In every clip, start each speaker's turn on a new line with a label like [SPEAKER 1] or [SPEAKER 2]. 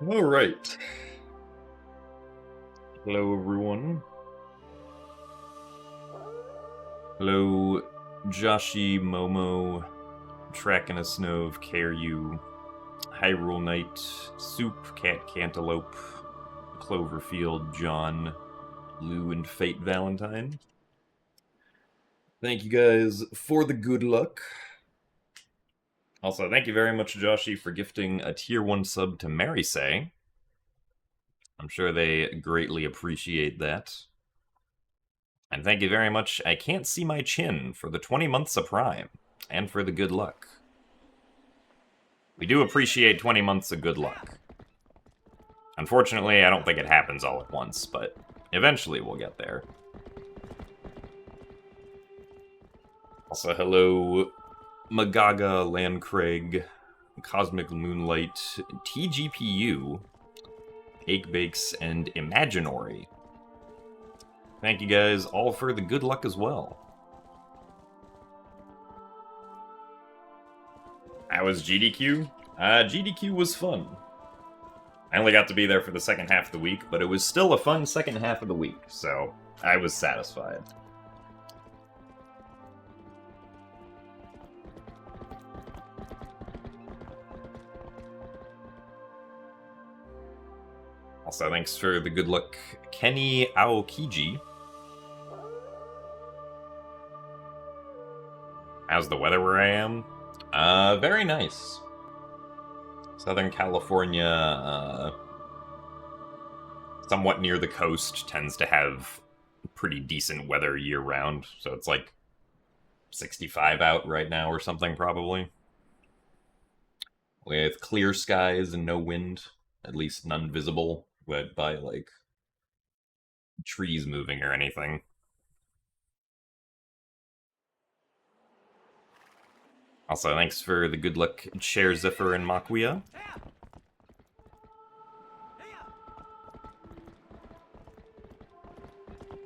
[SPEAKER 1] All right. Hello, everyone. Hello, Joshi, Momo, Track in a Snow of Caryu, Hyrule Knight, Soup, Cat Cantaloupe, Cloverfield, John, Lou, and Fate Valentine. Thank you guys for the good luck. Also, thank you very much, Joshi, for gifting a Tier 1 sub to Marysay. I'm sure they greatly appreciate that. And thank you very much, I Can't See My Chin, for the 20 months of Prime, and for the good luck. We do appreciate 20 months of good luck. Unfortunately, I don't think it happens all at once, but eventually we'll get there. Also, hello, Magaga, Landcraig, Cosmic Moonlight, TGPU, Ache Bakes, and Imaginary. Thank you guys all for the good luck as well. How was GDQ? GDQ was fun. I only got to be there for the second half of the week, but it was still a fun second half of the week, so I was satisfied. Also, thanks for the good luck, Kenny Aokiji. How's the weather where I am? Very nice. Southern California, somewhat near the coast, tends to have pretty decent weather year-round, so it's like 65 out right now or something, probably. With clear skies and no wind, at least none visible by, like, trees moving or anything. Also, thanks for the good luck, Cher Zephyr and Makuya.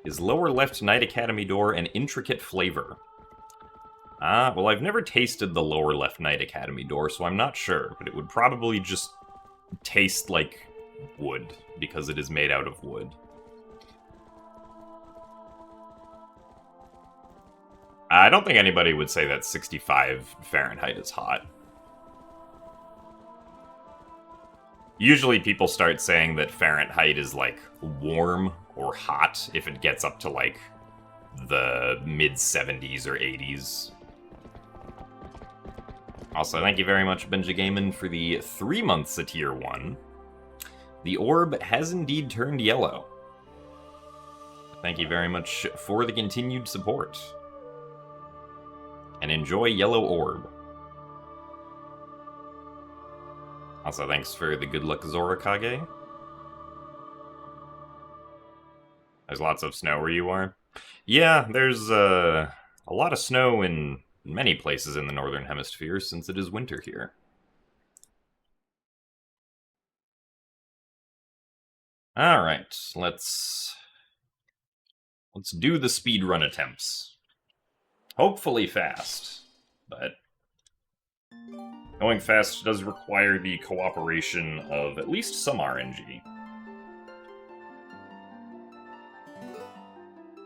[SPEAKER 1] Is lower left Knight Academy door an intricate flavor? Well, I've never tasted the lower left Knight Academy door, so I'm not sure, but it would probably just taste like wood, because it is made out of wood. I don't think anybody would say that 65 Fahrenheit is hot. Usually people start saying that Fahrenheit is, like, warm or hot if it gets up to, like, the mid-70s or 80s. Also, thank you very much, Benjigamen, for the 3 months of Tier 1. The orb has indeed turned yellow. Thank you very much for the continued support. And enjoy Yellow Orb. Also, thanks for the good luck, Zorakage. There's lots of snow where you are. Yeah, there's a lot of snow in many places in the Northern Hemisphere since it is winter here. Alright, let's do the speedrun attempts. Hopefully fast, but going fast does require the cooperation of at least some RNG.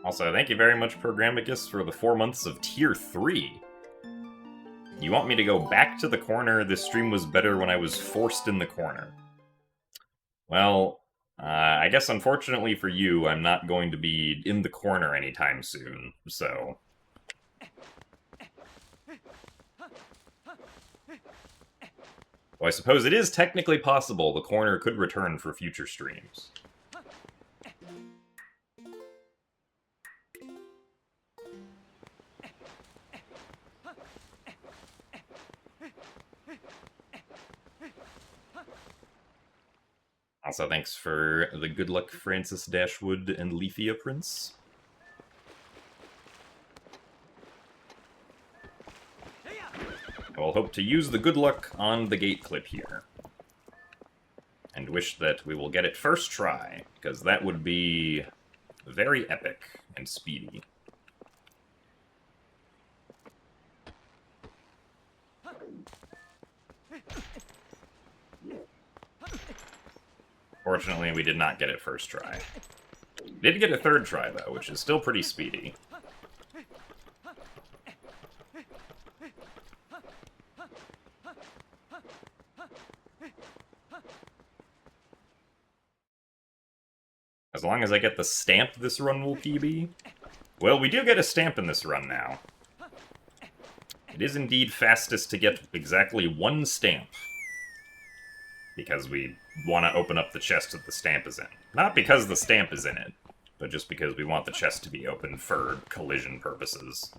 [SPEAKER 1] Also, thank you very much, Programmicus, for the 4 months of Tier 3. You want me to go back to the corner? This stream was better when I was forced in the corner. Well, I guess unfortunately for you, I'm not going to be in the corner anytime soon, so... Well, I suppose it is technically possible the corner could return for future streams. Also, thanks for the good luck, Francis Dashwood and Leafia Prince. I will hope to use the good luck on the gate clip here. And wish that we will get it first try, because that would be very epic and speedy. Unfortunately, we did not get it first try. We did get a third try, though, which is still pretty speedy. As long as I get the stamp this run will PB. Well, we do get a stamp in this run now. It is indeed fastest to get exactly one stamp. Because we want to open up the chest that the stamp is in. Not because the stamp is in it, but just because we want the chest to be open for collision purposes.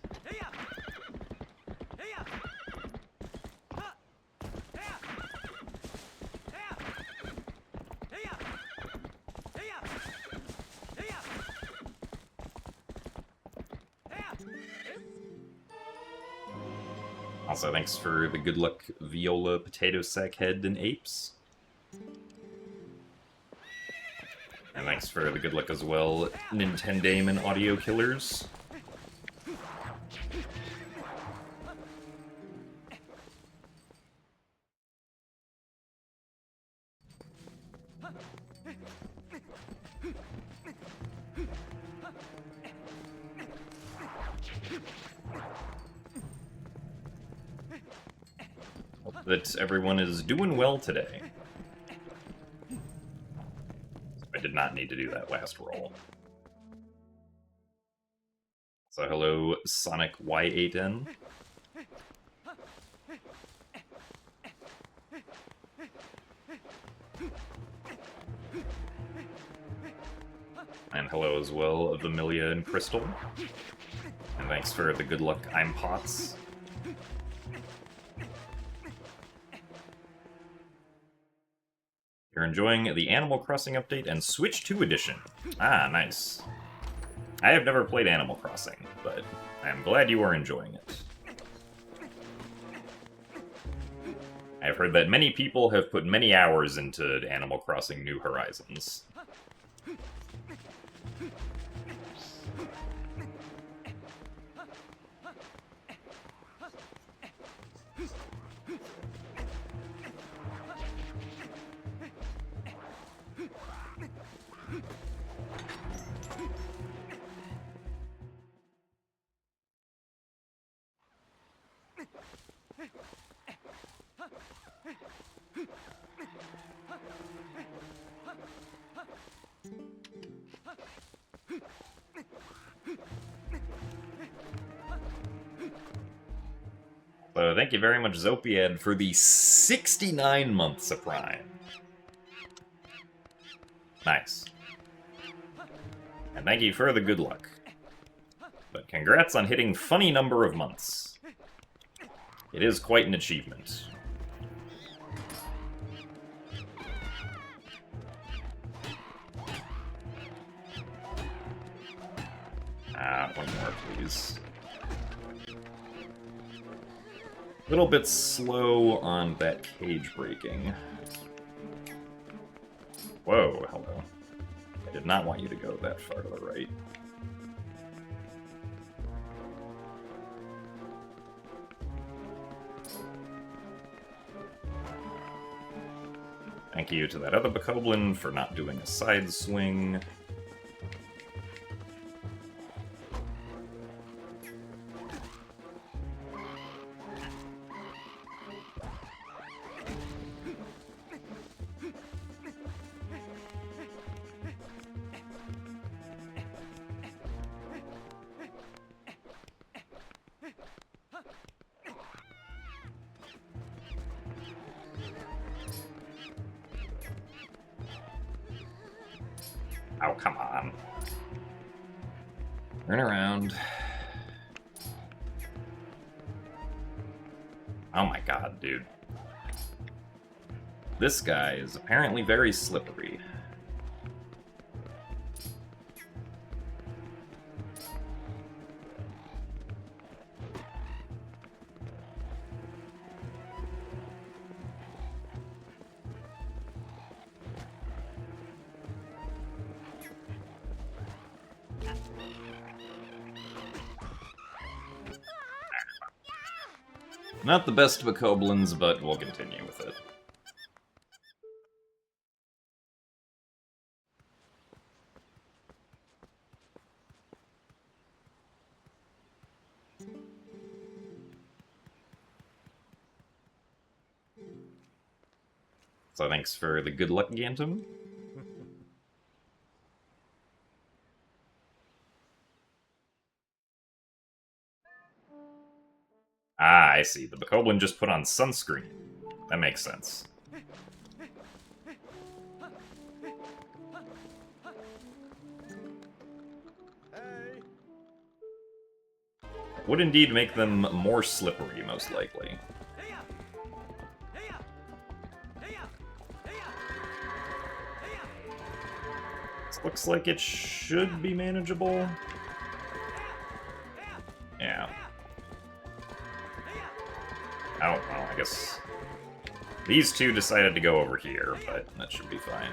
[SPEAKER 1] Also, thanks for the good luck Viola, Potato Sack Head, and Apes. And thanks for the good luck as well, Nintendame and Audio Killers. Hope that everyone is doing well today. I did not need to do that last roll. So hello, Sonic Y8N. And hello as well, Vamilia and Crystal. And thanks for the good luck, I'm Potts. You're enjoying the Animal Crossing update and Switch 2 edition. Ah, nice. I have never played Animal Crossing, but I am glad you are enjoying it. I've heard that many people have put many hours into Animal Crossing New Horizons. So thank you very much, Zopiad, for the 69 months of Prime. Nice. And thank you for the good luck. But congrats on hitting funny number of months. It is quite an achievement. One more, please. A little bit slow on that cage breaking. Whoa, hello. I did not want you to go that far to the right. Thank you to that other Bokoblin for not doing a side swing. Oh, come on. Turn around. Oh my god, dude. This guy is apparently very slippery. Not the best Bokoblins, but we'll continue with it. So thanks for the good luck, Gantum. Ah, I see. The Bokoblin just put on sunscreen. That makes sense. Would indeed make them more slippery, most likely. This looks like it should be manageable. Yeah. Oh, well, I guess these two decided to go over here, but that should be fine.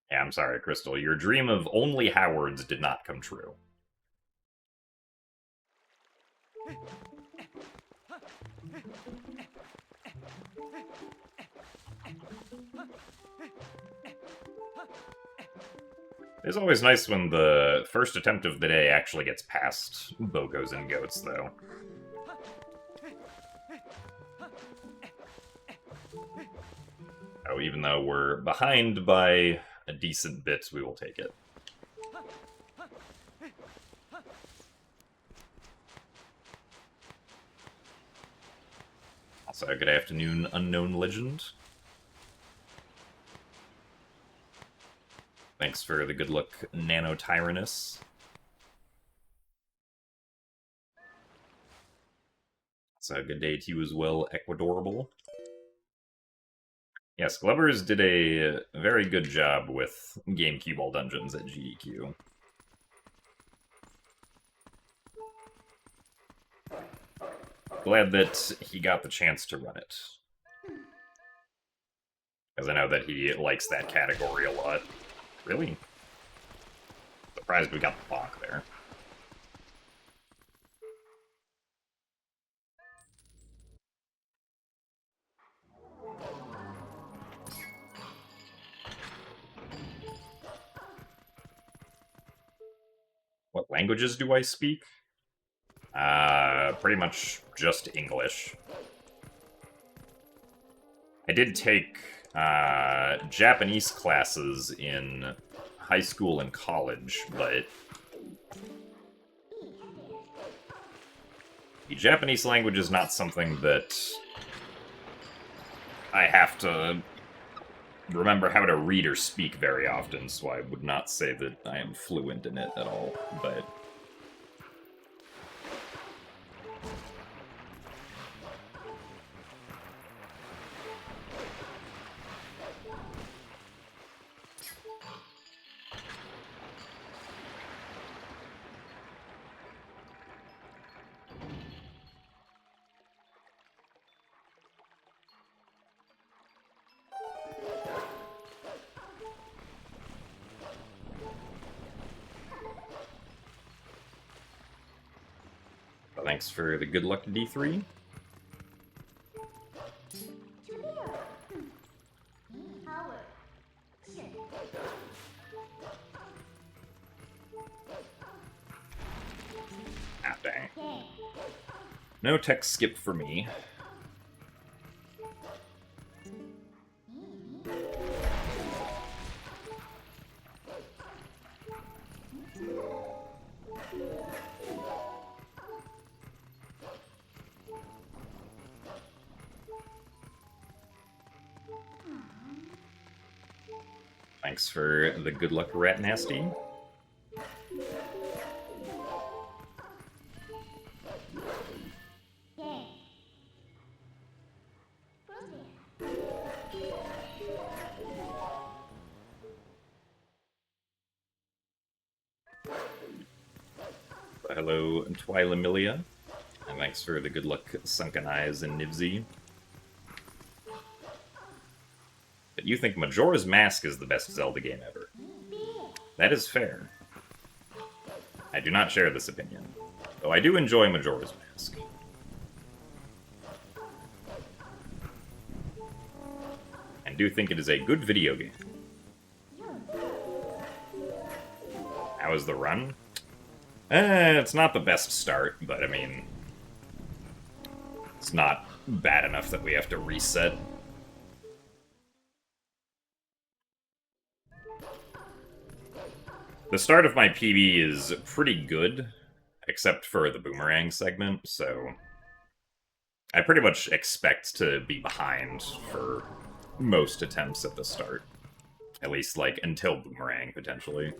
[SPEAKER 1] Yeah, I'm sorry, Crystal. Your dream of only Howards did not come true. It's always nice when the first attempt of the day actually gets past Bogos and Goats, though. Oh, even though we're behind by a decent bit, we will take it. Also, good afternoon, Unknown Legend. Thanks for the good luck, Nano Tyrannus. So good day to you as well, Ecuadorable. Yes, Glubbers did a very good job with GameCube All Dungeons at GDQ. Glad that he got the chance to run it. Because I know that he likes that category a lot. Really? Surprised we got the block there. What languages do I speak? Pretty much just English. I did take Japanese classes in high school and college, but the Japanese language is not something that I have to remember how to read or speak very often, so I would not say that I am fluent in it at all, but... Thanks for the good luck, D3. Ah, dang. No tech skip for me. Thanks for the good luck, Rat Nasty. Hello, Twilamilia. And thanks for the good luck, Sunken Eyes and Nivsy. But you think Majora's Mask is the best Zelda game ever. That is fair. I do not share this opinion, though I do enjoy Majora's Mask. I do think it is a good video game. How was the run? It's not the best start, but I mean, it's not bad enough that we have to reset. The start of my PB is pretty good, except for the boomerang segment, so I pretty much expect to be behind for most attempts at the start. At least, like, until boomerang, potentially.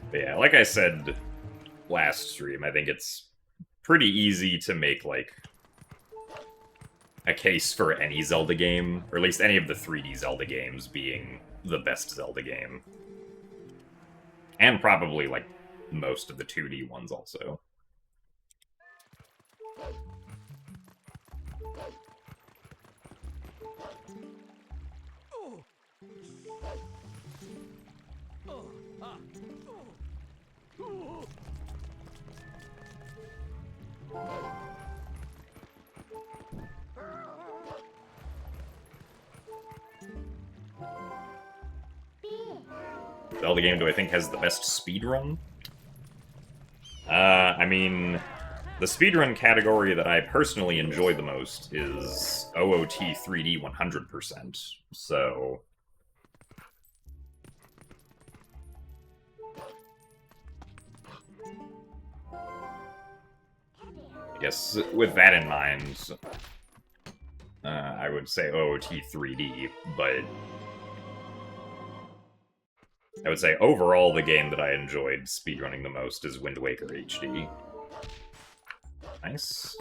[SPEAKER 1] But yeah, like I said last stream, I think it's pretty easy to make, like, a case for any Zelda game, or at least any of the 3D Zelda games being the best Zelda game. And probably, like, most of the 2D ones also. Zelda game do I think has the best speedrun? I mean, the speedrun category that I personally enjoy the most is OOT 3D 100%, so... I guess with that in mind, I would say OOT 3D, but I would say overall the game that I enjoyed speedrunning the most is Wind Waker HD. Nice.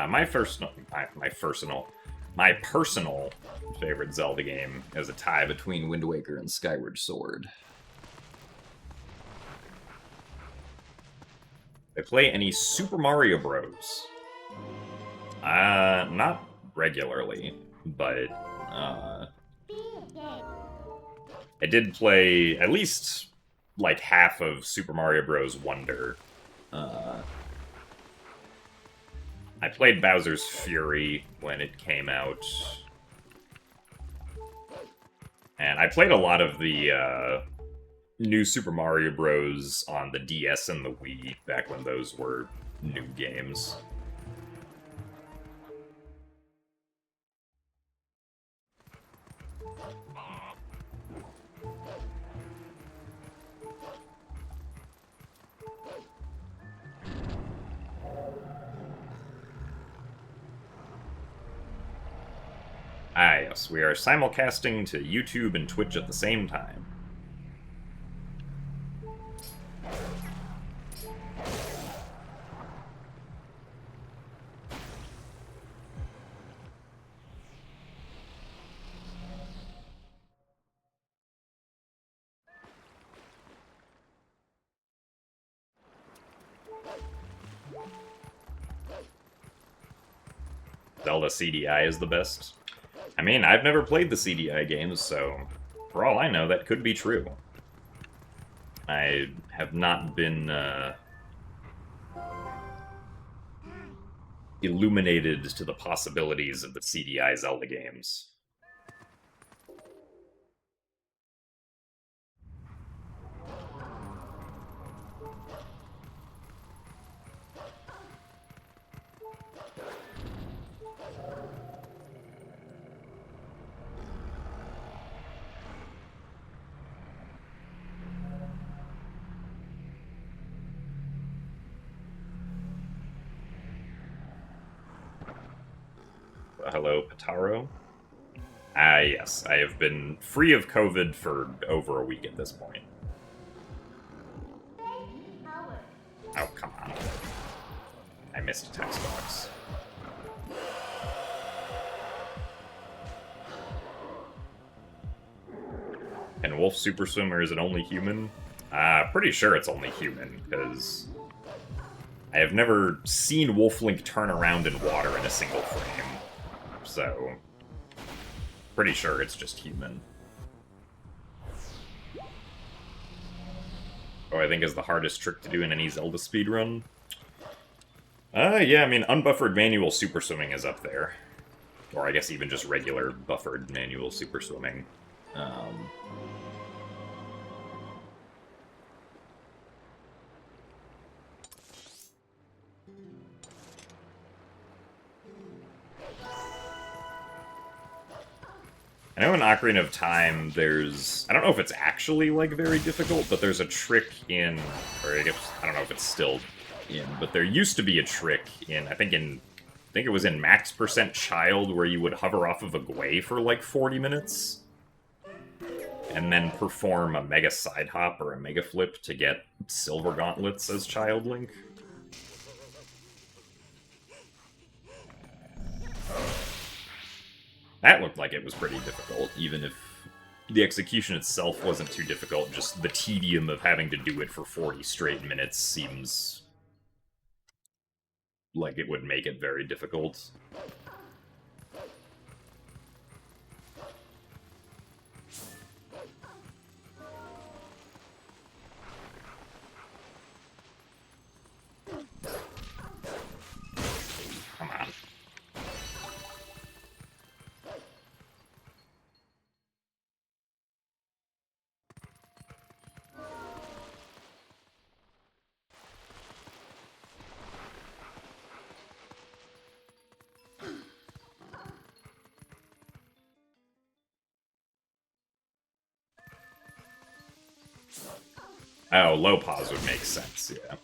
[SPEAKER 1] My personal favorite Zelda game is a tie between Wind Waker and Skyward Sword. They play any Super Mario Bros. Not regularly, but I did play at least like half of Super Mario Bros. Wonder. I played Bowser's Fury when it came out. And I played a lot of the new Super Mario Bros. On the DS and the Wii, back when those were new games. Ah, yes, we are simulcasting to YouTube and Twitch at the same time. Zelda CDI is the best. I mean, I've never played the CDI games, so for all I know, that could be true. I have not been illuminated to the possibilities of the CDI Zelda games. Hello, Pataro. Ah, yes, I have been free of COVID for over a week at this point. Oh, come on. I missed a text box. And Wolf Super Swimmer, is it only human? Pretty sure it's only human, because I have never seen Wolflink turn around in water in a single frame. So, pretty sure it's just human. Oh, I think is the hardest trick to do in any Zelda speedrun. Yeah, I mean, unbuffered manual super swimming is up there. Or I guess even just regular buffered manual super swimming. I know in Ocarina of Time, there's... I don't know if it's actually, like, very difficult, but there's a trick in... Or I guess, I don't know if it's still in, but there used to be a trick in... I think it was in Max Percent Child, where you would hover off of a Gwei for, like, 40 minutes. And then perform a Mega Side Hop or a Mega Flip to get Silver Gauntlets as Child Link. That looked like it was pretty difficult, even if the execution itself wasn't too difficult. Just the tedium of having to do it for 40 straight minutes seems like it would make it very difficult. Come on. Oh, low pause would make sense, yeah.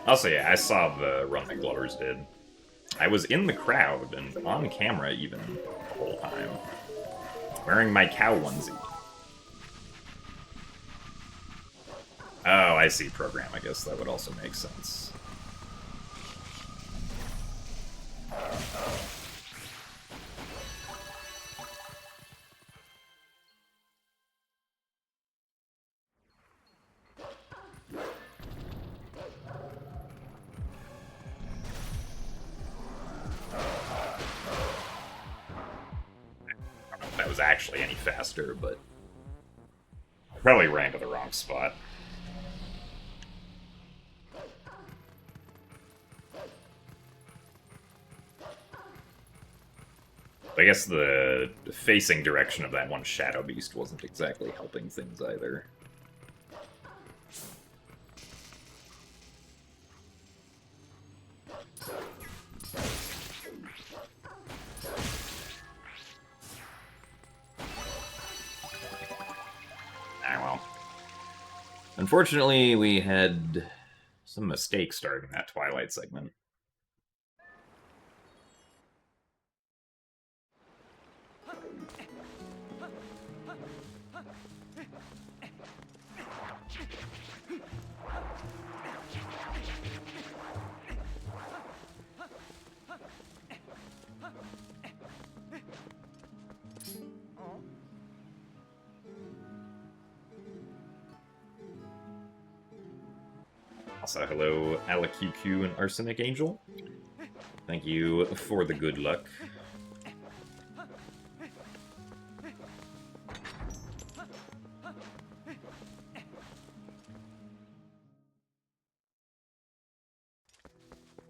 [SPEAKER 1] Also, yeah, I saw the run that Glovers did. I was in the crowd, and on camera even, the whole time. Wearing my cow onesie. Oh, I see, program. I guess that would also make sense. That was actually any faster, but probably ran to the wrong spot. I guess the facing direction of that one Shadow Beast wasn't exactly helping things either. Unfortunately, we had some mistakes starting that Twilight segment. Also, hello, AlaQQ and Arsenic Angel. Thank you for the good luck.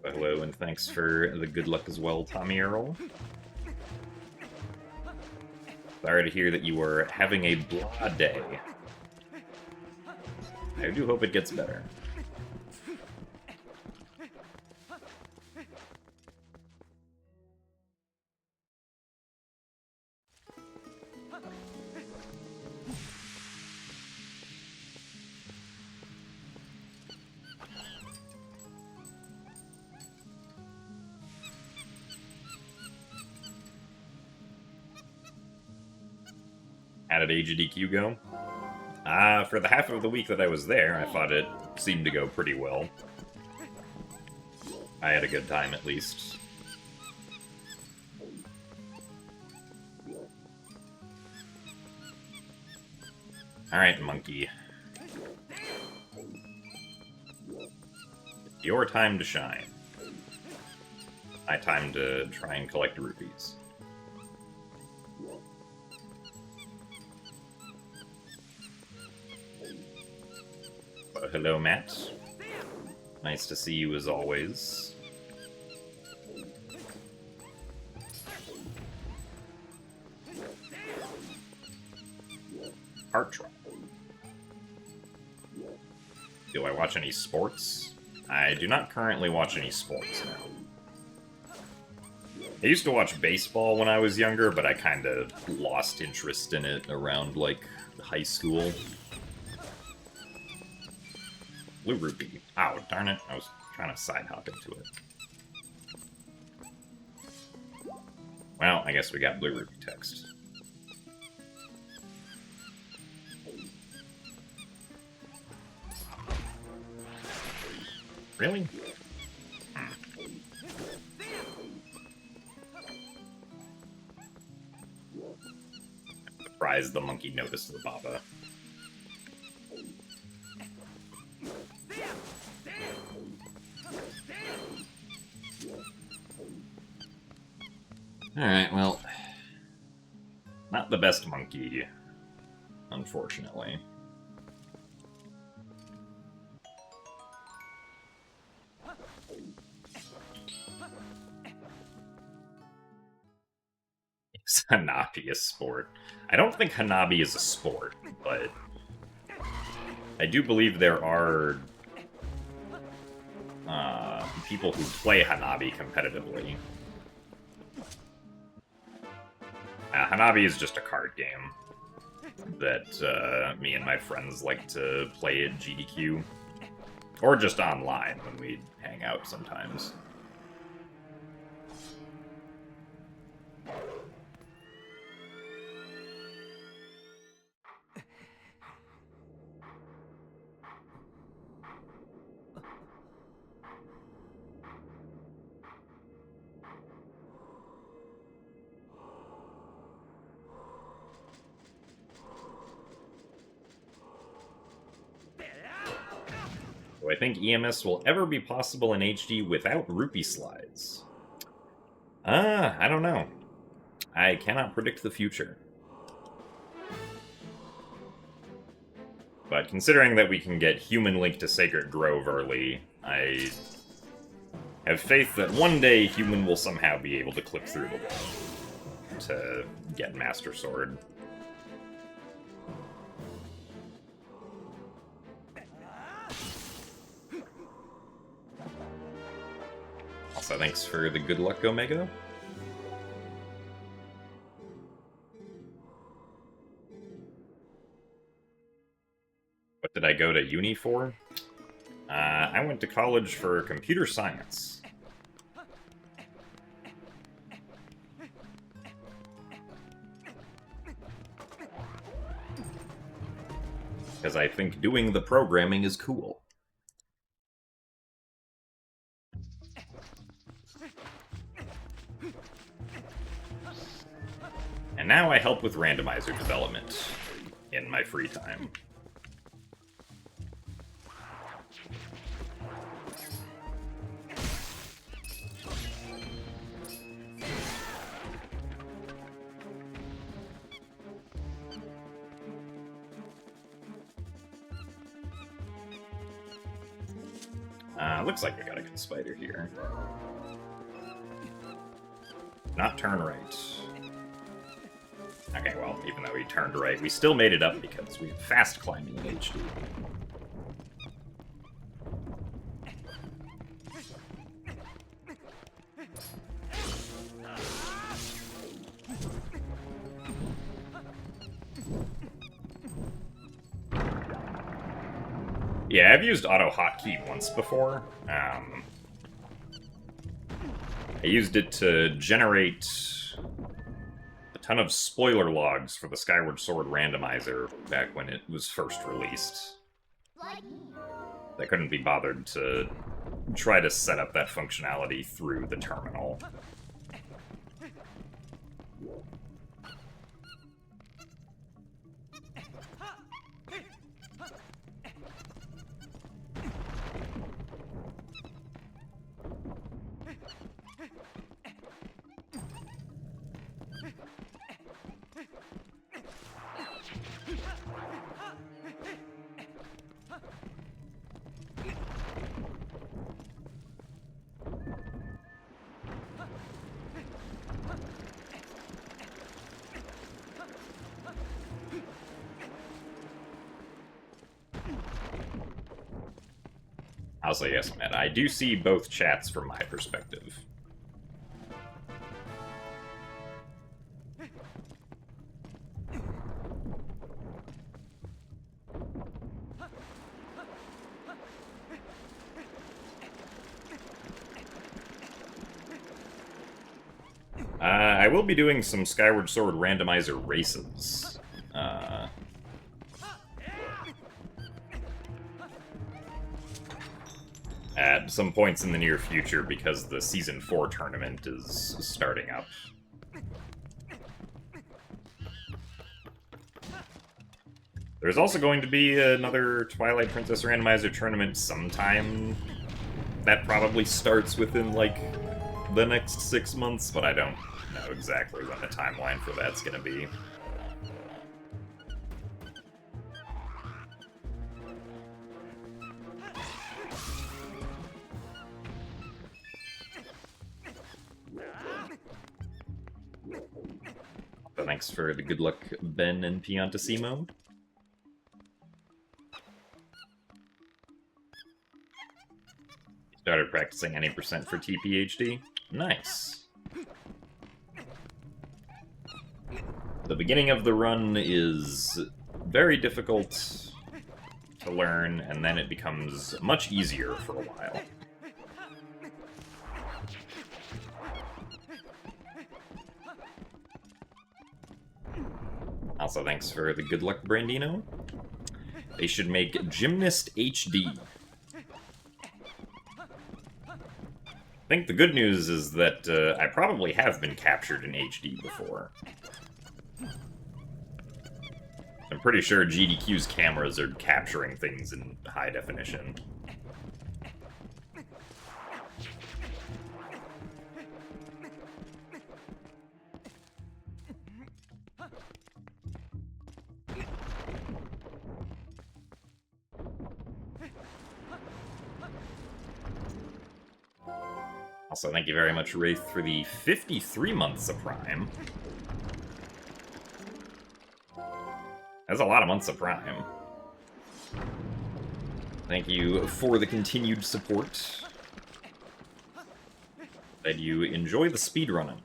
[SPEAKER 1] Hello, and thanks for the good luck as well, Tommy Earl. Sorry to hear that you were having a blah day. I do hope it gets better. How did AGDQ go? For the half of the week that I was there, I thought it seemed to go pretty well. I had a good time, at least. Alright, monkey. Your time to shine. My time to try and collect rupees. Well, hello, Matt. Nice to see you as always. Heart drop. Do I watch any sports? I do not currently watch any sports now. I used to watch baseball when I was younger, but I kind of lost interest in it around, like, high school. Blue rupee. Ow, darn it. I was trying to side hop into it. Well, I guess we got blue rupee text. Really? Surprised the monkey noticed the Baba. Alright, well... not the best monkey, unfortunately. Is Hanabi a sport? I don't think Hanabi is a sport, but I do believe there are people who play Hanabi competitively. Hanabi is just a card game that me and my friends like to play at GDQ, or just online when we hang out sometimes. Do I think EMS will ever be possible in HD without rupee slides? I don't know. I cannot predict the future. But considering that we can get Human Link to Sacred Grove early, I have faith that one day Human will somehow be able to clip through the wall to get Master Sword. Also, thanks for the good luck, Omega. What did I go to uni for? I went to college for computer science. Because I think doing the programming is cool. And now I help with randomizer development in my free time. Looks like we got a good spider here. Not turn right. Okay, well, even though we turned right, we still made it up because we have fast climbing in HD. Yeah, I've used auto hotkey once before. I used it to generate the ton of spoiler logs for the Skyward Sword randomizer back when it was first released. They couldn't be bothered to try to set up that functionality through the terminal. I'll say yes, Matt. I do see both chats from my perspective. I will be doing some Skyward Sword randomizer races. At some points in the near future, because the Season 4 tournament is starting up. There's also going to be another Twilight Princess randomizer tournament sometime. That probably starts within, like, the next 6 months, but I don't know exactly when the timeline for that's gonna be. So thanks for the good luck, Ben and Piantissimo. Started practicing any percent for TPHD. Nice. The beginning of the run is very difficult to learn, and then it becomes much easier for a while. Also, thanks for the good luck, Brandino. They should make Gymnast HD. I think the good news is that I probably have been captured in HD before. I'm pretty sure GDQ's cameras are capturing things in high definition. Also, thank you very much, Wraith, for the 53 months of Prime. That's a lot of months of Prime. Thank you for the continued support. That you enjoy the speedrunning.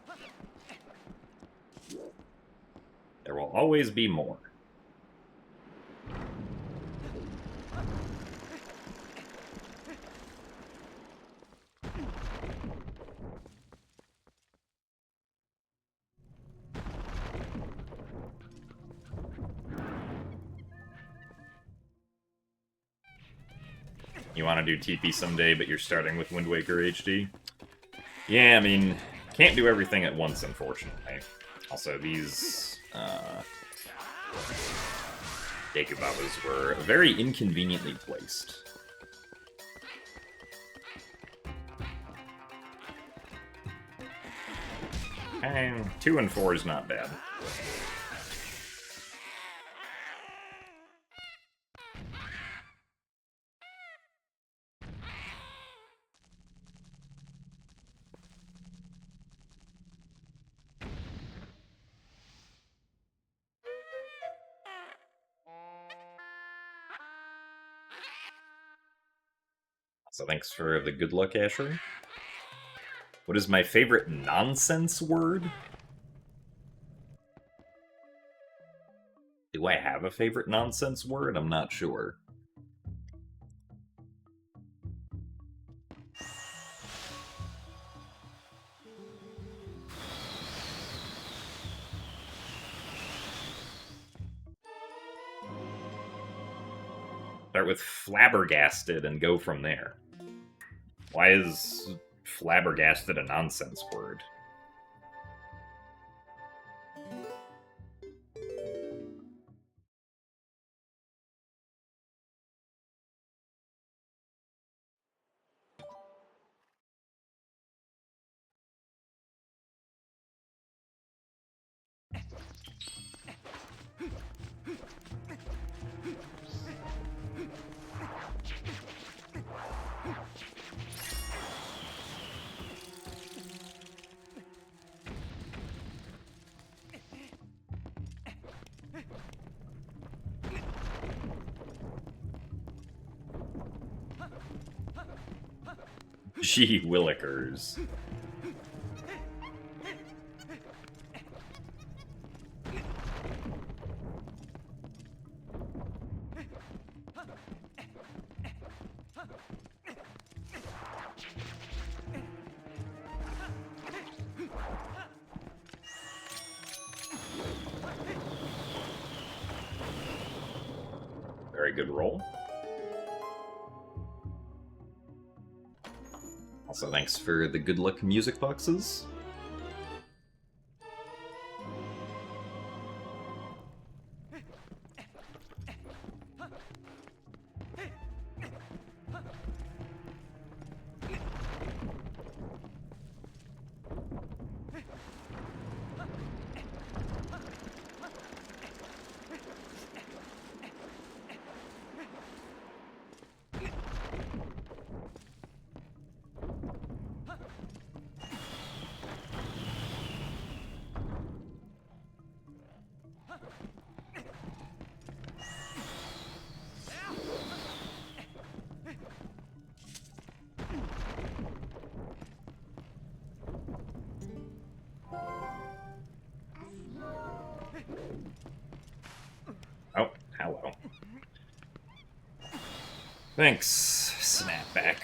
[SPEAKER 1] There will always be more. You want to do TP someday, but you're starting with Wind Waker HD? Yeah, I mean, can't do everything at once, unfortunately. Also, these, Dekubabas were very inconveniently placed. And 2 and 4 is not bad. So thanks for the good luck, Asher. What is my favorite nonsense word? Do I have a favorite nonsense word? I'm not sure. Start with flabbergasted and go from there. Why is flabbergasted a nonsense word? Gee willikers. Very good roll. Also, thanks for the good luck music boxes. Oh, hello. Thanks, Snapback.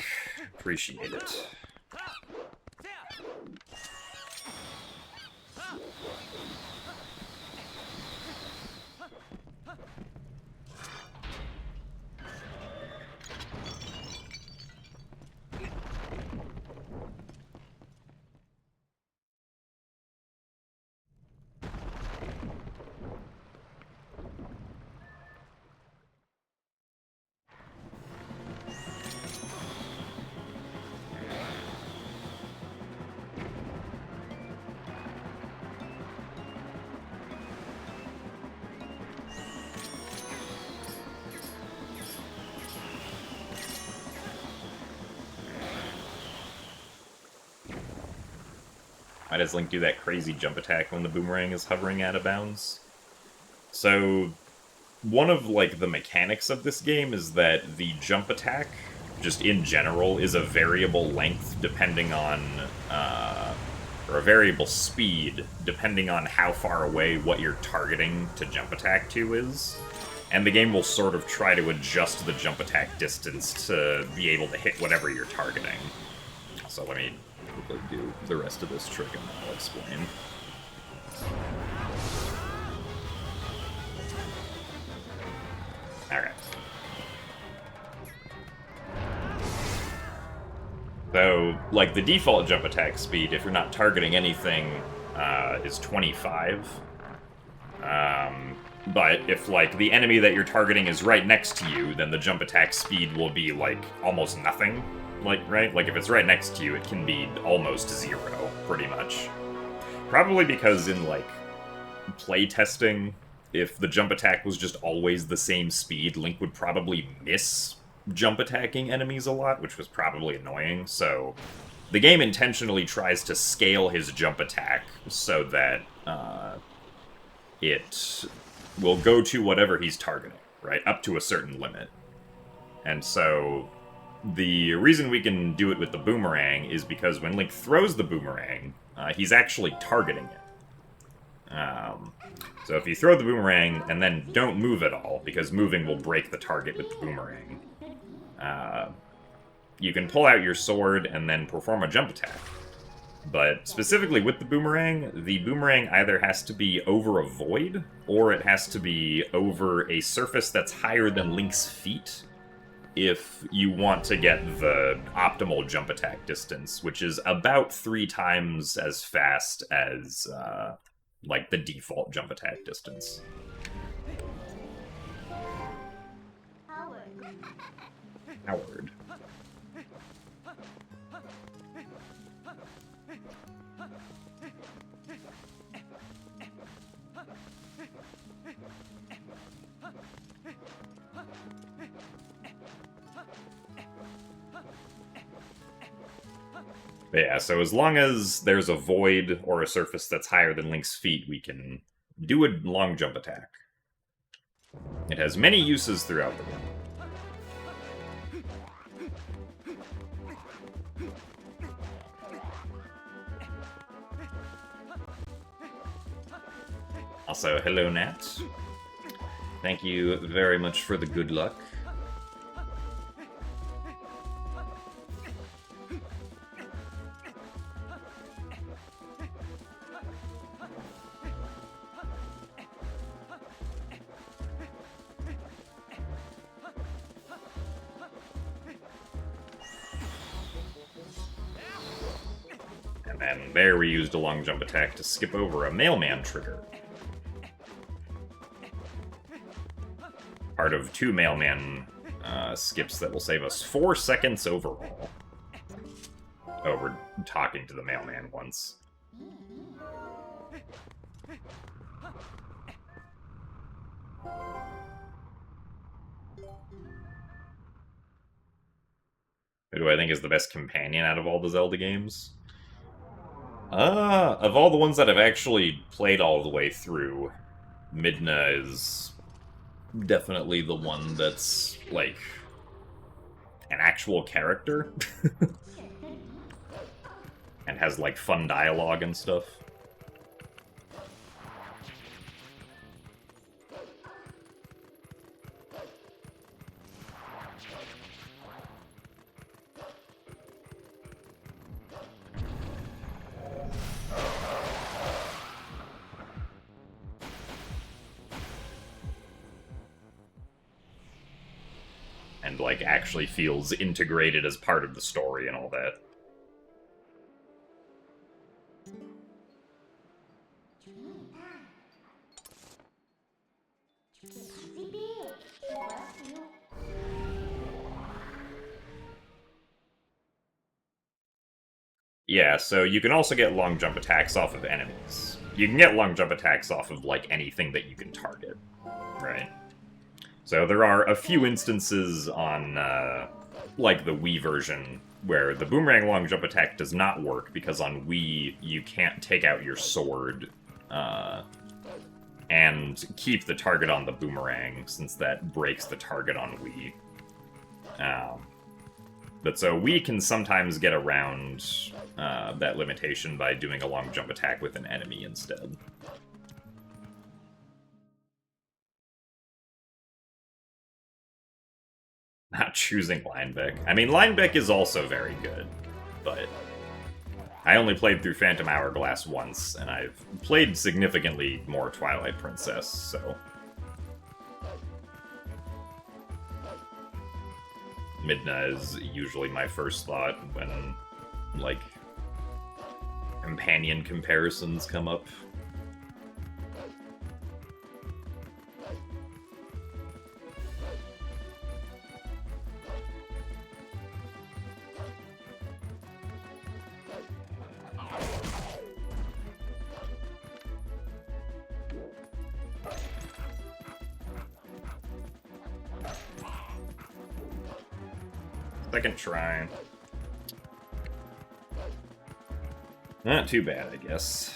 [SPEAKER 1] Appreciate it. Why does Link do that crazy jump attack when the boomerang is hovering out of bounds? So, one of, like, the mechanics of this game is that the jump attack, just in general, is a variable length depending on, or a variable speed, depending on how far away what you're targeting to jump attack to is. And the game will sort of try to adjust the jump attack distance to be able to hit whatever you're targeting. So let me quickly do the rest of this trick and then I'll explain. Alright. So, like, the default jump attack speed, if you're not targeting anything, is 25. But if, like, the enemy that you're targeting is right next to you, then the jump attack speed will be, like, almost nothing. Like, right? Like, if it's right next to you, it can be almost zero, pretty much. Probably because in, like, playtesting, if the jump attack was just always the same speed, Link would probably miss jump attacking enemies a lot, which was probably annoying, so the game intentionally tries to scale his jump attack so that it will go to whatever he's targeting, right? Up to a certain limit. And so the reason we can do it with the boomerang is because when Link throws the boomerang, he's actually targeting it. So if you throw the boomerang and then don't move at all, because moving will break the target with the boomerang, you can pull out your sword and then perform a jump attack. But specifically with the boomerang either has to be over a void, or it has to be over a surface that's higher than Link's feet. if you want to get the optimal jump attack distance, which is about 3 times as fast as, like, the default jump attack distance. Howard. But yeah, so as long as there's a void or a surface that's higher than Link's feet, we can do a long jump attack. It has many uses throughout the game. Also, hello, Nat. Thank you very much for the good luck. And then there we used a long jump attack to skip over a mailman trigger. Part of 2 mailman skips that will save us 4 seconds overall. Oh, we're talking to the mailman once. Who do I think is the best companion out of all the Zelda games? Of all the ones that I've actually played all the way through, Midna is definitely the one that's, like, an actual character. And has, like, fun dialogue and stuff. And, like, actually feels integrated as part of the story and all that. Yeah, so you can also get long jump attacks off of enemies. You can get long jump attacks off of, like, anything that you can target, right? So there are a few instances on, like, the Wii version where the boomerang long jump attack does not work, because on Wii you can't take out your sword and keep the target on the boomerang, since that breaks the target on Wii. But so Wii can sometimes get around that limitation by doing a long jump attack with an enemy instead. Not choosing Linebeck. I mean, Linebeck is also very good, but I only played through Phantom Hourglass once, and I've played significantly more Twilight Princess, so... Midna is usually my first thought when, like, companion comparisons come up. Second try. Not too bad, I guess.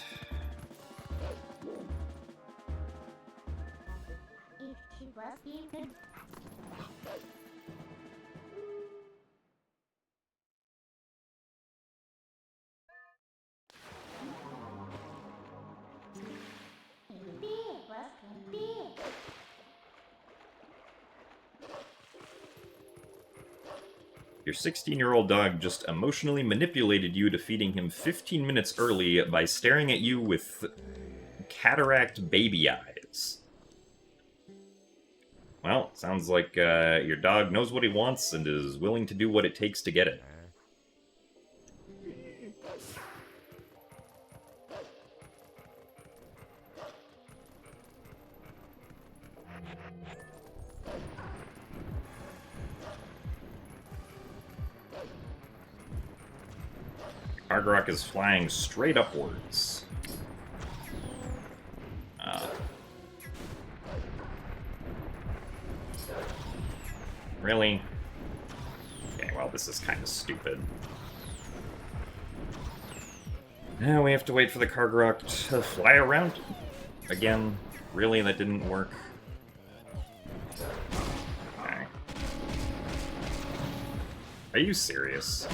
[SPEAKER 1] Your 16-year-old dog just emotionally manipulated you to feeding him 15 minutes early by staring at you with cataract baby eyes. Well, sounds like your dog knows what he wants and is willing to do what it takes to get it. Kargarok is flying straight upwards. Really? Okay, well, this is kind of stupid. Now we have to wait for the Kargarok to fly around again. Really? That didn't work? Okay. Are you serious?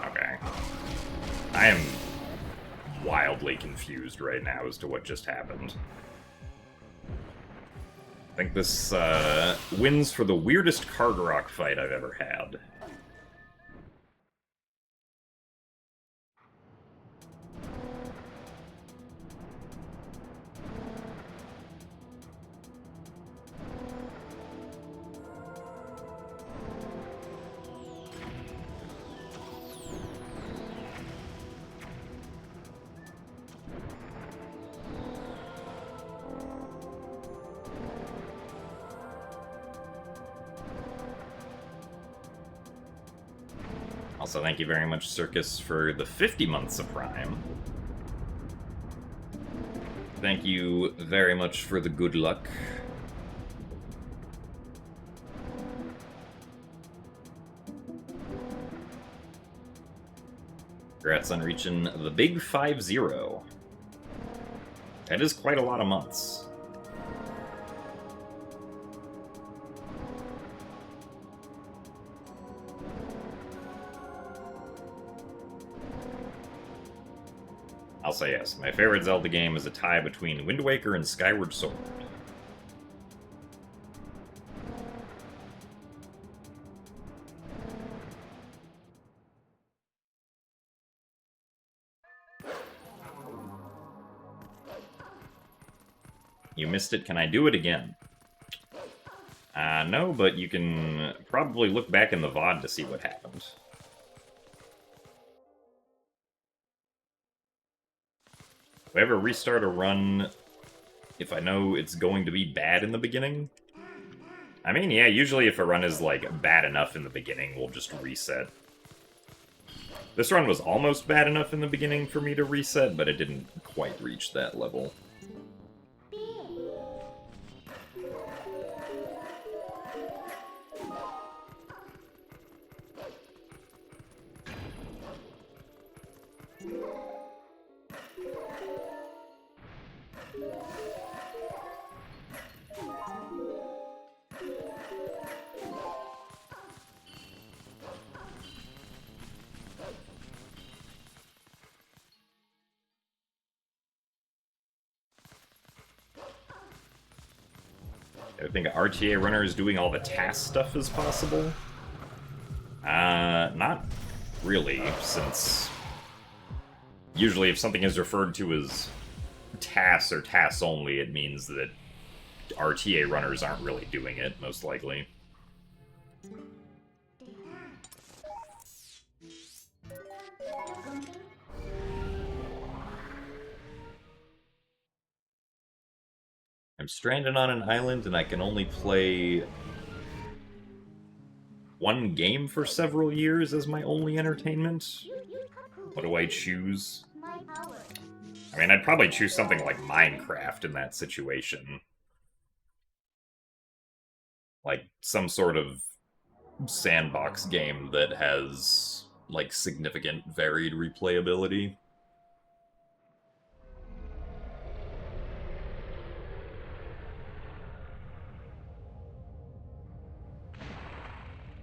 [SPEAKER 1] Okay. I am wildly confused right now as to what just happened. I think this wins for the weirdest Kargarok fight I've ever had. Also, thank you very much, Circus, for the 50 months of Prime. Thank you very much for the good luck. Congrats on reaching the big 5-0. That is quite a lot of months. I'll say yes. My favorite Zelda game is a tie between Wind Waker and Skyward Sword. You missed it. Can I do it again? No, but you can probably look back in the VOD to see what happened. If I ever restart a run, if I know it's going to be bad in the beginning? I mean, yeah, usually if a run is, like, bad enough in the beginning, we'll just reset. This run was almost bad enough in the beginning for me to reset, but it didn't quite reach that level. I think an RTA runner is doing all the task stuff as possible. Not really, since usually if something is referred to as tasks or tasks only, it means that RTA runners aren't really doing it, most likely. I'm stranded on an island and I can only play one game for several years as my only entertainment. What do I choose? I mean, I'd probably choose something like Minecraft in that situation. Like, some sort of sandbox game that has, like, significant varied replayability.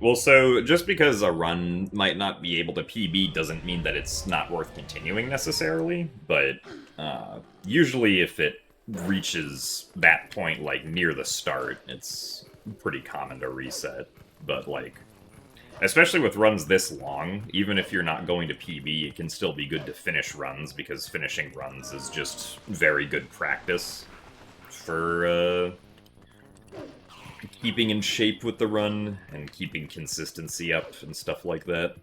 [SPEAKER 1] Well, so just because a run might not be able to PB doesn't mean that it's not worth continuing necessarily, but usually if it reaches that point, like, near the start, it's pretty common to reset. But, like, especially with runs this long, even if you're not going to PB, it can still be good to finish runs, because finishing runs is just very good practice for keeping in shape with the run and keeping consistency up and stuff like that.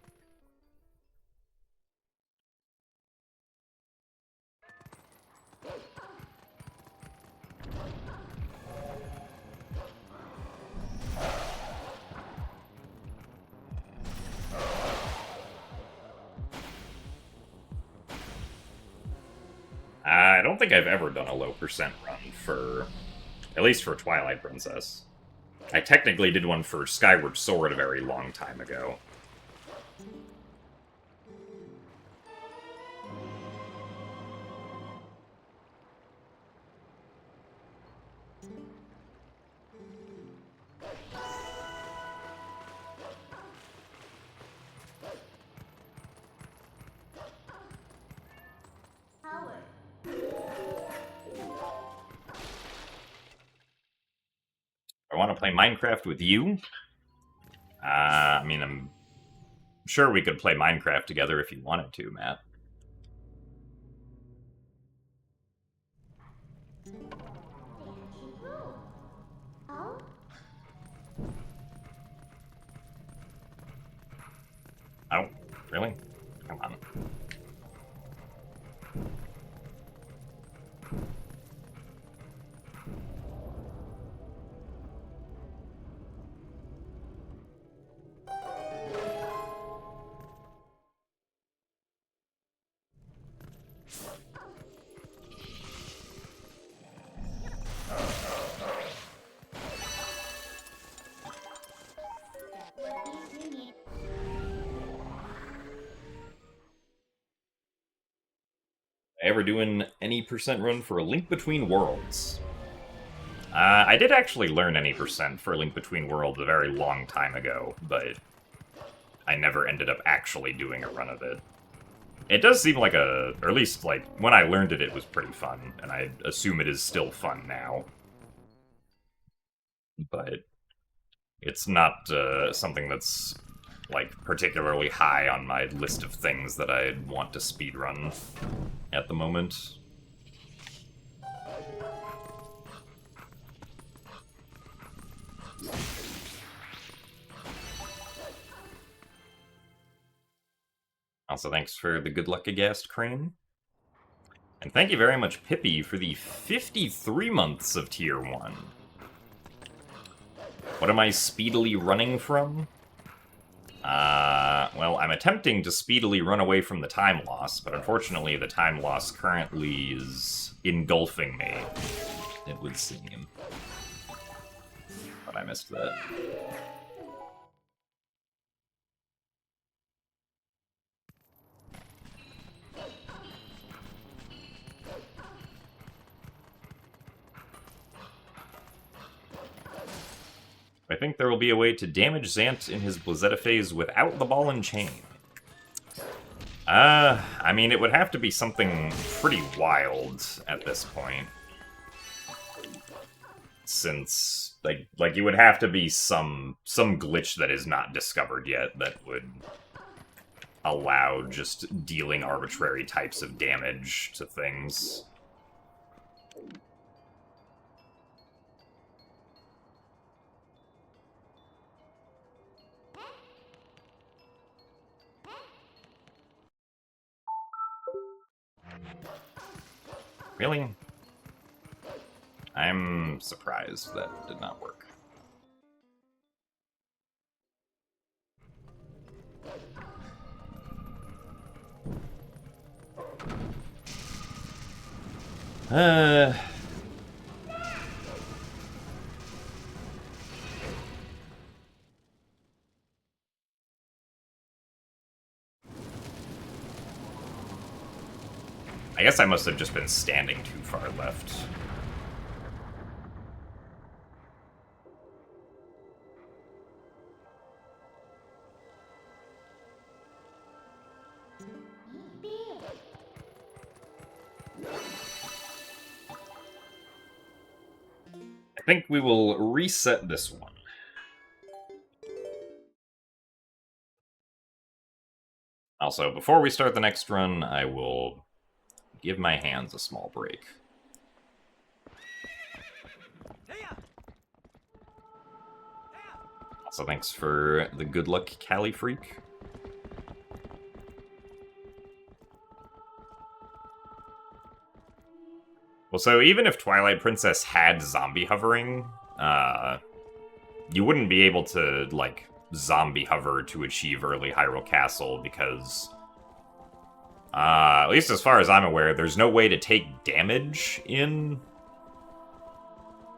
[SPEAKER 1] I don't think I've ever done a low percent run for, at least for Twilight Princess. I technically did one for Skyward Sword a very long time ago. I want to play Minecraft with you. I mean, I'm sure we could play Minecraft together if you wanted to, Matt. Oh, really? Come on. Ever doing any percent run for A Link Between Worlds? I did actually learn any percent for A Link Between Worlds a very long time ago, but I never ended up actually doing a run of it. It does seem like or at least, like, when I learned it, it was pretty fun, and I assume it is still fun now. But it's not something that's, like, particularly high on my list of things that I'd want to speedrun at the moment. Also, thanks for the good luck aghast, Crane. And thank you very much, Pippi, for the 53 months of Tier 1. What am I speedily running from? Well, I'm attempting to speedily run away from the time loss, but unfortunately the time loss currently is engulfing me, it would seem. But I missed that. I think there will be a way to damage Zant in his Blizzetta phase without the ball and chain. I mean, it would have to be something pretty wild at this point. Since, like it would have to be some glitch that is not discovered yet that would allow just dealing arbitrary types of damage to things. Really? I'm surprised that did not work. I guess I must have just been standing too far left. I think we will reset this one. Also, before we start the next run, I will give my hands a small break. So thanks for the good luck, Cali Freak. Well, so even if Twilight Princess had zombie hovering, you wouldn't be able to, like, zombie hover to achieve early Hyrule Castle because, at least as far as I'm aware, there's no way to take damage in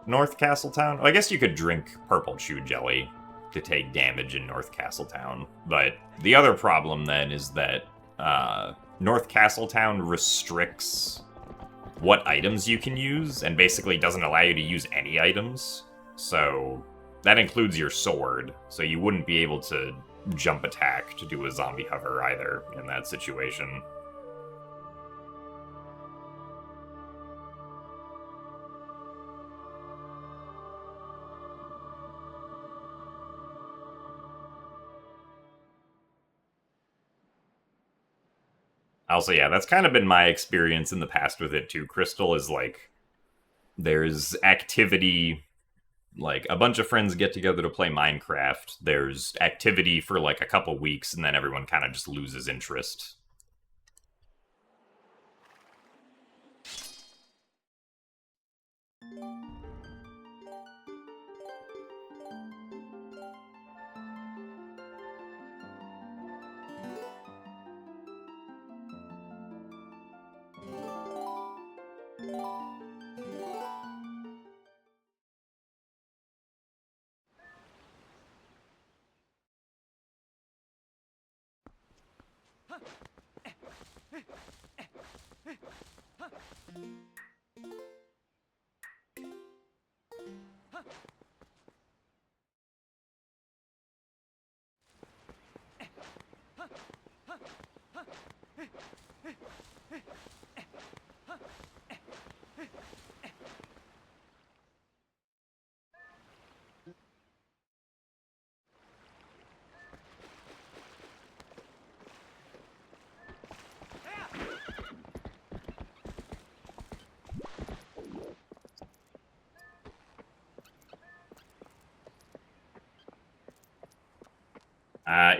[SPEAKER 1] North Castletown. Well, I guess you could drink Purple Chew Jelly to take damage in North Castletown, but the other problem then is that North Castletown restricts what items you can use, and basically doesn't allow you to use any items. So that includes your sword, so you wouldn't be able to jump attack to do a zombie hover either in that situation. Also, yeah, that's kind of been my experience in the past with it too, Crystal, is like, there's activity, like, a bunch of friends get together to play Minecraft, there's activity for like a couple weeks, and then everyone kind of just loses interest.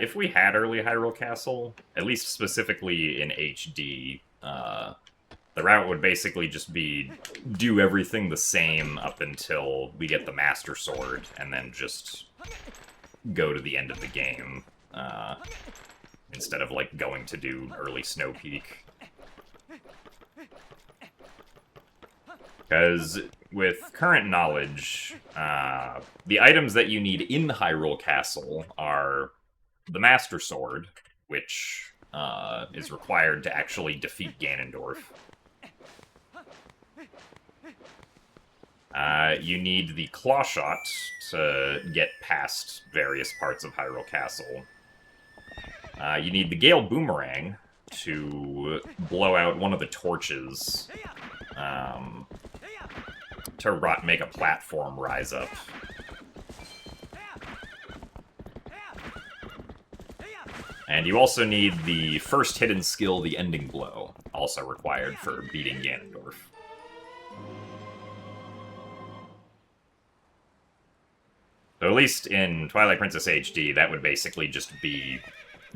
[SPEAKER 1] If we had early Hyrule Castle, at least specifically in HD, the route would basically just be do everything the same up until we get the Master Sword, and then just go to the end of the game, instead of, like, going to do early Snow Peak. Because with current knowledge, the items that you need in Hyrule Castle are the Master Sword, which is required to actually defeat Ganondorf. You need the Claw Shot to get past various parts of Hyrule Castle. You need the Gale Boomerang to blow out one of the torches, to make a platform rise up. And you also need the first hidden skill, the Ending Blow, also required for beating Ganondorf. So at least in Twilight Princess HD, that would basically just be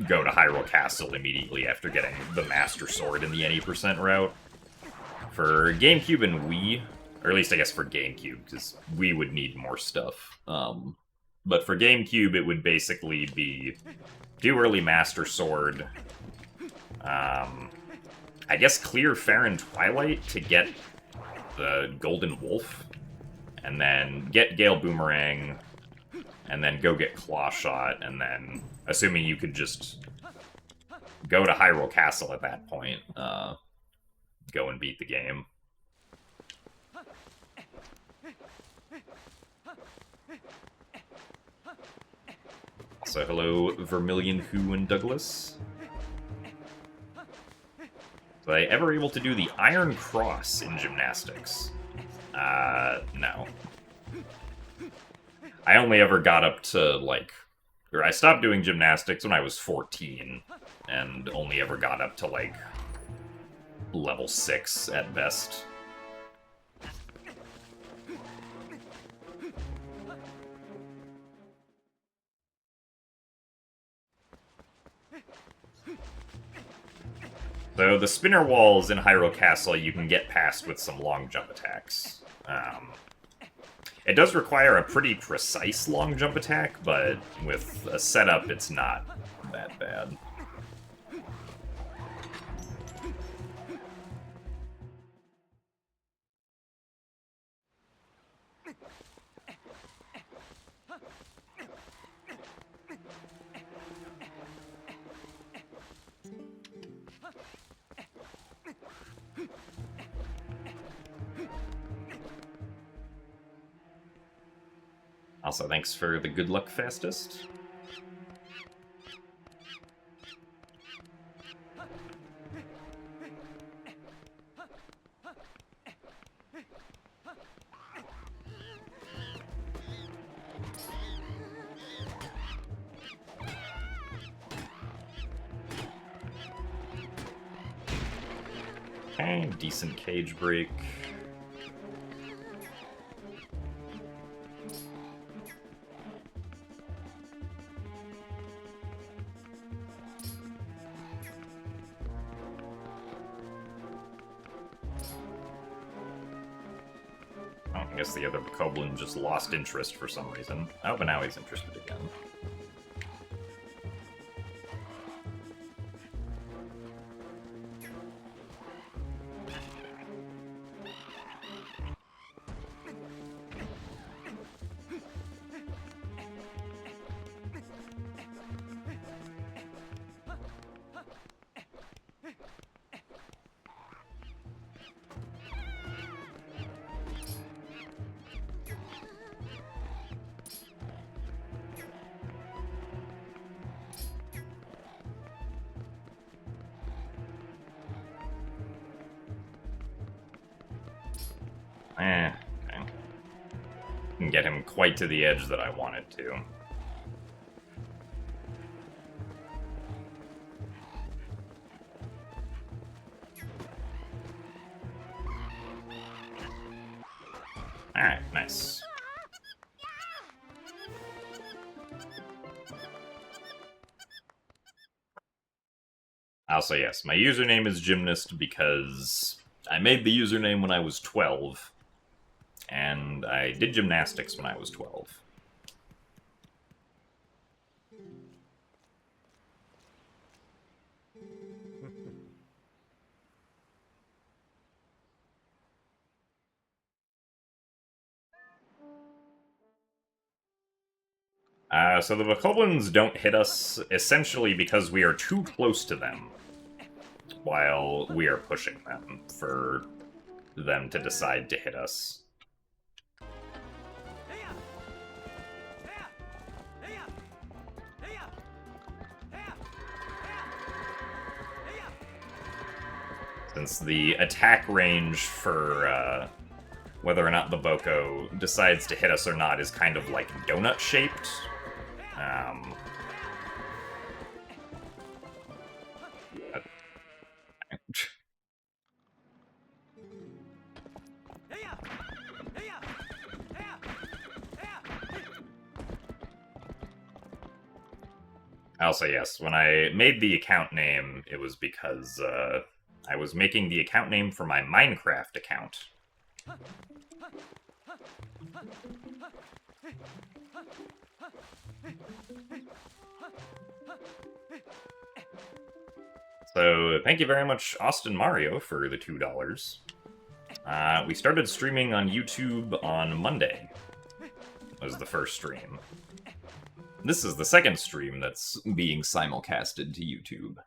[SPEAKER 1] go to Hyrule Castle immediately after getting the Master Sword in the any % route. For GameCube and Wii, or at least I guess for GameCube, because Wii would need more stuff. But for GameCube, it would basically be do early Master Sword, I guess clear Fair and Twilight to get the Golden Wolf, and then get Gale Boomerang, and then go get Claw Shot, and then, assuming you could just go to Hyrule Castle at that point, go and beat the game. So hello, Vermilion, Who, and Douglas. Was I ever able to do the Iron Cross in gymnastics? No. I only ever got up to, like... Or I stopped doing gymnastics when I was 14, and only ever got up to, like, level 6 at best. So the spinner walls in Hyrule Castle you can get past with some long jump attacks. It does require a pretty precise long jump attack, but with a setup it's not that bad. Also, thanks for the good luck fastest. Okay, decent cage break. I guess the other Bokoblin just lost interest for some reason. Oh, but now he's interested again. Okay. Didn't get him quite to the edge that I wanted to. Alright, nice. Also, yes, my username is Gymnast because I made the username when I was 12. And I did gymnastics when I was 12. So the Bokoblins don't hit us essentially because we are too close to them while we are pushing them for them to decide to hit us. Since the attack range for whether or not the Boko decides to hit us or not is kind of like donut-shaped. Also, yes, when I made the account name, it was because I was making the account name for my Minecraft account. So, thank you very much, Austin Mario, for the $2. We started streaming on YouTube on Monday, was the first stream. This is the second stream that's being simulcasted to YouTube.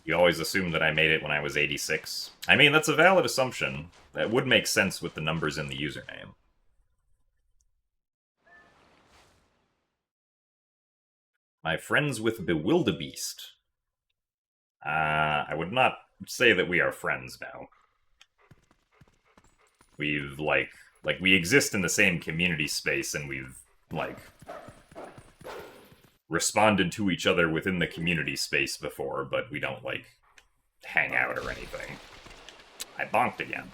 [SPEAKER 1] You always assume that I made it when I was 86. I mean, that's a valid assumption. That would make sense with the numbers in the username. My friends with Bewildebeest. I would not say that we are friends now. We've, like, we exist in the same community space, and we've, like, responded to each other within the community space before, but we don't, like, hang out or anything. I bonked again.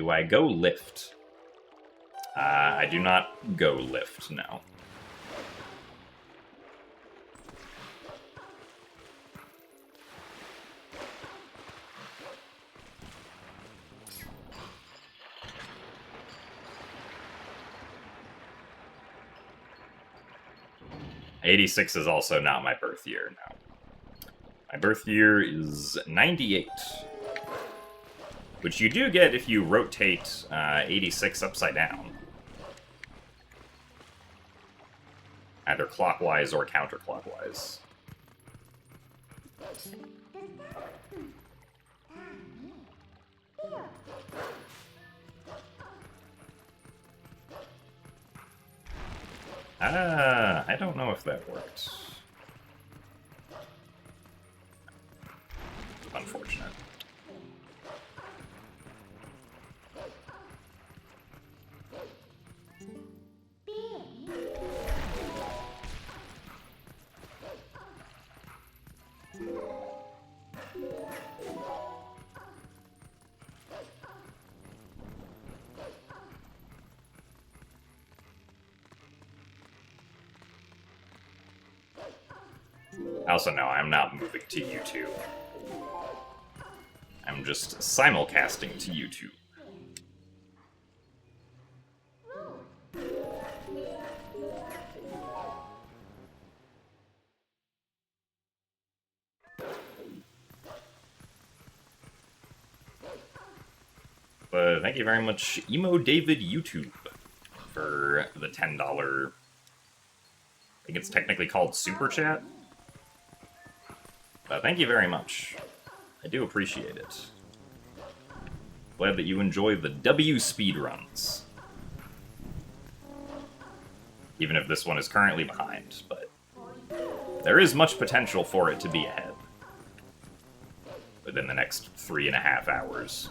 [SPEAKER 1] Do I go lift? I do not go lift, no. '86 is also not my birth year, no. My birth year is 98. Which you do get if you rotate 86 upside down. Either clockwise or counterclockwise. I don't know if that worked. Unfortunate. Also, no, I'm not moving to YouTube. I'm just simulcasting to YouTube. But thank you very much, Emo David YouTube, for the $10. I think it's technically called Super Chat. Thank you very much. I do appreciate it. Glad that you enjoy the W speedruns. Even if this one is currently behind, but there is much potential for it to be ahead within the next 3.5 hours.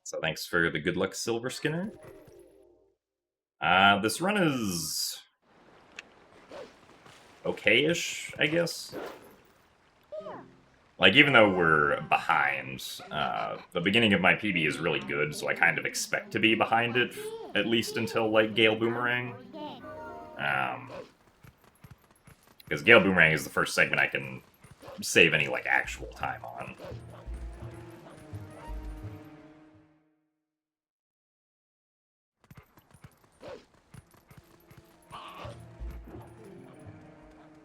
[SPEAKER 1] So thanks for the good luck, Silver Skinner. This run is okay-ish, I guess. Like, even though we're behind, the beginning of my PB is really good, so I kind of expect to be behind it, at least until, like, Gale Boomerang. Because Gale Boomerang is the first segment I can save any, like, actual time on.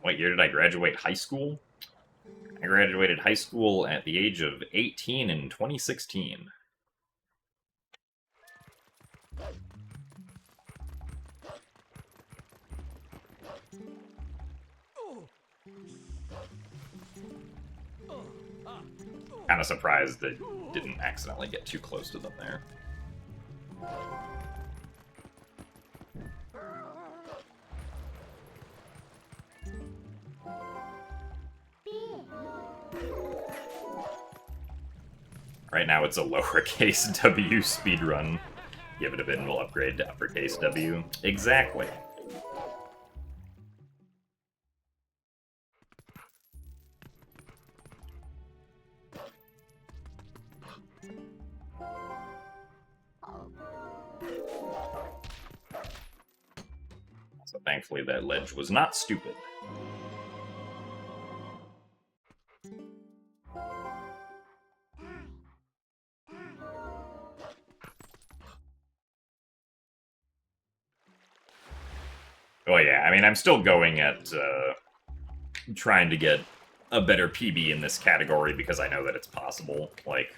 [SPEAKER 1] What year did I graduate high school? I graduated high school at the age of 18 in 2016. Kind of surprised that didn't accidentally get too close to them there. Right now it's a lowercase W speedrun. Give it a bit and we'll upgrade to uppercase W. Exactly. So thankfully that ledge was not stupid. Oh yeah, I mean, I'm still going at trying to get a better PB in this category because I know that it's possible. Like,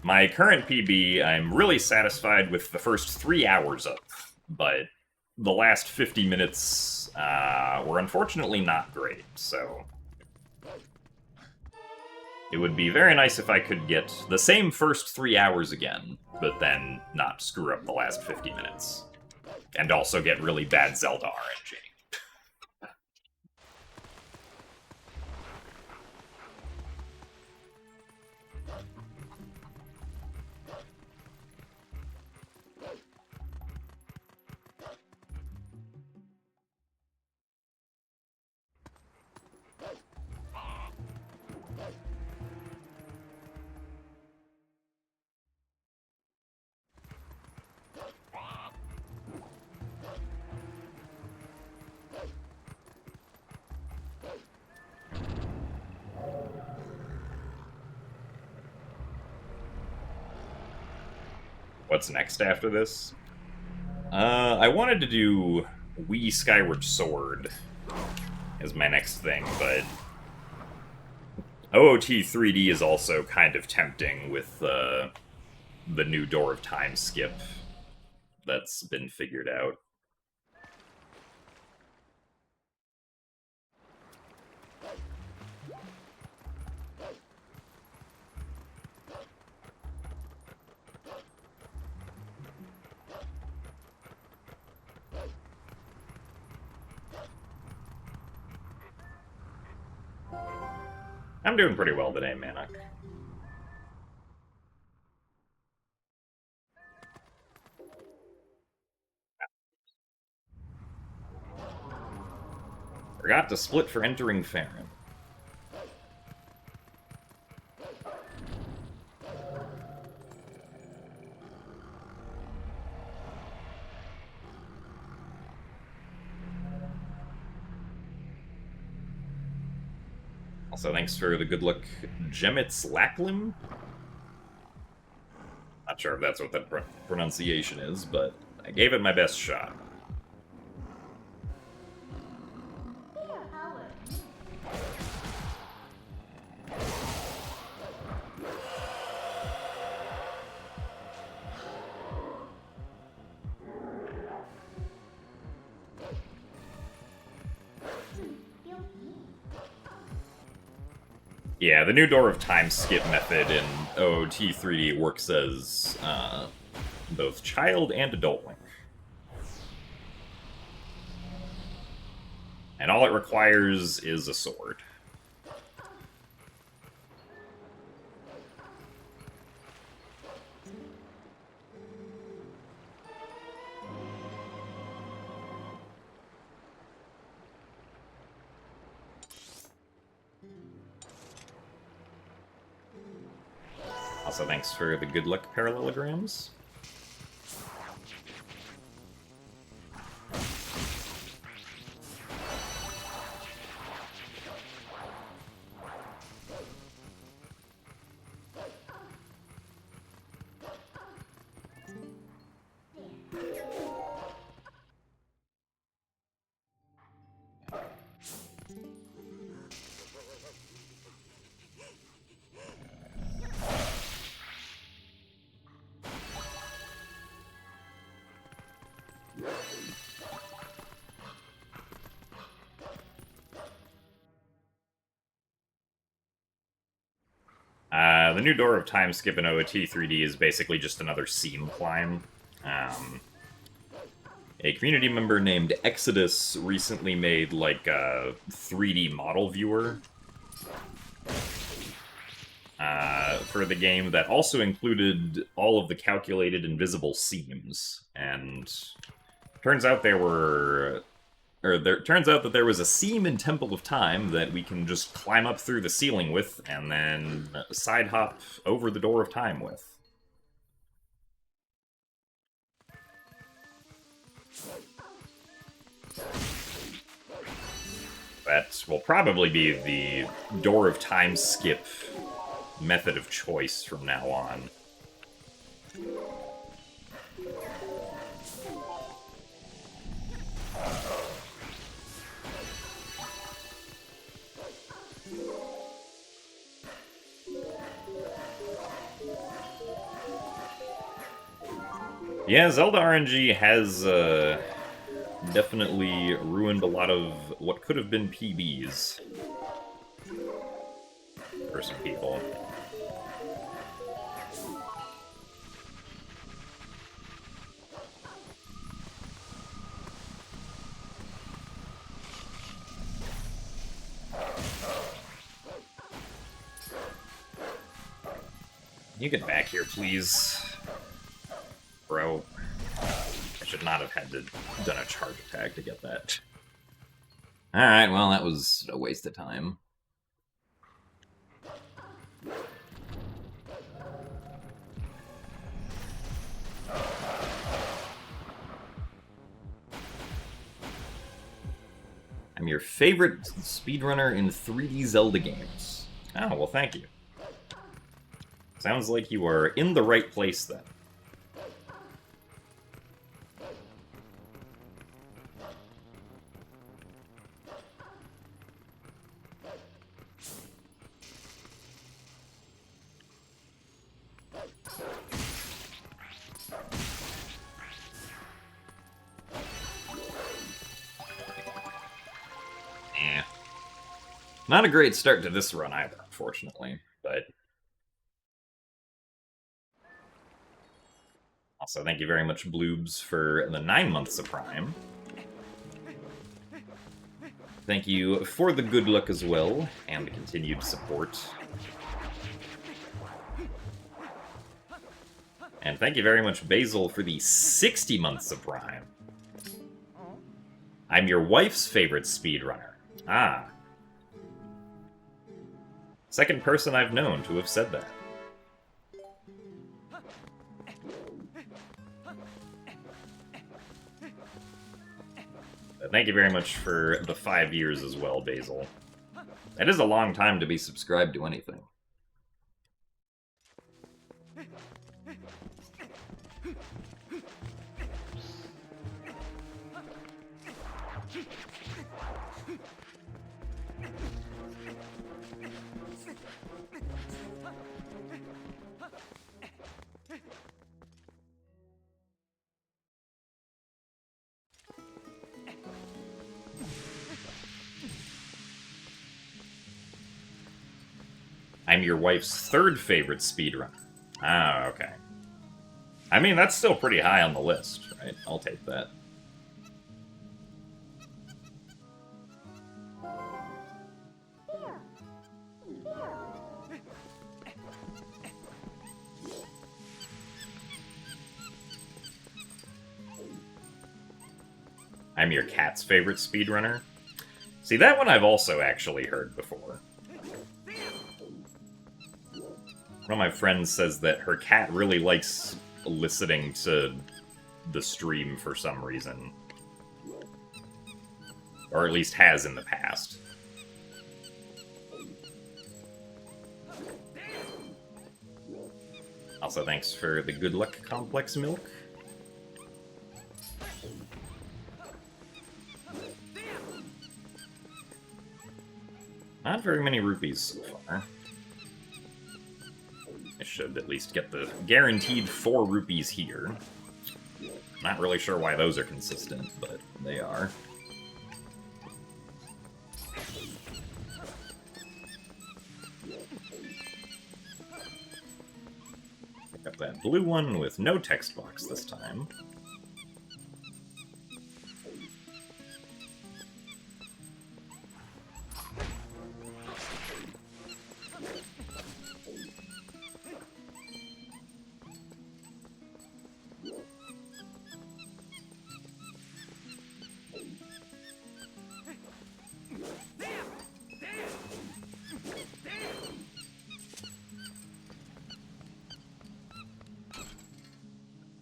[SPEAKER 1] my current PB, I'm really satisfied with the first 3 hours of, but the last 50 minutes were unfortunately not great, so it would be very nice if I could get the same first 3 hours again, but then not screw up the last 50 minutes. And also get really bad Zelda RNG. What's next after this? I wanted to do Wii Skyward Sword as my next thing, but OOT 3D is also kind of tempting with the new Door of Time skip that's been figured out. I'm doing pretty well today, Manok. Forgot to split for entering Farron. Also, thanks for the good luck, Jemitz Lacklim. Not sure if that's what that pronunciation is, but I gave it my best shot. Yeah, the new Door of Time skip method in OOT 3D works as both child and adult Link. And all it requires is a sword. Also, thanks for the good luck parallelograms. The new Door of Time skip in OOT 3D is basically just another seam climb. A community member named Exodus recently made, like, a 3D model viewer for the game that also included all of the calculated invisible seams. And turns out turns out that there was a seam in Temple of Time that we can just climb up through the ceiling with, and then side hop over the Door of Time with. That will probably be the Door of Time skip method of choice from now on. Yeah, Zelda RNG has definitely ruined a lot of what could have been PBs for some people. Can you get back here, please? Bro. I should not have had to done a charge attack to get that. Alright, well, that was a waste of time. I'm your favorite speedrunner in 3D Zelda games. Oh, well, thank you. Sounds like you are in the right place, then. Eh. Not a great start to this run either, unfortunately, but... Also, thank you very much, Bloobs, for the 9 months of Prime. Thank you for the good luck as well, and the continued support. And thank you very much, Basil, for the 60 months of Prime. I'm your wife's favorite speedrunner. Ah. Second person I've known to have said that. Thank you very much for the 5 years as well, Basil. That is a long time to be subscribed to anything. I'm your wife's third favorite speedrunner. Ah, okay. I mean, that's still pretty high on the list, right? I'll take that. I'm your cat's favorite speedrunner. See, that one I've also actually heard before. One of my friends says that her cat really likes listening to the stream for some reason. Or at least has in the past. Also, thanks for the good luck complex milk. Not very many rupees so far. I should at least get the guaranteed 4 rupees here. Not really sure why those are consistent, but they are. Pick up that blue one with no text box this time.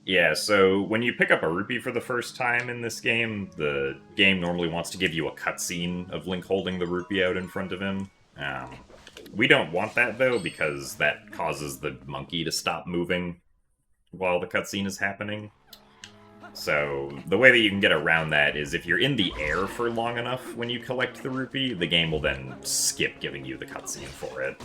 [SPEAKER 1] Yeah, so when you pick up a rupee for the first time in this game, the game normally wants to give you a cutscene of Link holding the rupee out in front of him. We don't want that, though, because that causes the monkey to stop moving while the cutscene is happening. So the way that you can get around that is if you're in the air for long enough when you collect the rupee, the game will then skip giving you the cutscene for it.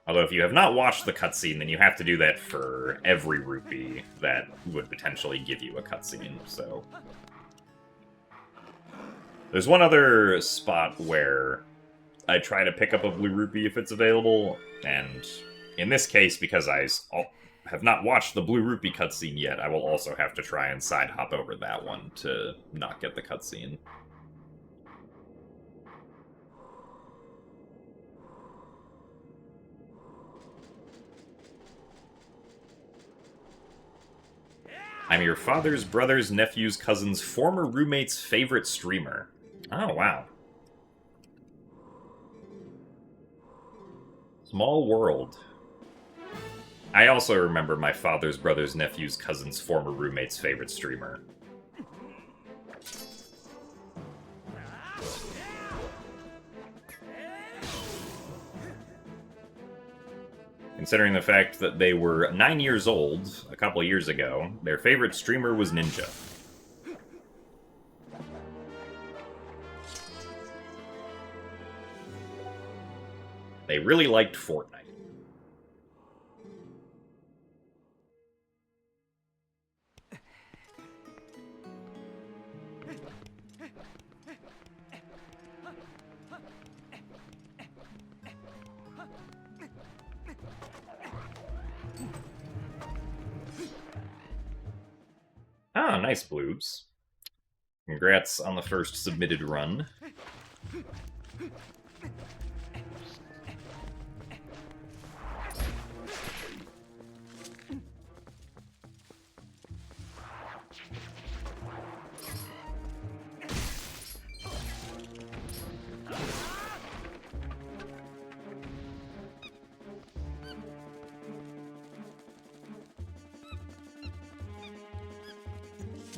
[SPEAKER 1] Although if you have not watched the cutscene, then you have to do that for every rupee that would potentially give you a cutscene, so... There's one other spot where I try to pick up a blue rupee if it's available, and in this case, because I have not watched the blue rupee cutscene yet, I will also have to try and side hop over that one to not get the cutscene. I'm your father's brother's nephew's cousin's former roommate's favorite streamer. Oh, wow. Small world. I also remember my father's brother's nephew's cousin's former roommate's favorite streamer. Considering the fact that they were 9 years old a couple years ago, their favorite streamer was Ninja. They really liked Fortnite. Ah, nice, Bloobs. Congrats on the first submitted run.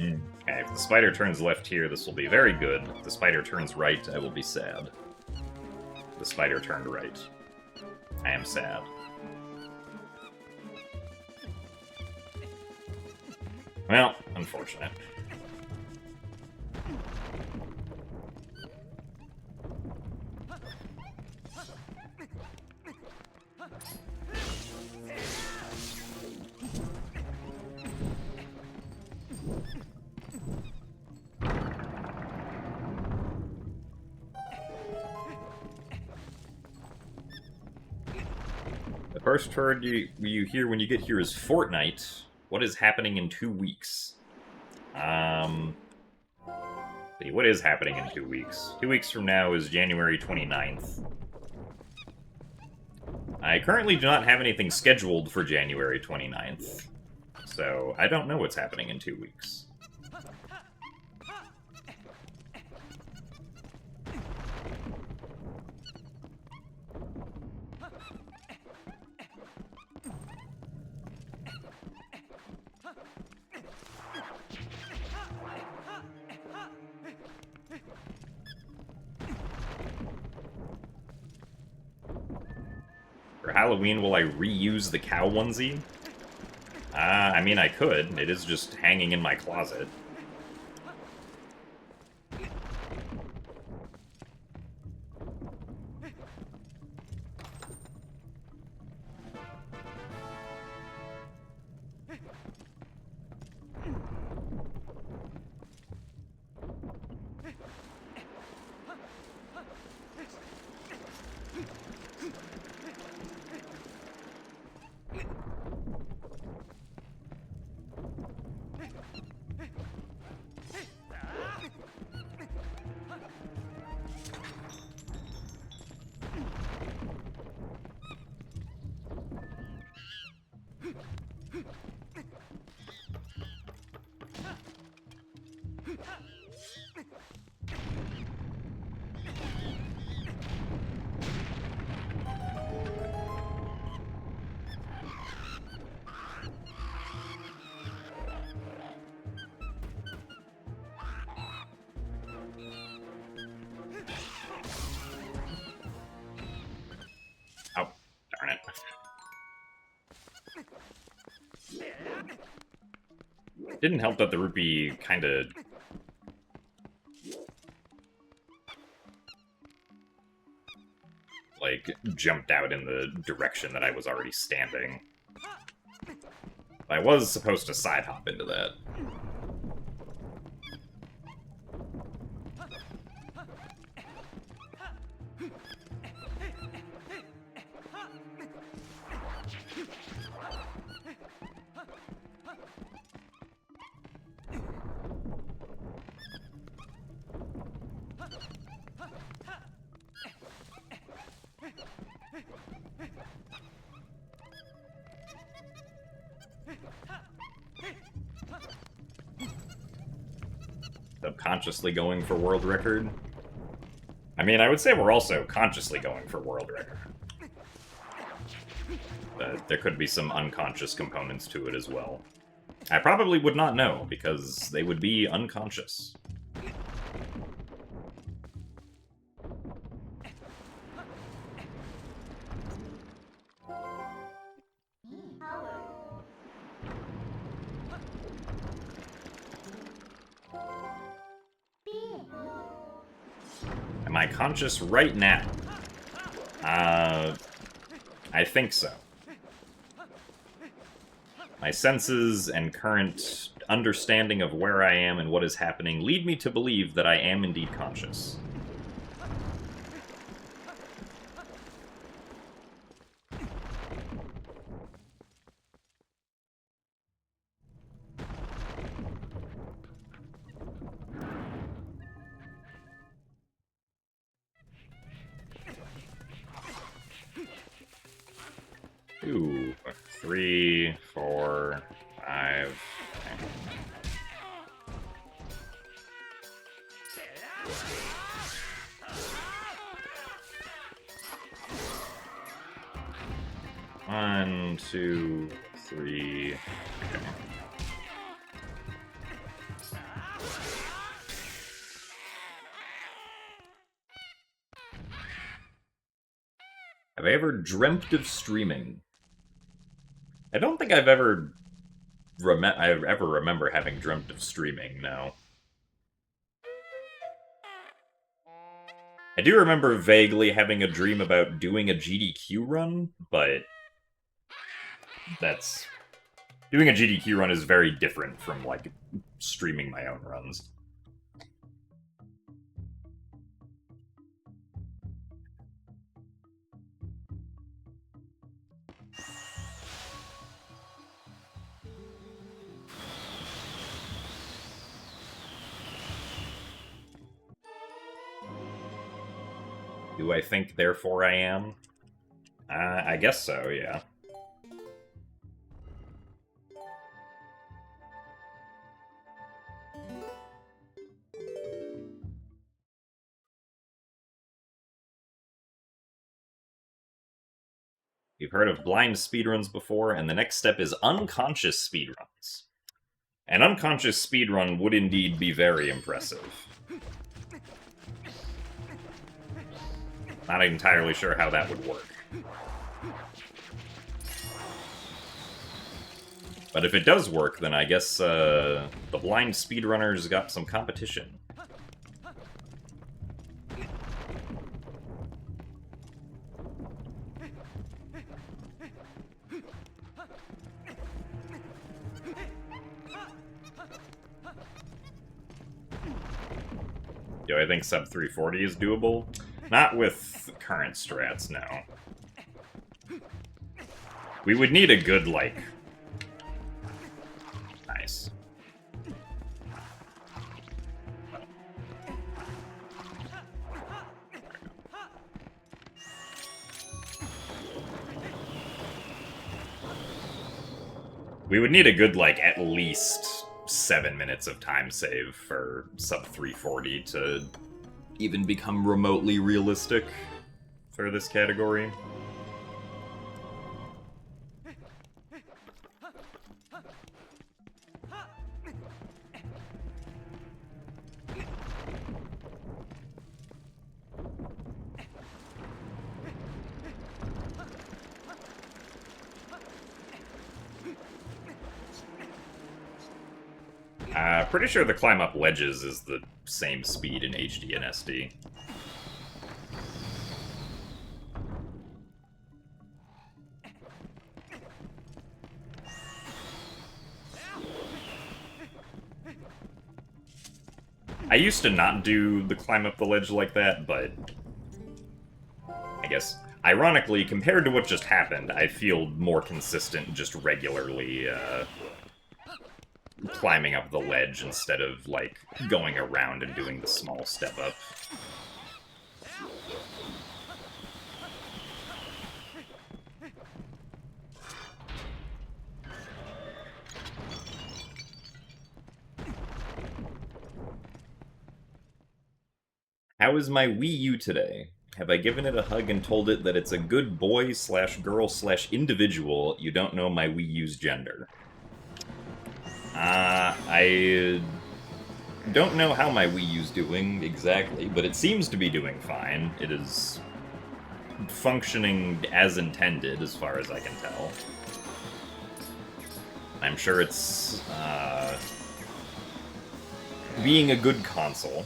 [SPEAKER 1] Okay, if the spider turns left here, this will be very good. If the spider turns right, I will be sad. The spider turned right. I am sad. Well, unfortunate. The first word you hear when you get here is Fortnite. What is happening in 2 weeks? See, what is happening in 2 weeks? 2 weeks from now is January 29th. I currently do not have anything scheduled for January 29th, so I don't know what's happening in 2 weeks. For Halloween, will I reuse the cow onesie? I mean, I could. It is just hanging in my closet. Oh, darn it. Didn't help that the rupee kind of... like, jumped out in the direction that I was already standing. I was supposed to side hop into that. Subconsciously going for world record. I mean, I would say we're also consciously going for world record. But there could be some unconscious components to it as well. I probably would not know, because they would be unconscious. Am I conscious right now? I think so. My senses and current understanding of where I am and what is happening lead me to believe that I am indeed conscious. Two, 3, 4, 5. Okay. One, 2, 3. Okay. Have I ever dreamt of streaming? I don't think I've ever remember having dreamt of streaming, no. I do remember vaguely having a dream about doing a GDQ run, but that's... Doing a GDQ run is very different from, like, streaming my own runs. Do I think, therefore I am? I guess so, yeah. You've heard of blind speedruns before, and the next step is unconscious speedruns. An unconscious speedrun would indeed be very impressive. Not entirely sure how that would work. But if it does work, then I guess the blind speedrunners got some competition. Do I think sub 340 is doable? Not with current strats, no. We would need a good, like... Nice. We would need a good, like, at least 7 minutes of time save for sub 340 to even become remotely realistic for this category. Pretty sure the climb up ledges is the same speed in HD and SD. I used to not do the climb up the ledge like that, but I guess, ironically, compared to what just happened, I feel more consistent just regularly, climbing up the ledge instead of, like, going around and doing the small step up. How is my Wii U today? Have I given it a hug and told it that it's a good boy slash girl slash individual? You don't know my Wii U's gender. I don't know how my Wii U's doing exactly, but it seems to be doing fine. It is functioning as intended, as far as I can tell. I'm sure it's being a good console.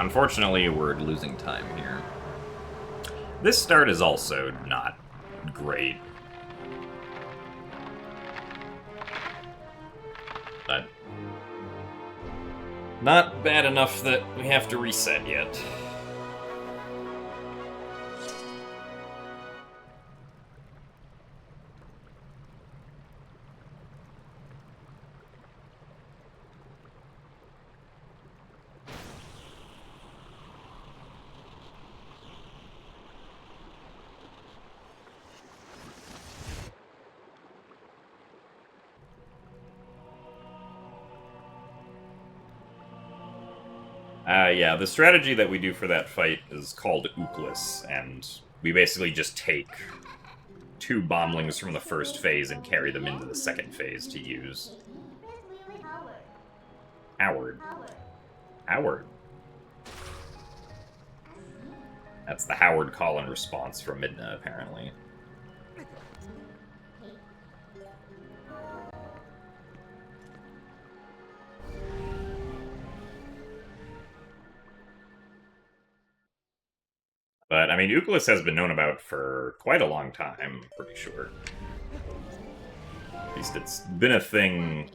[SPEAKER 1] unfortunately, we're losing time here. This start is also not great. But not bad enough that we have to reset yet. Yeah, the strategy that we do for that fight is called Ooklis, and we basically just take 2 bomblings from the first phase and carry them into the second phase to use. Howard. Howard. That's the Howard call and response from Midna, apparently. But, I mean, Ooklis has been known about for quite a long time, I'm pretty sure. At least it's been a thing,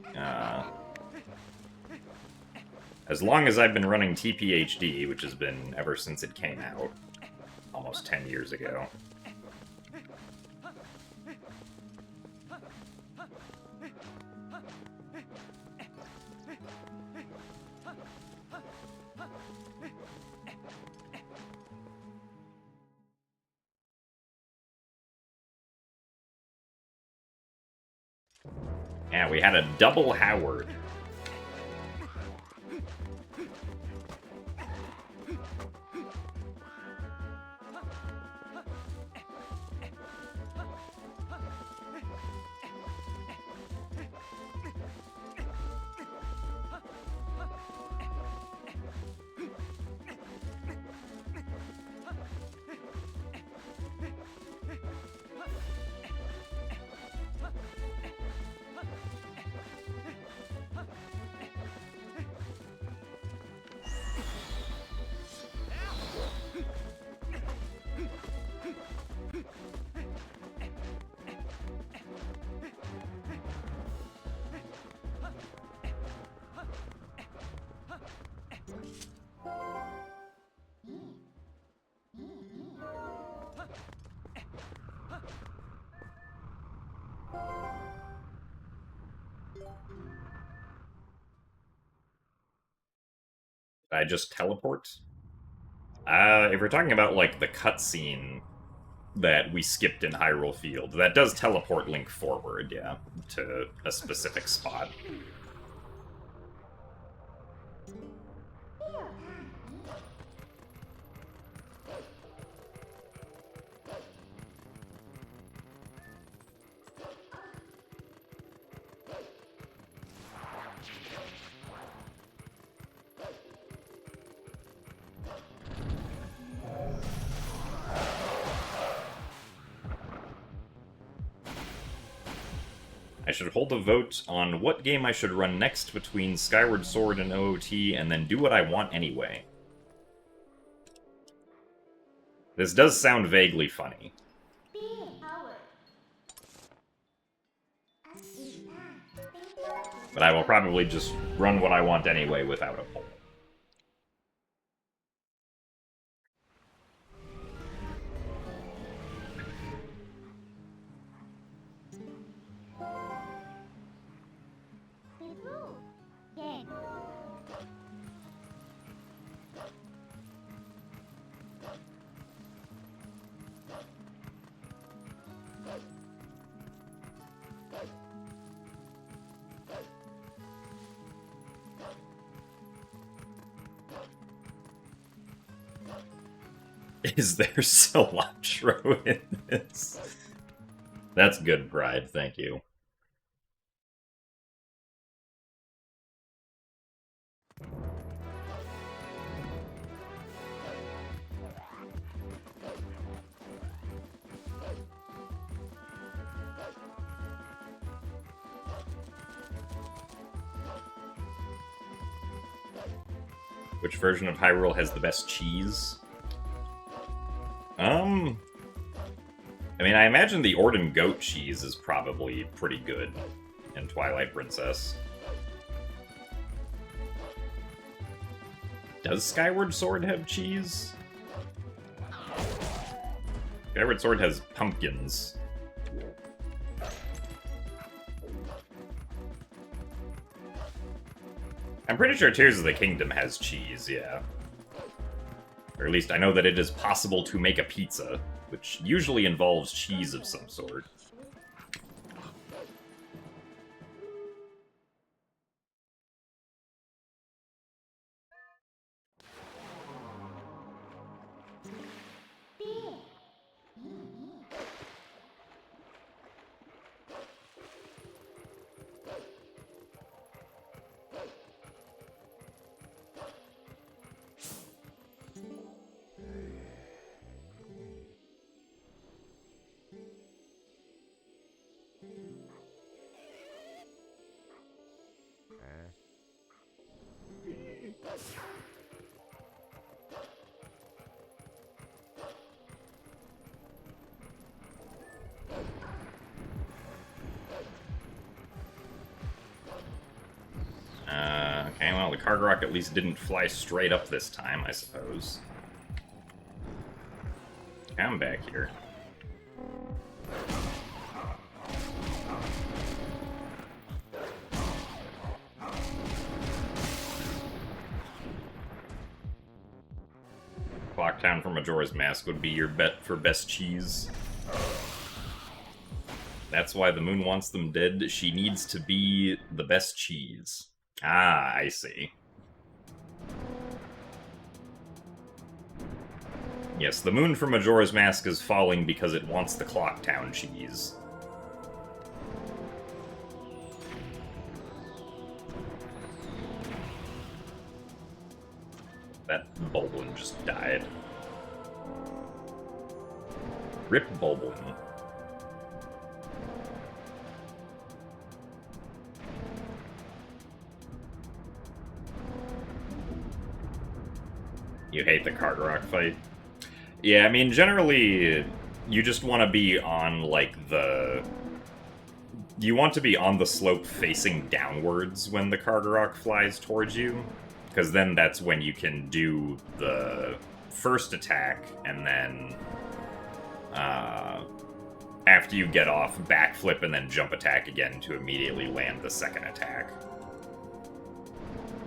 [SPEAKER 1] as long as I've been running TPHD, which has been ever since it came out, almost 10 years ago. Yeah, we had a double Howard. I just teleport? If we're talking about, like, the cutscene that we skipped in Hyrule Field, that does teleport Link forward, yeah, to a specific spot. I should hold a vote on what game I should run next between Skyward Sword and OOT, and then do what I want anyway. This does sound vaguely funny. But I will probably just run what I want anyway without a poll. Is there cilantro in this? That's good, Pride. Thank you. Which version of Hyrule has the best cheese? I mean, I imagine the Orden goat cheese is probably pretty good in Twilight Princess. Does Skyward Sword have cheese? Skyward Sword has pumpkins. I'm pretty sure Tears of the Kingdom has cheese, yeah. Or at least I know that it is possible to make a pizza, which usually involves cheese of some sort. Okay, well, the Cargarok at least didn't fly straight up this time, I suppose. Come back here. Clocktown from Majora's Mask would be your bet for best cheese. That's why the moon wants them dead. She needs to be the best cheese. Ah, I see. Yes, the moon from Majora's Mask is falling because it wants the Clocktown cheese. That Bulblin just died. Rip Bulblin. You hate the Cargarok fight? Yeah, I mean, generally, you just want to be on, like, the... You want to be on the slope facing downwards when the Cargarok flies towards you, because then that's when you can do the first attack, and then, after you get off, backflip and then jump attack again to immediately land the second attack.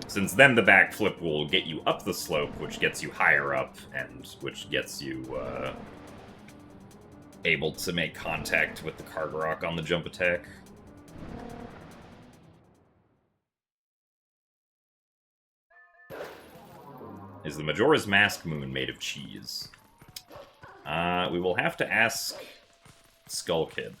[SPEAKER 1] Since then the backflip will get you up the slope, which gets you higher up, and which gets you able to make contact with the Cargarok on the jump attack. Is the Majora's Mask moon made of cheese? We will have to ask Skull Kid.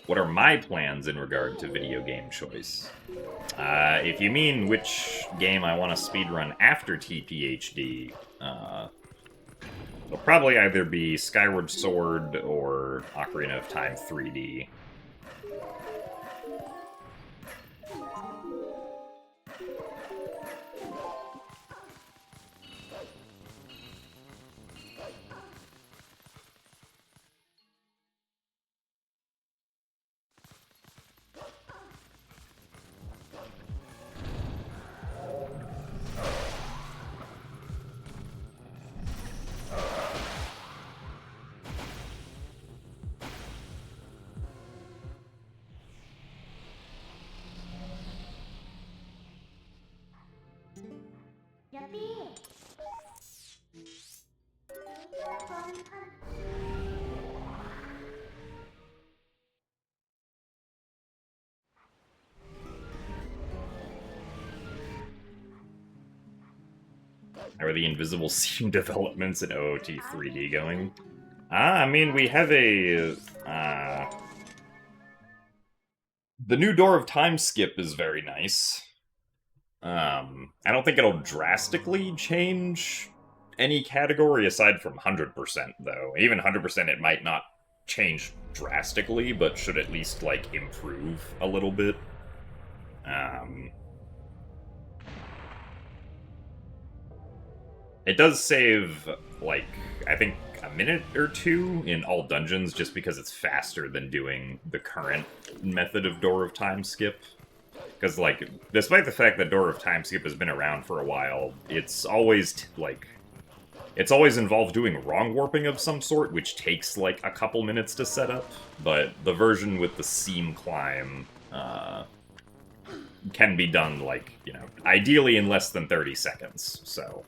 [SPEAKER 1] What are my plans in regard to video game choice? If you mean which game I want to speedrun after TPHD, it'll probably either be Skyward Sword or Ocarina of Time 3D. How are the invisible scene developments in OOT 3D going? I mean, we have a The new Door of Time skip is very nice. I don't think it'll drastically change any category aside from 100%, though. Even 100% it might not change drastically, but should at least, like, improve a little bit. It does save, like, I think a minute or two in all dungeons just because it's faster than doing the current method of Door of Time skip. Because, like, despite the fact that Door of Time skip has been around for a while, it's always, it's always involved doing wrong warping of some sort, which takes, like, a couple minutes to set up. But the version with the seam climb can be done, like, you know, ideally in less than 30 seconds, so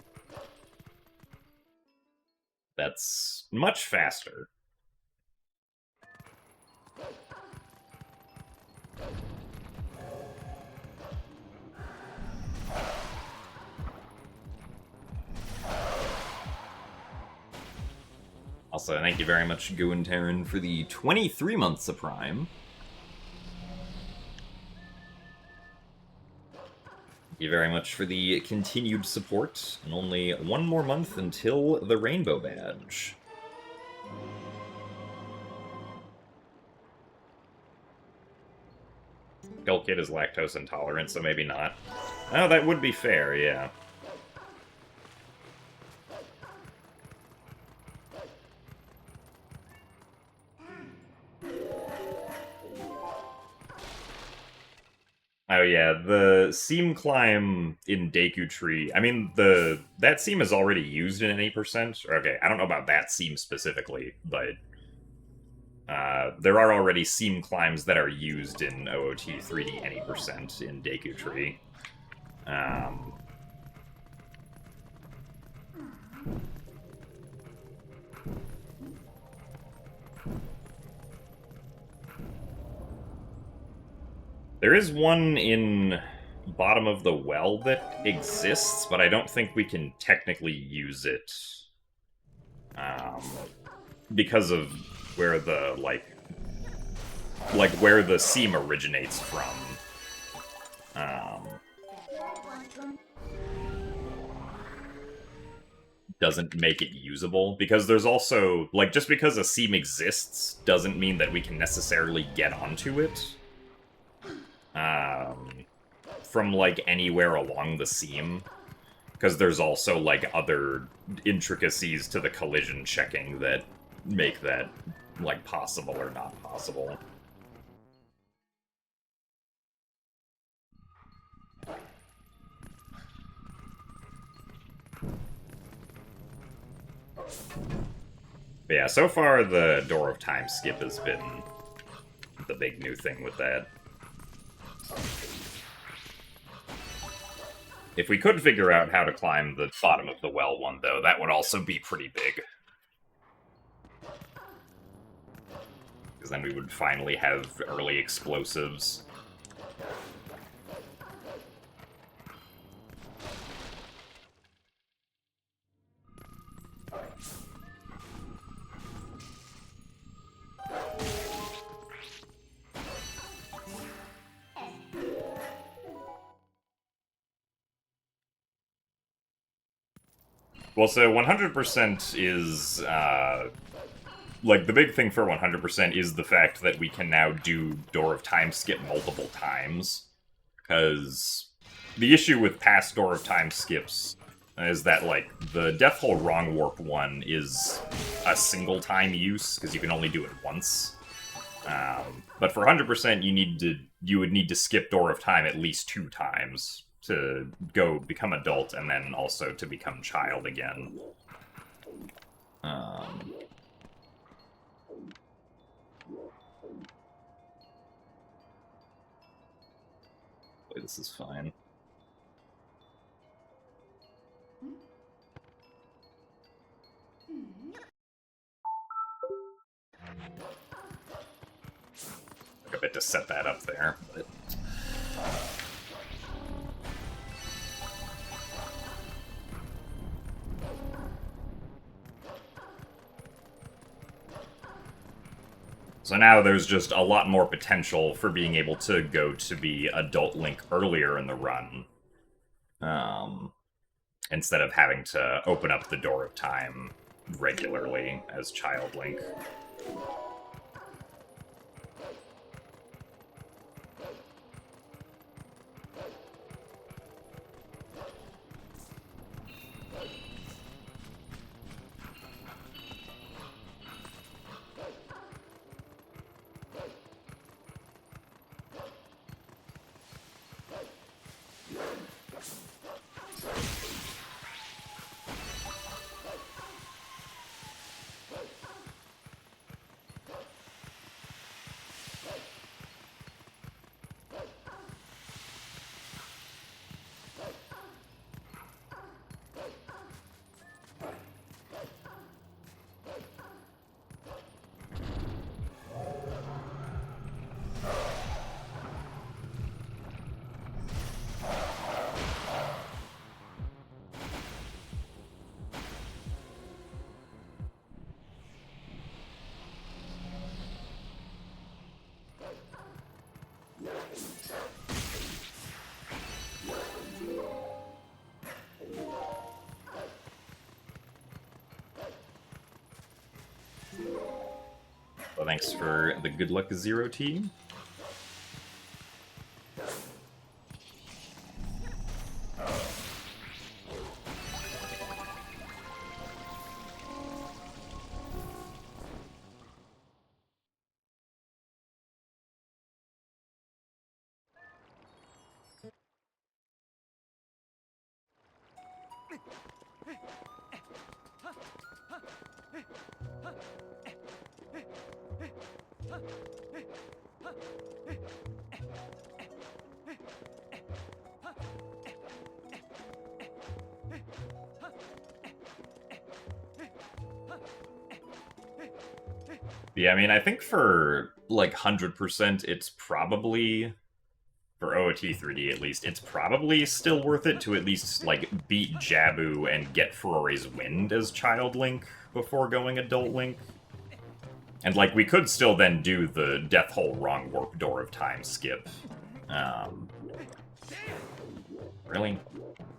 [SPEAKER 1] that's much faster. Also, thank you very much, Guintarin, for the 23 months of Prime. Thank you very much for the continued support, and only one more month until the Rainbow Badge. Gullkid is lactose intolerant, so maybe not. Oh, that would be fair, yeah. Oh yeah, the seam climb in Deku Tree. I mean, that seam is already used in any percent. Okay, I don't know about that seam specifically, but there are already seam climbs that are used in OOT 3D any percent in Deku Tree. There is one in Bottom of the Well that exists, but I don't think we can technically use it because of where the, like where the seam originates from. Doesn't make it usable, because there's also, like, just because a seam exists doesn't mean that we can necessarily get onto it. From, like, anywhere along the seam. Because there's also, like, other intricacies to the collision checking that make that, like, possible or not possible. But yeah, so far the Door of Time skip has been the big new thing with that. If we could figure out how to climb the Bottom of the Well one, though, that would also be pretty big. Because then we would finally have early explosives. Well, so 100% is, like, the big thing for 100% is the fact that we can now do Door of Time skip multiple times. Because the issue with past Door of Time skips is that, like, the Death Hole Wrong Warp one is a single-time use, because you can only do it once. But for 100%, you would need to skip Door of Time at least 2 times to go become adult, and then also to become child again. This is fine. Took a bit to set that up there, but... So now there's just a lot more potential for being able to go to be adult Link earlier in the run. Instead of having to open up the door of time regularly as Child Link. Well, thanks for the good luck Zero T. Yeah, I mean, I think for, like, 100%, it's probably, for OOT 3D at least, it's probably still worth it to at least, like, beat Jabu and get Ferore's Wind as Child Link before going Adult Link. And, like, we could still then do the Death Hole Wrong Warp Door of Time skip. Really?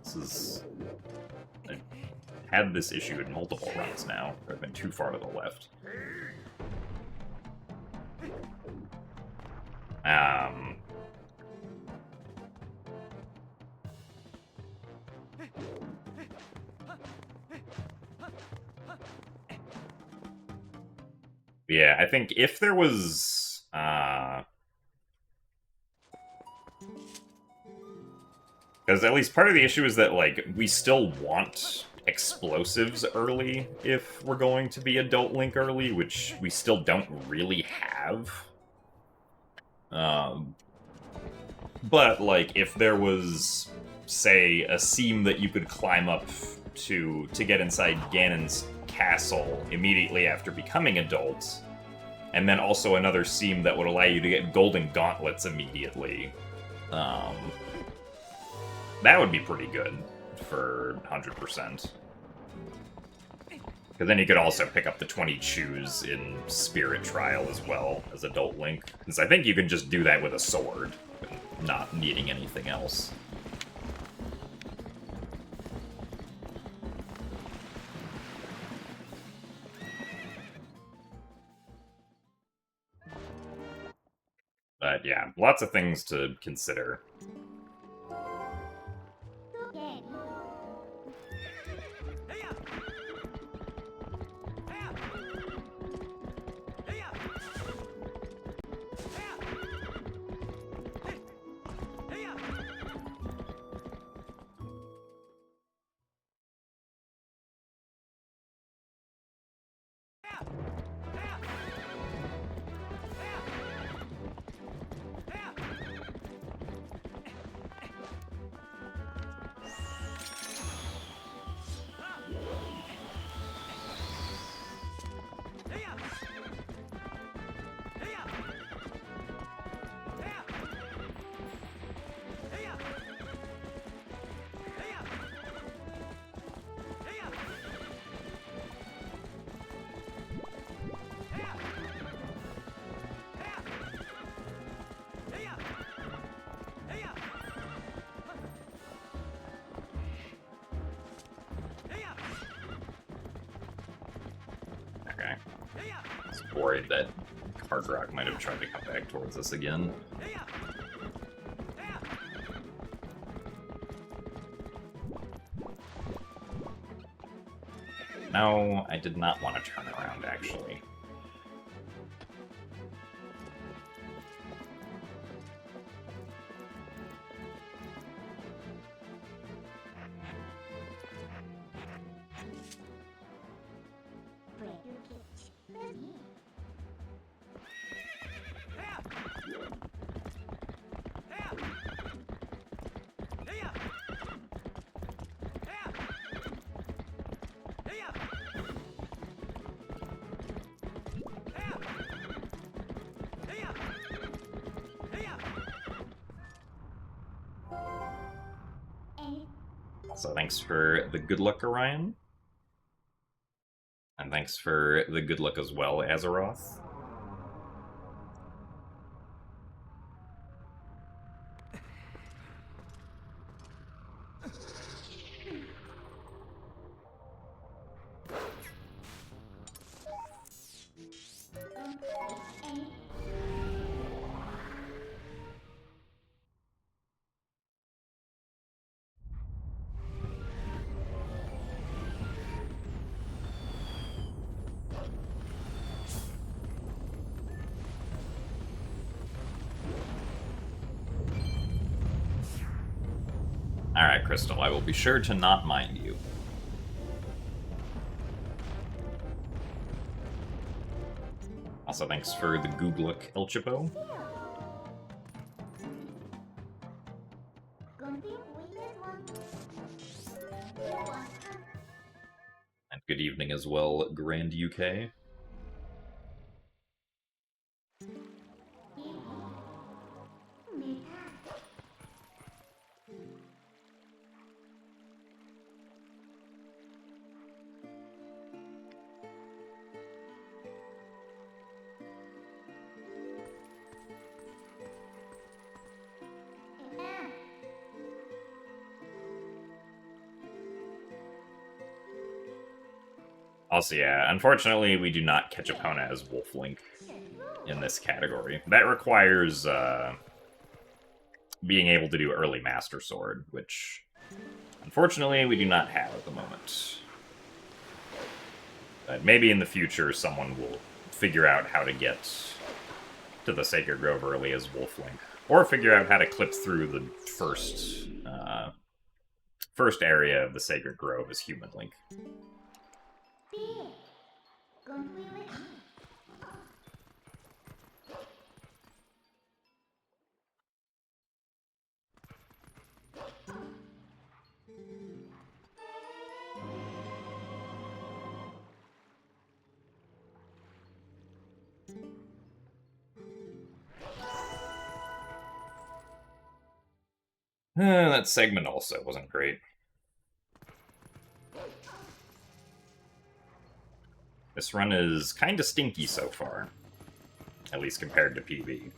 [SPEAKER 1] This is... I've had this issue in multiple runs now. I've been too far to the left. Yeah, I think if there was, because at least part of the issue is that, like, we still want explosives early if we're going to be Adult Link early, which we still don't really have. But, like, if there was, say, a seam that you could climb up to get inside Ganon's castle immediately after becoming adult, and then also another seam that would allow you to get golden gauntlets immediately, that would be pretty good for 100%. Because then you could also pick up the 20 chews in Spirit Trial as well as Adult Link. Because I think you can just do that with a sword, not needing anything else. But yeah, lots of things to consider. worried that Hard Rock might have tried to come back towards us again. No, I did not want to turn around, actually. So thanks for the good luck, Orion. And thanks for the good luck as well, Azeroth. Alright, Crystal, I will be sure to not mind you. Also, thanks for the googlook, El Chipo. And good evening as well, Grand UK. Also, yeah, unfortunately, we do not catch Epona as Wolf Link in this category. That requires being able to do early Master Sword, which, unfortunately, we do not have at the moment. But maybe in the future, someone will figure out how to get to the Sacred Grove early as Wolf Link, or figure out how to clip through the first area of the Sacred Grove as Human Link. That segment also wasn't great. This run is kinda stinky so far. At least compared to PB.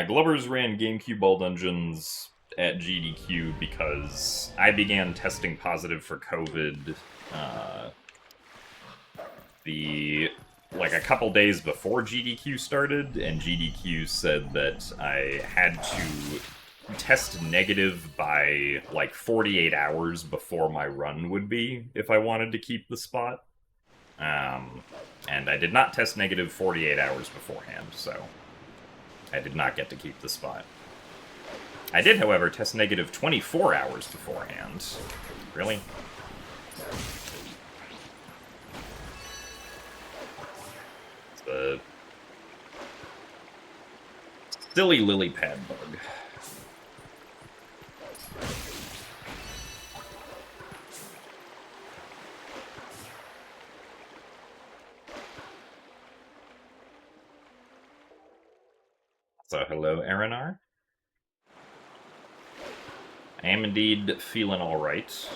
[SPEAKER 1] Glovers ran GameCube Ball Dungeons at GDQ because I began testing positive for COVID a couple days before GDQ started, and GDQ said that I had to test negative by like 48 hours before my run would be if I wanted to keep the spot. And I did not test negative 48 hours beforehand, so I did not get to keep the spot. I did, however, test negative 24 hours beforehand. Really? the silly lily pad bug. So, hello, Arinar. I am indeed feeling alright.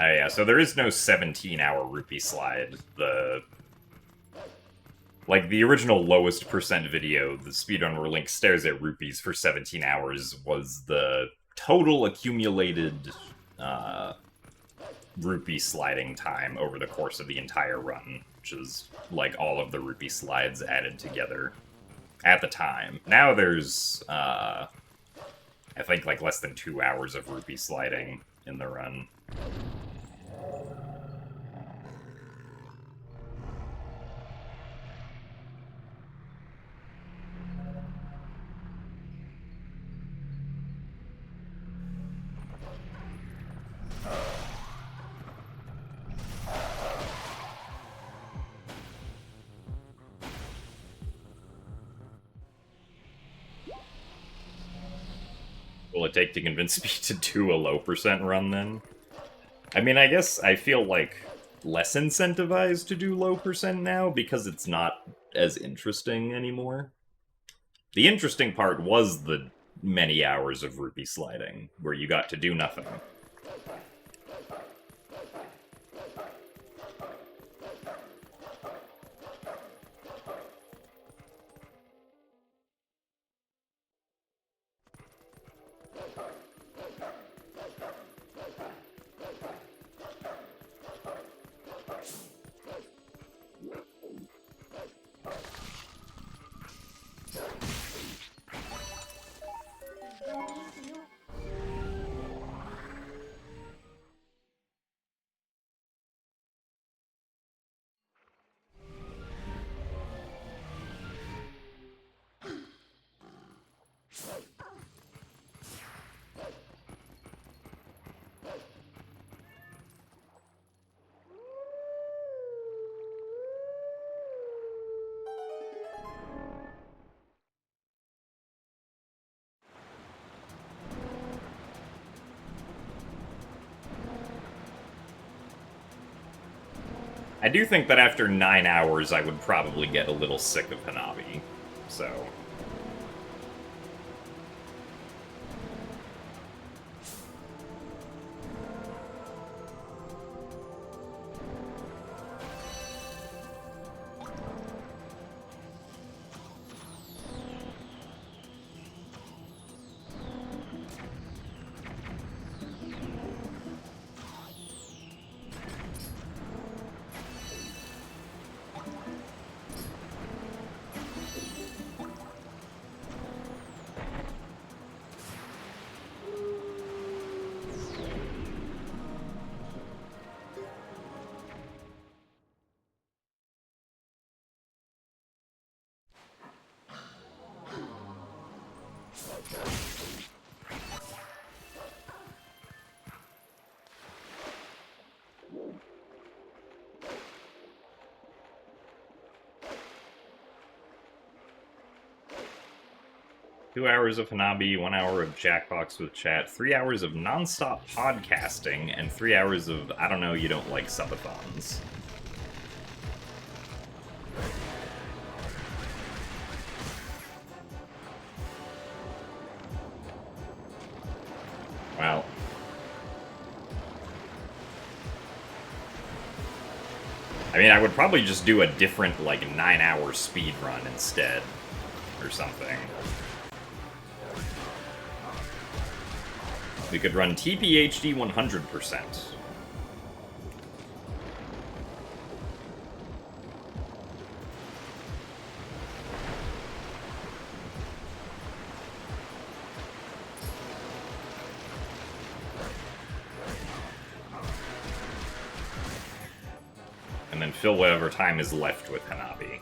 [SPEAKER 1] Yeah, so there is no 17-hour rupee slide. Like, the original lowest percent video, the speedrunner Link stares at rupees for 17 hours, was the total accumulated rupee sliding time over the course of the entire run, which is, like, all of the rupee slides added together at the time. Now there's, I think, like, less than 2 hours of rupee sliding in the run. Will it take to convince me to do a low percent run, then? I mean, I guess I feel, like, less incentivized to do low percent now, because it's not as interesting anymore. The interesting part was the many hours of rupee sliding, where you got to do nothing. I do think that after 9 hours, I would probably get a little sick of Hanabi, so... 2 hours of Hanabi, 1 hour of Jackbox with chat, 3 hours of non-stop podcasting, and 3 hours of I don't know, you don't like subathons. Wow. I mean, I would probably just do a different, like, 9-hour speed run instead, or something. We could run TPHD 100%. And then fill whatever time is left with Hanabi.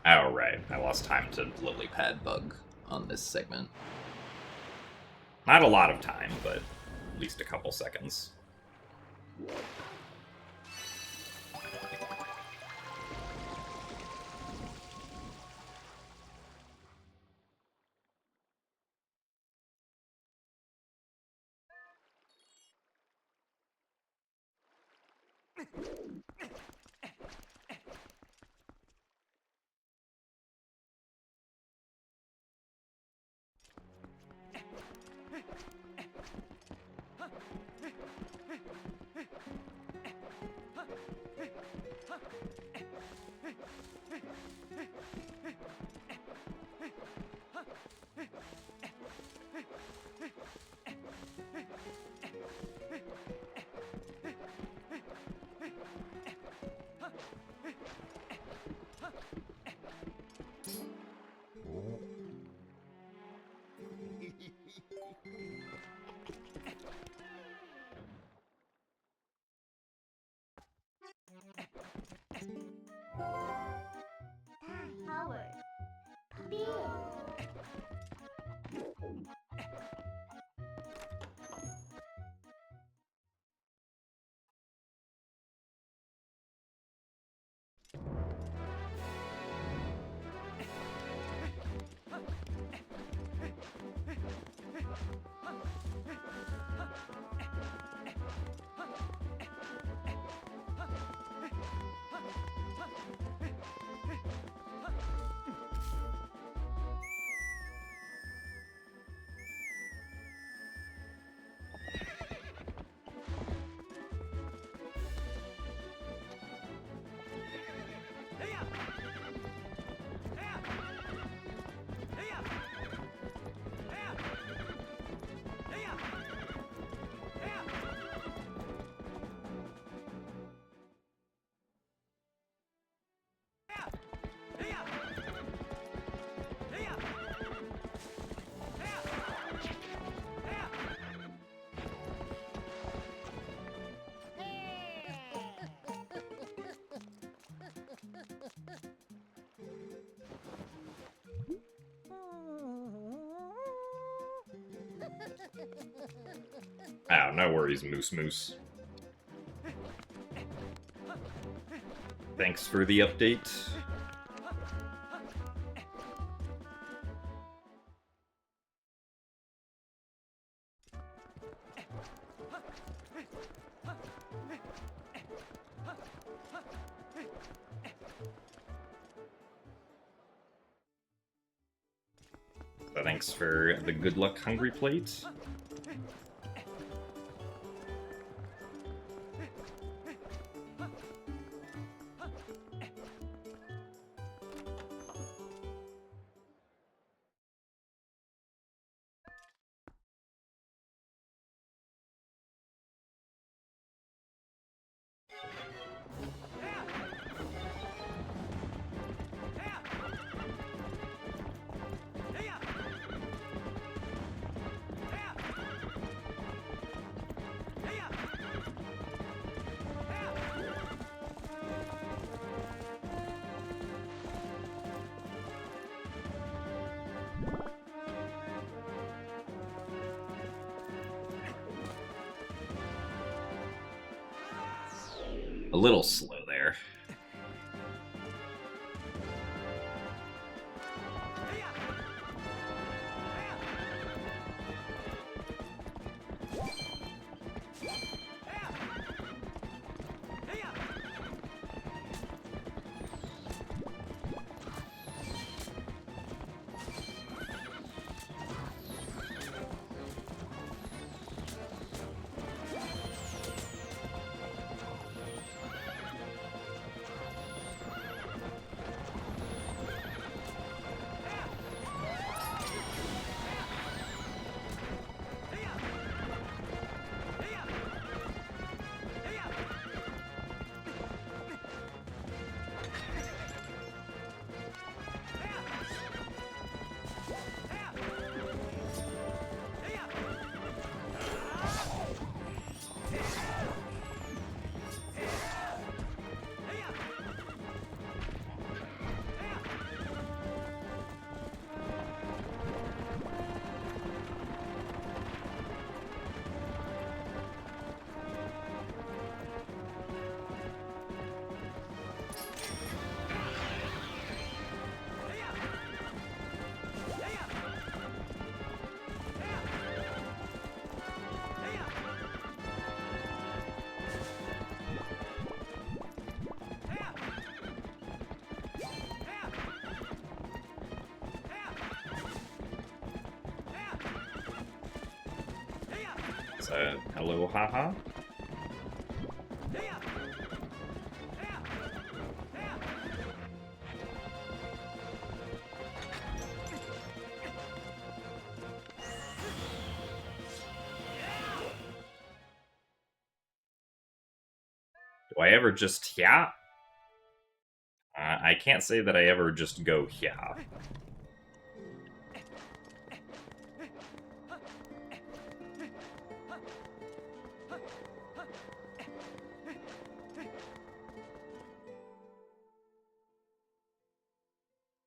[SPEAKER 1] Oh, right. I lost time to Lily Pad Bug on this segment. Not a lot of time, but at least a couple seconds. Oh, no worries, Moose Moose. Thanks for the update. So thanks for the good luck hungry plate. A little slow there. Hello, haha. Do I ever just yeah? I can't say that I ever just go yeah.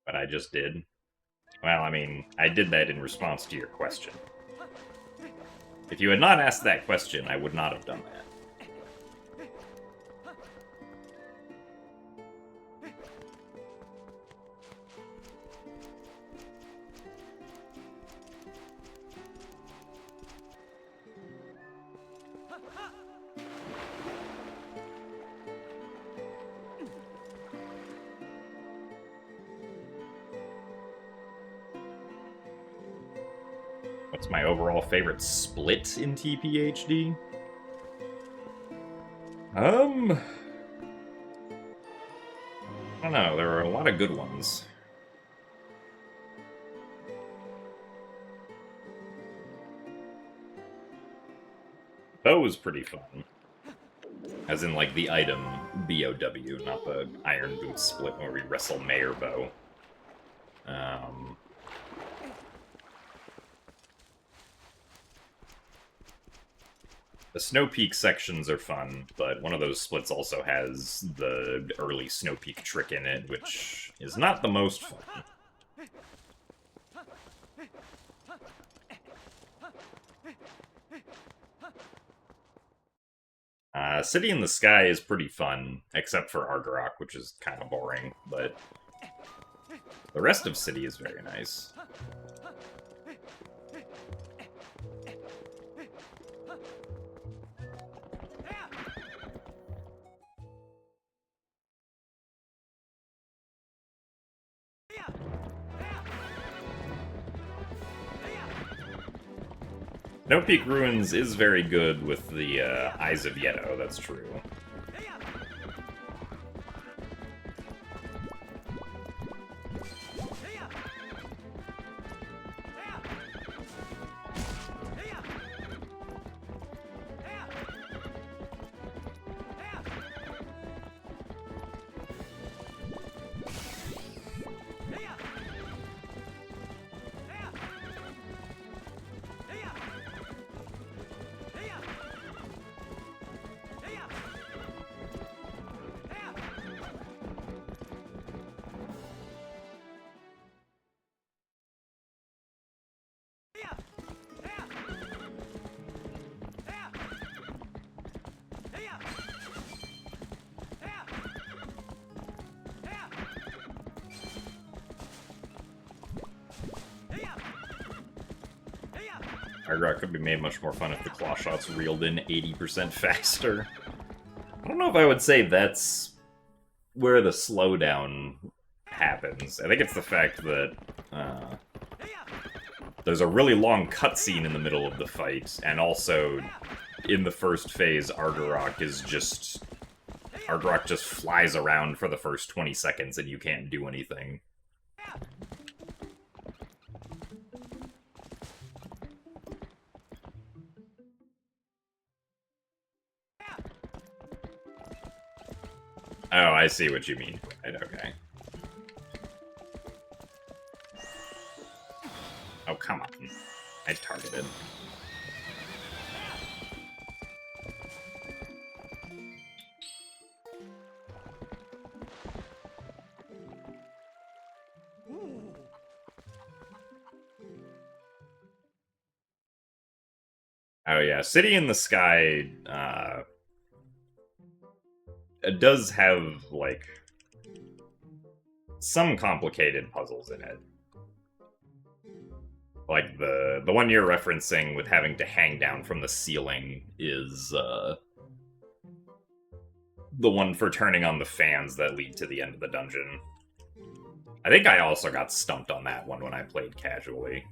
[SPEAKER 1] But I just did. Well, I mean, I did that in response to your question. If you had not asked that question, I would not have done that. What's my overall favorite split in TPHD? I don't know, there are a lot of good ones. Bow was pretty fun. As in, like, the item BOW, not the Iron Boots split where we wrestle Mayor Bow. The Snow Peak sections are fun, but one of those splits also has the early Snow Peak trick in it, which is not the most fun. City in the Sky is pretty fun, except for Argarok, which is kind of boring, but the rest of City is very nice. Snow Peak Ruins is very good with the Eyes of Yeto, that's true. Argarok could be made much more fun if the claw shots reeled in 80% faster. I don't know if I would say that's where the slowdown happens. I think it's the fact that there's a really long cutscene in the middle of the fight, and also in the first phase, Argarok just flies around for the first 20 seconds and you can't do anything. Oh, I see what you mean. Right, okay. Oh, come on. I targeted. Oh yeah, City in the Sky, it does have, like, some complicated puzzles in it. Like, the one you're referencing with having to hang down from the ceiling is, the one for turning on the fans that lead to the end of the dungeon. I think I also got stumped on that one when I played casually.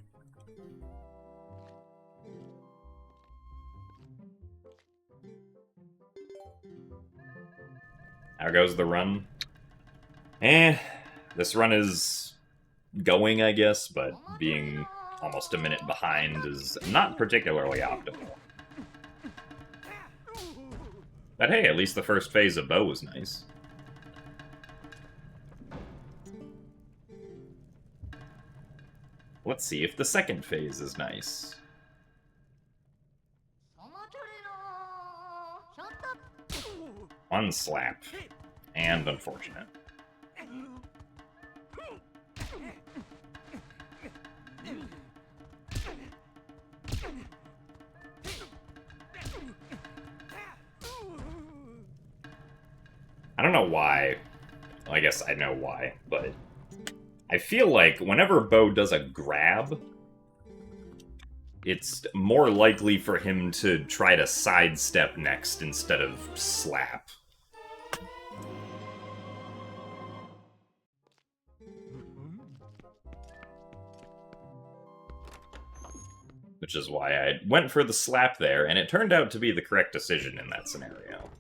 [SPEAKER 1] How goes the run? This run is going, I guess, but being almost a minute behind is not particularly optimal. But hey, at least the first phase of Bow was nice. Let's see if the second phase is nice. One slap. And unfortunate. I don't know why. Well, I guess I know why, but I feel like whenever Bo does a grab, it's more likely for him to try to sidestep next instead of slap. Which is why I went for the slap there, and it turned out to be the correct decision in that scenario.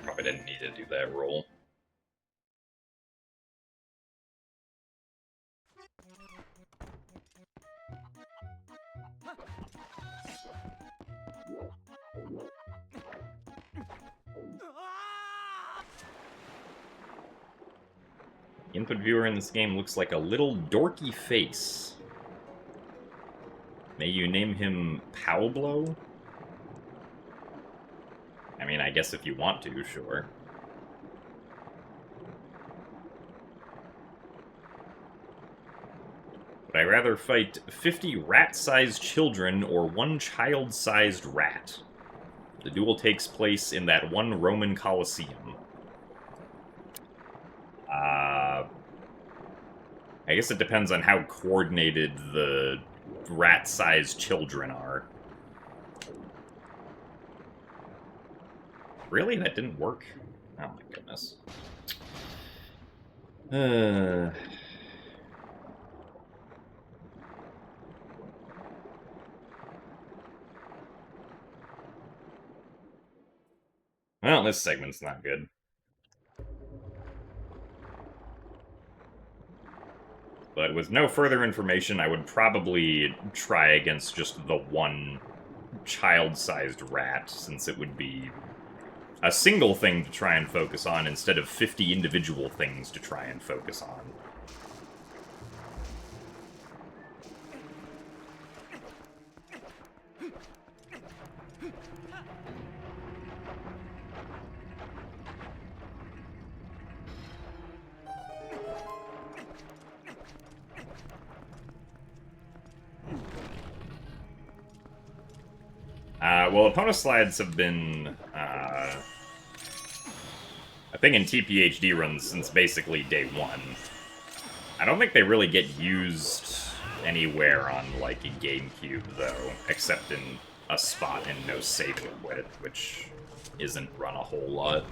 [SPEAKER 1] Probably didn't need to do that roll. Input viewer in this game looks like a little dorky face. May you name him Pablo? I mean, I guess if you want to, sure. Would I rather fight 50 rat-sized children or one child-sized rat? The duel takes place in that one Roman Colosseum. I guess it depends on how coordinated the rat-sized children are. Really? That didn't work? Oh my goodness. Well, this segment's not good. But with no further information, I would probably try against just the one child-sized rat, since it would be a single thing to try and focus on instead of 50 individual things to try and focus on. Well, opponent slides have been, I think in TPHD runs since basically day one. I don't think they really get used anywhere on, like, a GameCube, though, except in a spot in No Saving Quit, which isn't run a whole lot.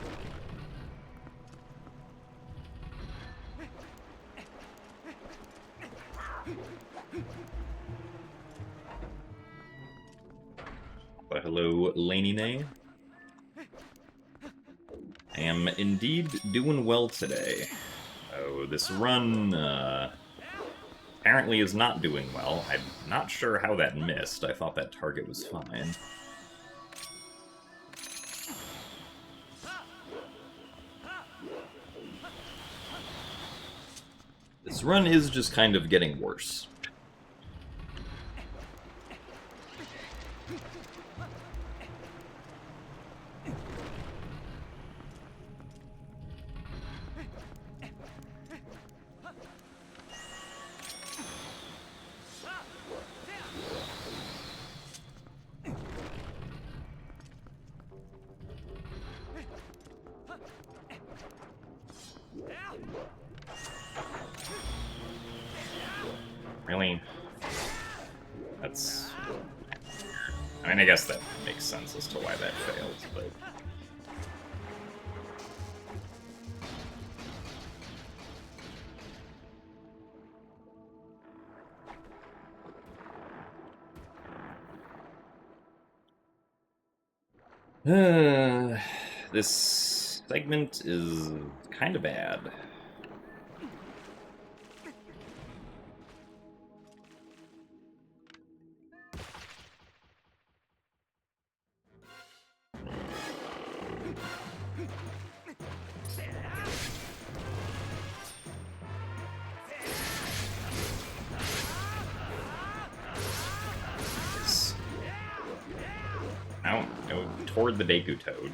[SPEAKER 1] But hello, Laney. I am indeed doing well today. Oh, this run, apparently is not doing well. I'm not sure how that missed. I thought that target was fine. This run is just kind of getting worse. Really? That's... I mean, I guess that makes sense as to why that failed, but... This segment is kind of bad. No, toward the Deku Toad.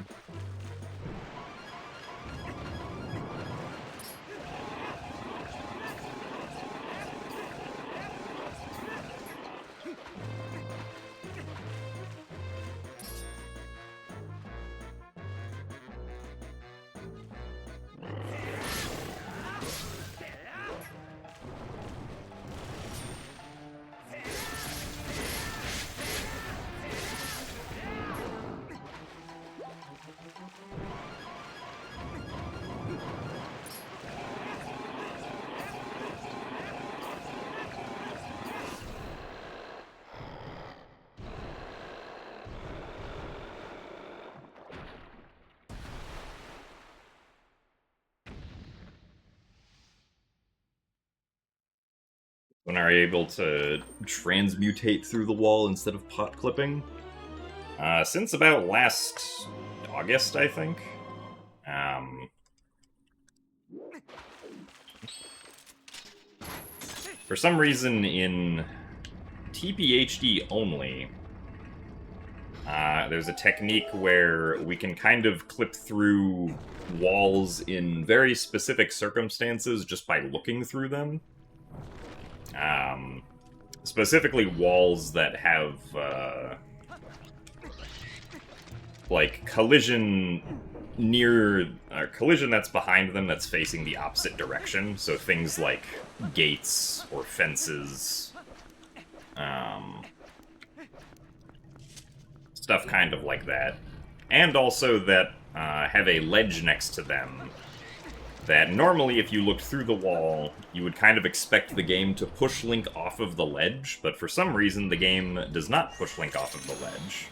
[SPEAKER 1] When are you able to transmutate through the wall instead of pot clipping? Since about last August, I think. For some reason, in TPHD only, there's a technique where we can kind of clip through walls in very specific circumstances just by looking through them. Specifically walls that have, like, collision near... collision that's behind them that's facing the opposite direction, so things like gates or fences, stuff kind of like that. And also that have a ledge next to them that normally if you looked through the wall, you would kind of expect the game to push Link off of the ledge, but for some reason the game does not push Link off of the ledge.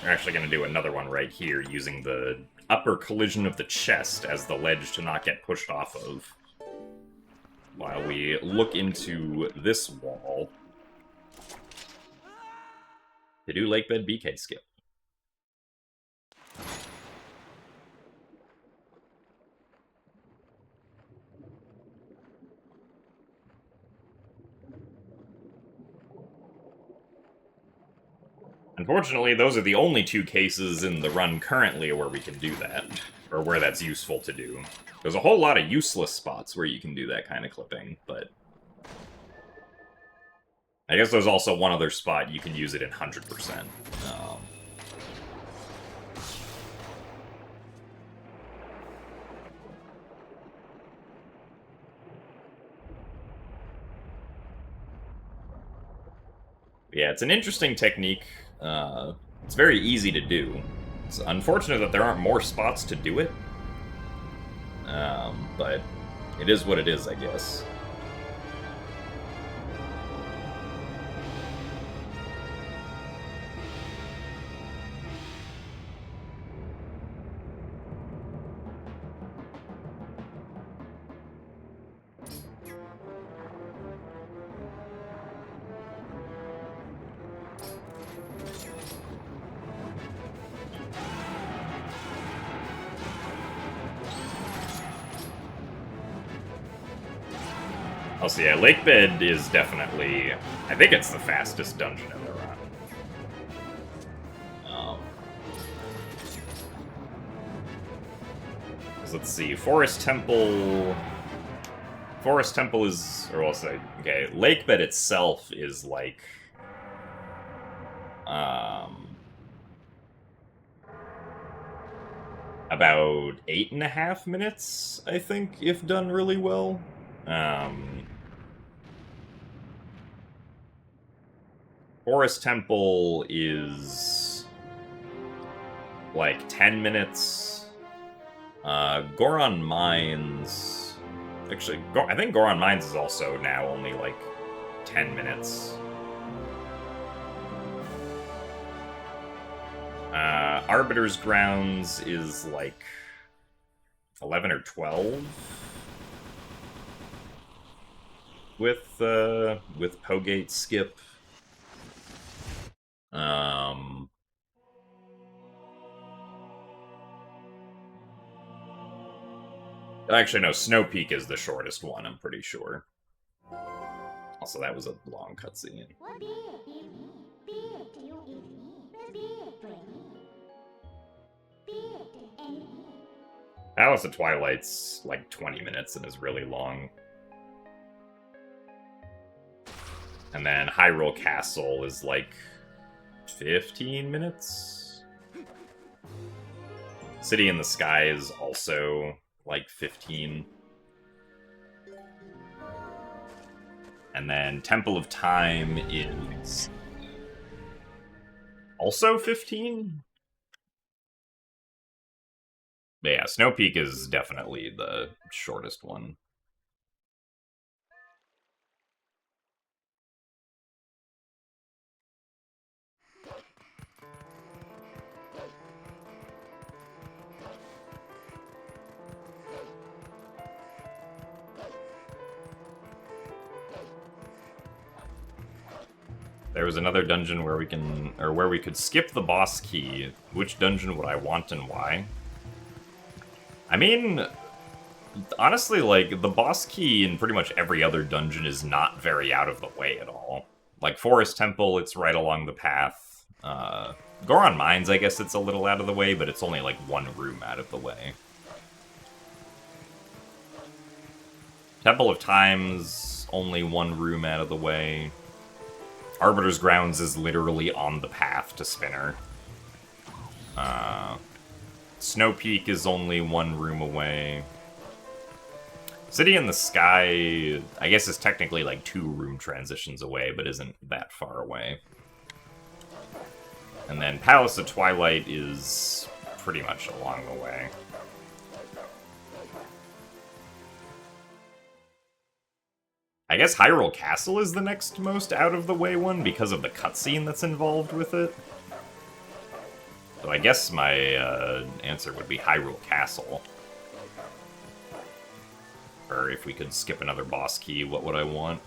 [SPEAKER 1] We're actually going to do another one right here, using the upper collision of the chest as the ledge to not get pushed off of. While we look into this wall. to do Lakebed BK skip. Unfortunately, those are the only two cases in the run currently where we can do that, or where that's useful to do. There's a whole lot of useless spots where you can do that kind of clipping, but I guess there's also one other spot you can use it in 100%. Yeah, it's an interesting technique. It's very easy to do. It's unfortunate that there aren't more spots to do it. But it is what it is, I guess. Also, yeah, Lakebed is definitely... I think it's the fastest dungeon in the run. So let's see, Forest Temple... Forest Temple is... Or I'll say... Okay, Lakebed itself is like... about 8.5 minutes, I think, if done really well. Forest Temple is like 10 minutes. Goron Mines... Actually, I think Goron Mines is also now only like 10 minutes. Arbiter's Grounds is like 11 or 12 with Pogate skip. Actually, no, Snow Peak is the shortest one, I'm pretty sure. Also, that was a long cutscene. Palace of Twilight's like 20 minutes and is really long. And then Hyrule Castle is like 15 minutes. City in the Sky is also like 15. And then Temple of Time is also 15? But yeah, Snow Peak is definitely the shortest one. There was another dungeon where we can, or where we could skip the boss key. Which dungeon would I want and why? I mean, honestly, like, the boss key in pretty much every other dungeon is not very out of the way at all. Like, Forest Temple, it's right along the path. Goron Mines, I guess it's a little out of the way, but it's only, like, one room out of the way. Temple of Time's only one room out of the way. Arbiter's Grounds is literally on the path to Spinner. Snow Peak is only one room away. City in the Sky, I guess, is technically like 2 room transitions away, but isn't that far away. And then Palace of Twilight is pretty much along the way. I guess Hyrule Castle is the next most out-of-the-way one because of the cutscene that's involved with it. So I guess my answer would be Hyrule Castle. Or if we could skip another boss key, what would I want?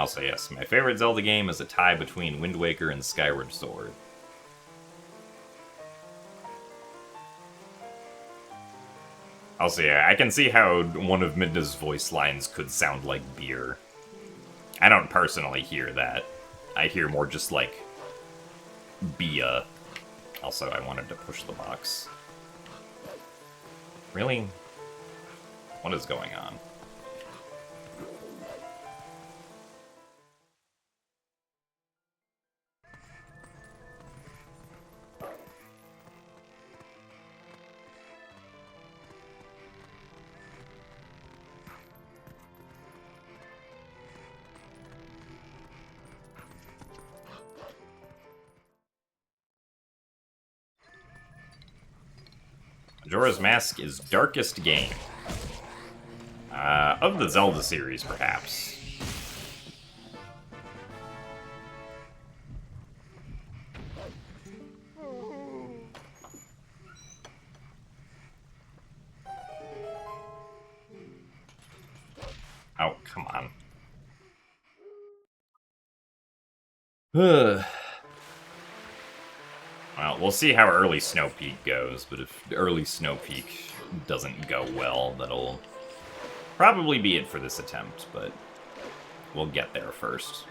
[SPEAKER 1] I'll say yes. My favorite Zelda game is a tie between Wind Waker and Skyward Sword. Also, yeah, I can see how one of Midna's voice lines could sound like beer. I don't personally hear that. I hear more just like Bia. Also, I wanted to push the box. Really? What is going on? Majora's Mask is darkest game. Of the Zelda series, perhaps. Oh, come on. Well, we'll see how early Snow Peak goes, but if early Snow Peak doesn't go well, that'll probably be it for this attempt, but we'll get there first.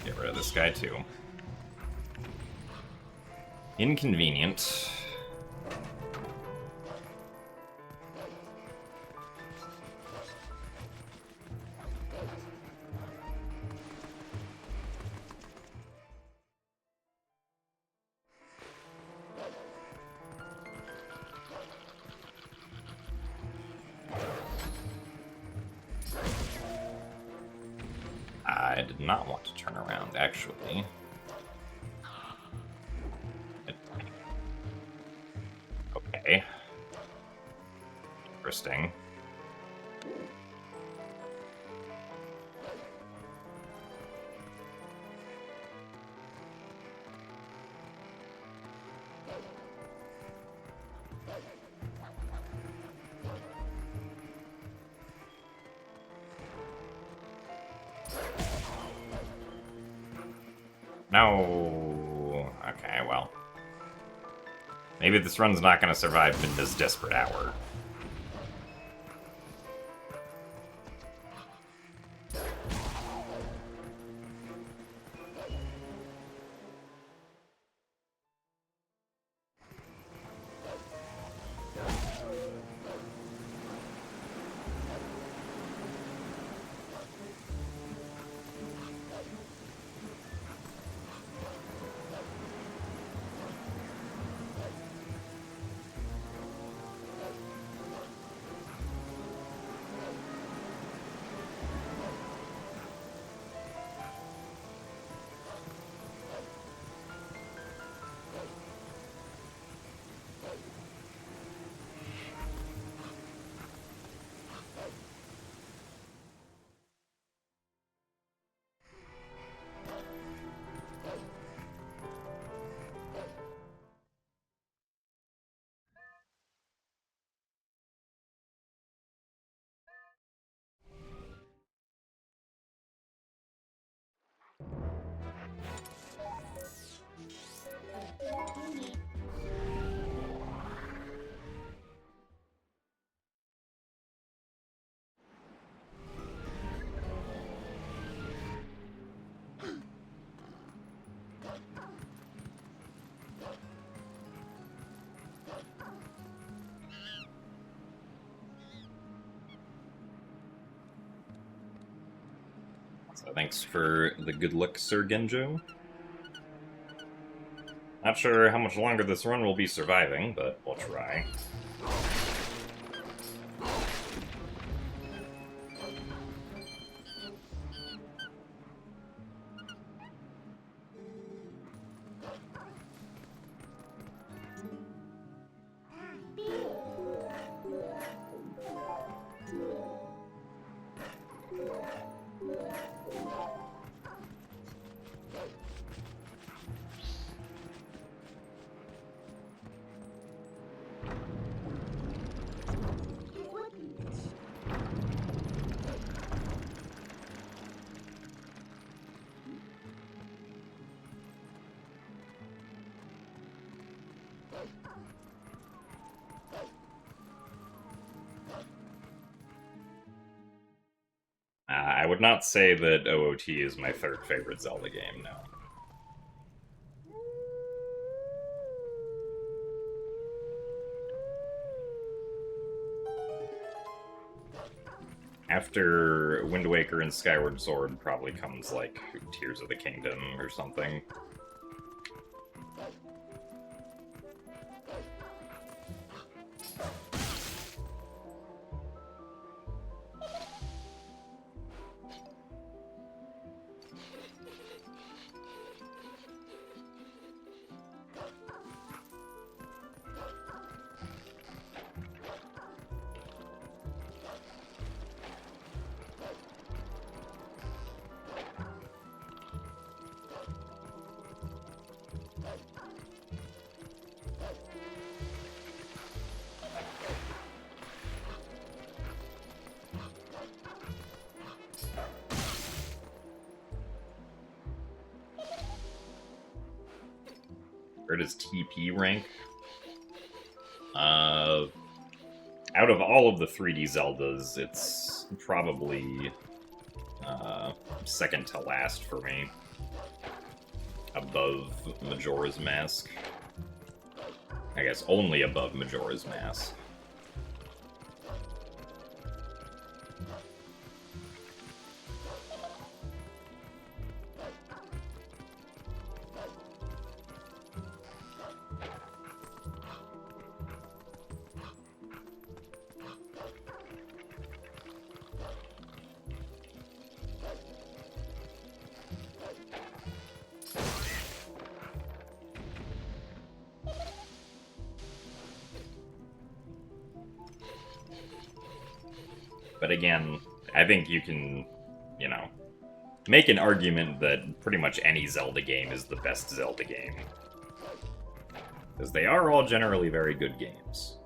[SPEAKER 1] Get rid of this guy, too. Inconvenient. I did not want to turn around, actually. Okay. Interesting. No. Okay, well. Maybe this run's not going to survive Midna's desperate hour. So thanks for the good luck, Sir Genjo. Not sure how much longer this run will be surviving, but we'll try. would not say that OOT is my third favorite Zelda game, no. After Wind Waker and Skyward Sword probably comes, like, Tears of the Kingdom or something. Where does TP rank? Out of all of the 3D Zeldas, it's probably second to last for me. Above Majora's Mask. I guess only above Majora's Mask. But again, I think you can, you know, make an argument that pretty much any Zelda game is the best Zelda game. Because they are all generally very good games.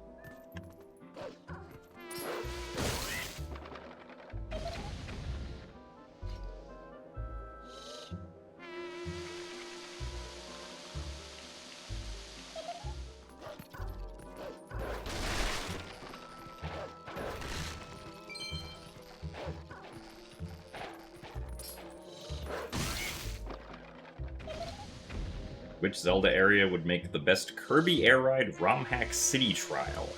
[SPEAKER 1] Which Zelda area would make the best Kirby Air Ride ROM hack city trial?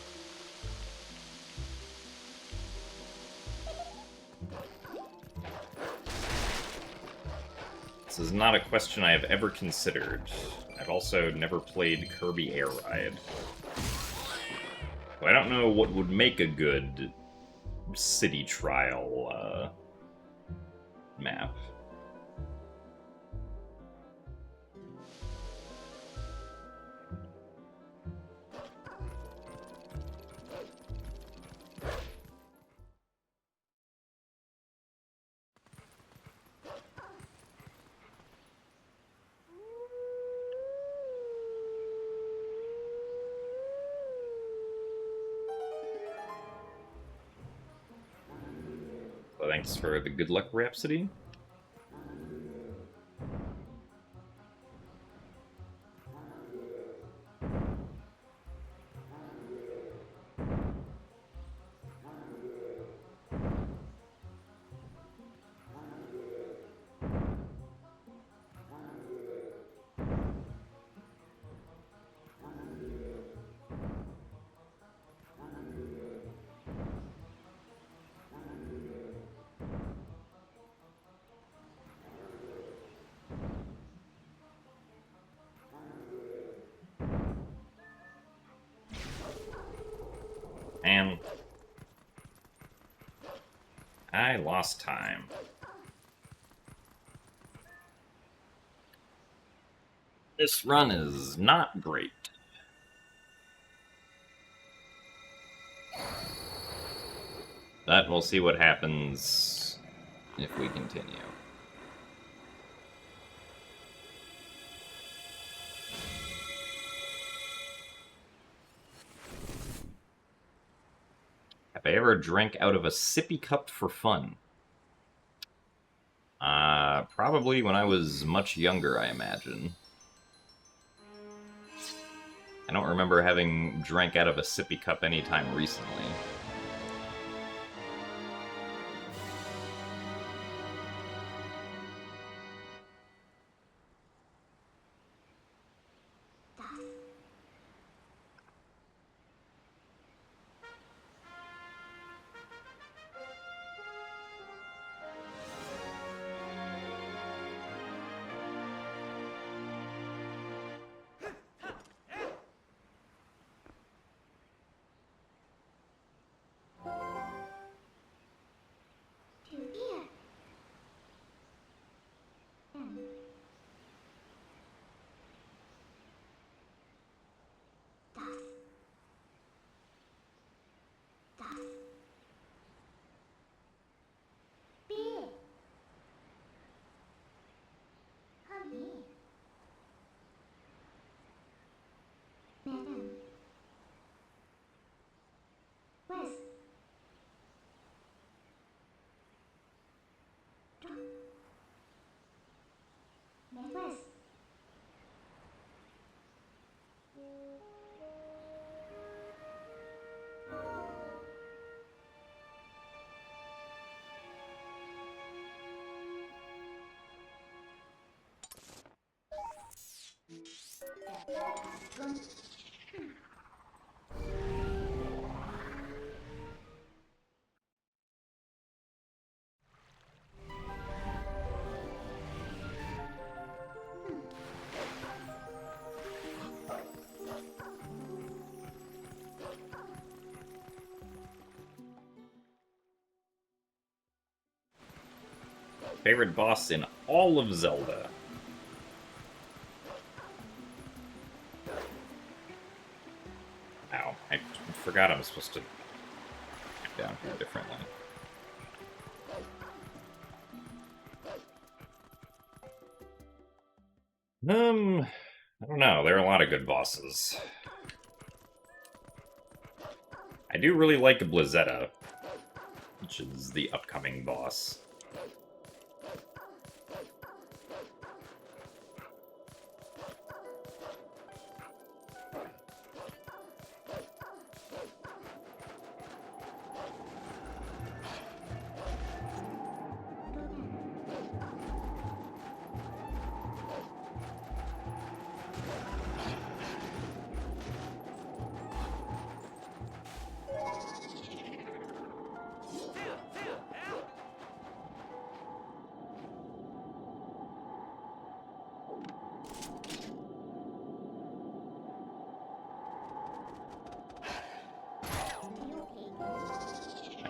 [SPEAKER 1] This is not a question I have ever considered. I've also never played Kirby Air Ride. So I don't know what would make a good city trial map. Thanks for the good luck Rhapsody. And I lost time. This run is not great. But we'll see what happens if we continue. Have I ever drank out of a sippy cup for fun? Probably when I was much younger, I imagine. I don't remember having drank out of a sippy cup anytime recently. Favorite boss in all of Zelda. Ow, I forgot I'm supposed to get down here differently. I don't know, there are a lot of good bosses. I do really like Blizzetta, which is the upcoming boss.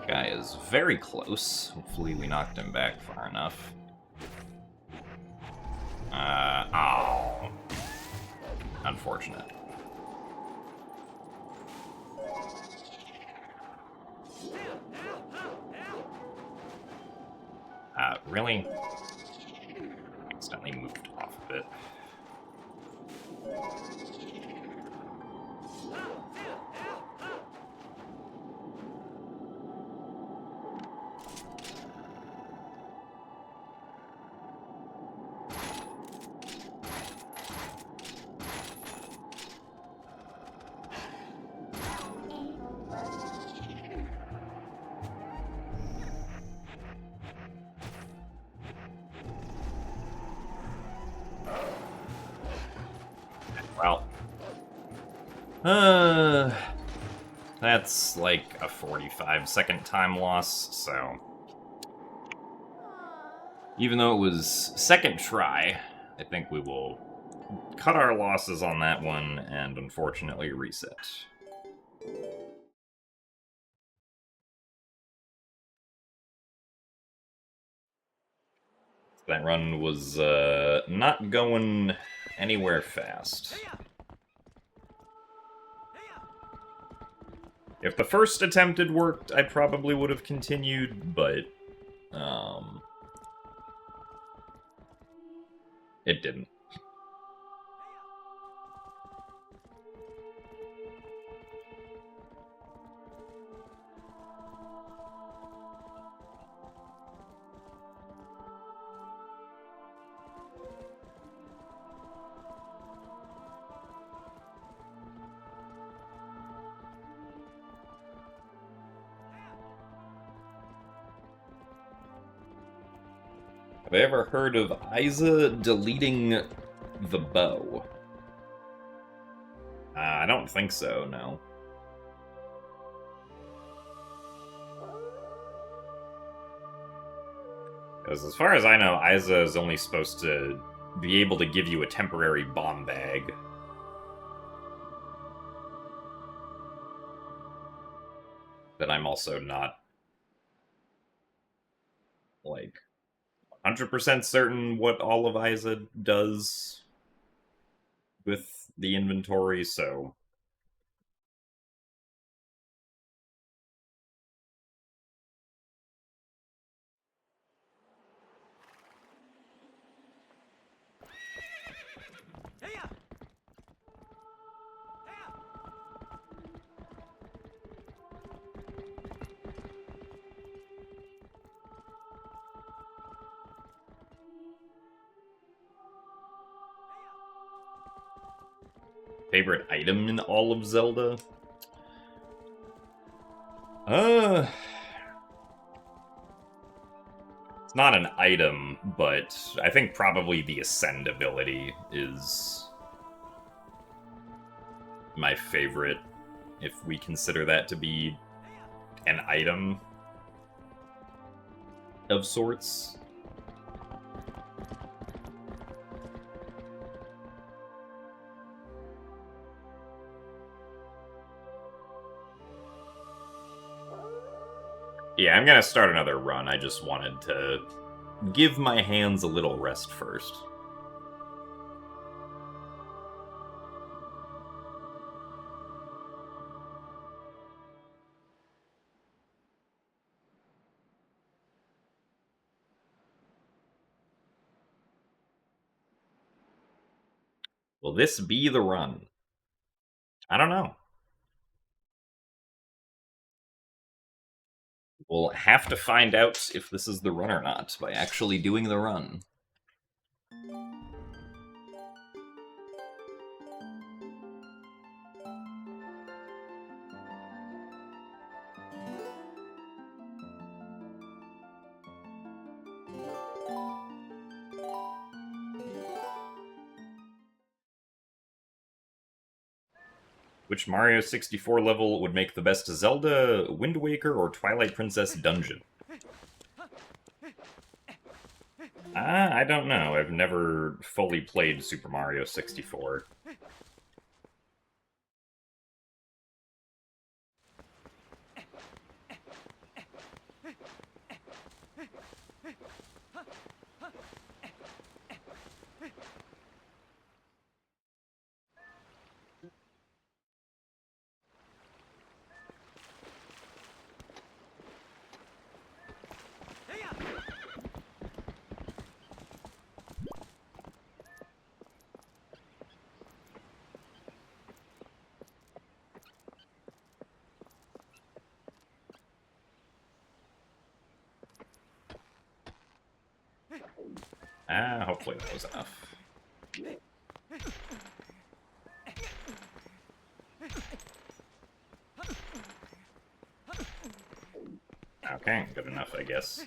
[SPEAKER 1] Guy is very close. Hopefully we knocked him back far enough. Oh. Unfortunate. Really? Accidentally moved off a bit. Well, that's like a 45-second time loss, so... Even though it was second try, I think we will cut our losses on that one and unfortunately reset. That run was not going anywhere fast. If the first attempt had worked, I probably would have continued, but it didn't. Have I ever heard of Isa deleting the bow? I don't think so, no. Because as far as I know, Isa is only supposed to be able to give you a temporary bomb bag. But I'm also not, like, 100% certain what all of Isa does with the inventory, so... Favorite item in all of Zelda? It's not an item, but I think probably the Ascend ability is my favorite, if we consider that to be an item of sorts. Yeah, I'm gonna start another run. I just wanted to give my hands a little rest first. Will this be the run? I don't know. We'll have to find out if this is the run or not by actually doing the run. Which Mario 64 level would make the best Zelda, Wind Waker, or Twilight Princess dungeon? I don't know. I've never fully played Super Mario 64. Hopefully that was enough. Okay, good enough, I guess.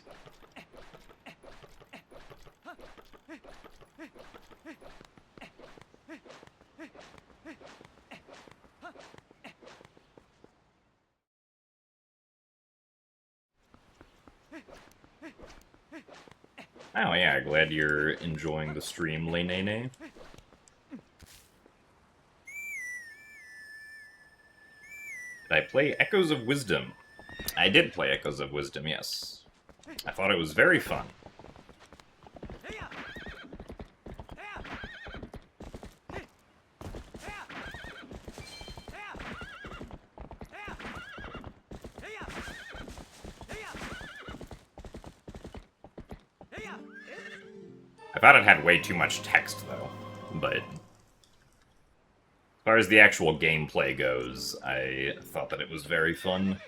[SPEAKER 1] Oh yeah, glad you're enjoying the stream, Lenene. Did I play Echoes of Wisdom? I did play Echoes of Wisdom, yes. I thought it was very fun. I thought it had way too much text, though, but as far as the actual gameplay goes, I thought that it was very fun.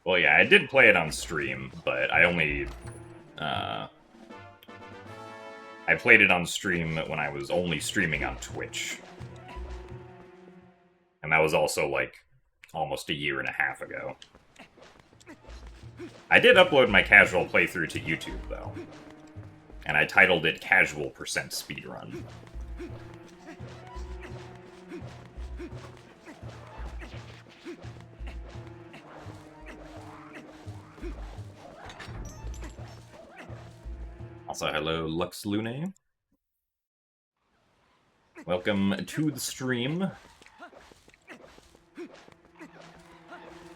[SPEAKER 1] Well, yeah, I did play it on stream, but I only... I played it on stream when I was only streaming on Twitch. And that was also, like, almost a year and a half ago. I did upload my casual playthrough to YouTube, though. And I titled it Casual % Speedrun. Also, hello, Lux Lune. Welcome to the stream.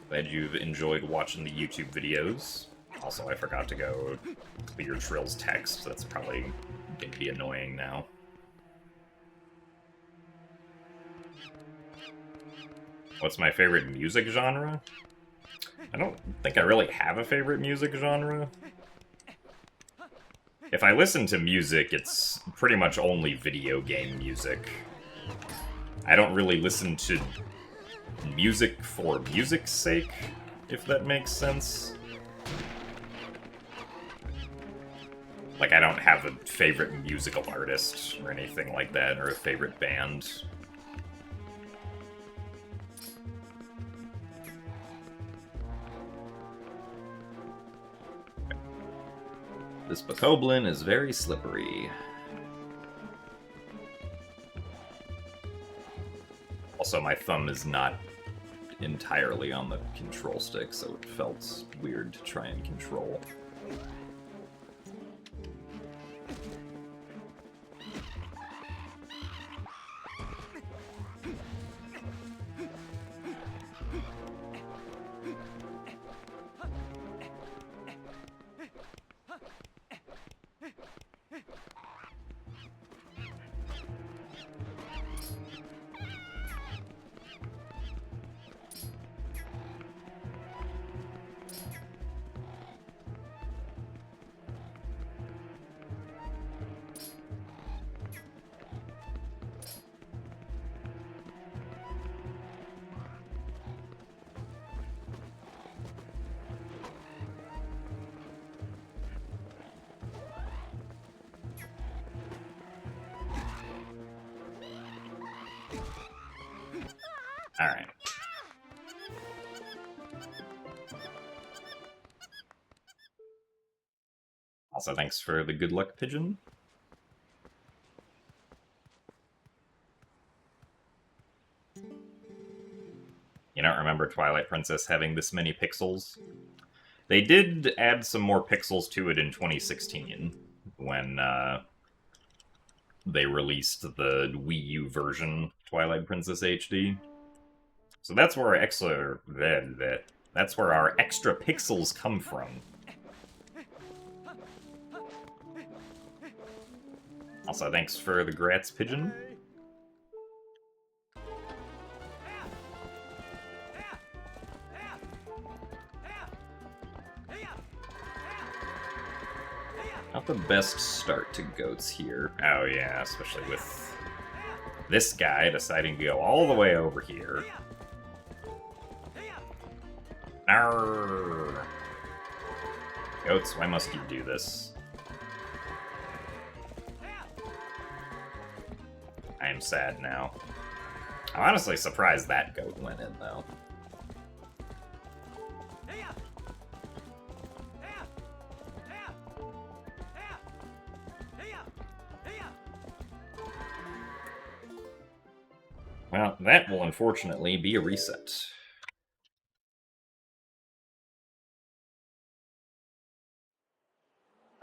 [SPEAKER 1] Glad you've enjoyed watching the YouTube videos. Also, I forgot to go clear Trill's text. That's probably going to be annoying now. What's my favorite music genre? I don't think I really have a favorite music genre. If I listen to music, it's pretty much only video game music. I don't really listen to music for music's sake, if that makes sense. Like, I don't have a favorite musical artist or anything like that, or a favorite band. This bokoblin is very slippery. Also, my thumb is not entirely on the control stick, so it felt weird to try and control. Alright. Also, thanks for the good luck pigeon. You don't remember Twilight Princess having this many pixels? They did add some more pixels to it in 2016, when they released the Wii U version, Twilight Princess HD. So that's where that's where our extra pixels come from. Also, thanks for the grats, pigeon. Not the best start to goats here. Oh yeah, especially with this guy deciding to go all the way over here. Arrgh. Goats, why must you do this? I am sad now. I'm honestly surprised that goat went in, though. Well, that will unfortunately be a reset.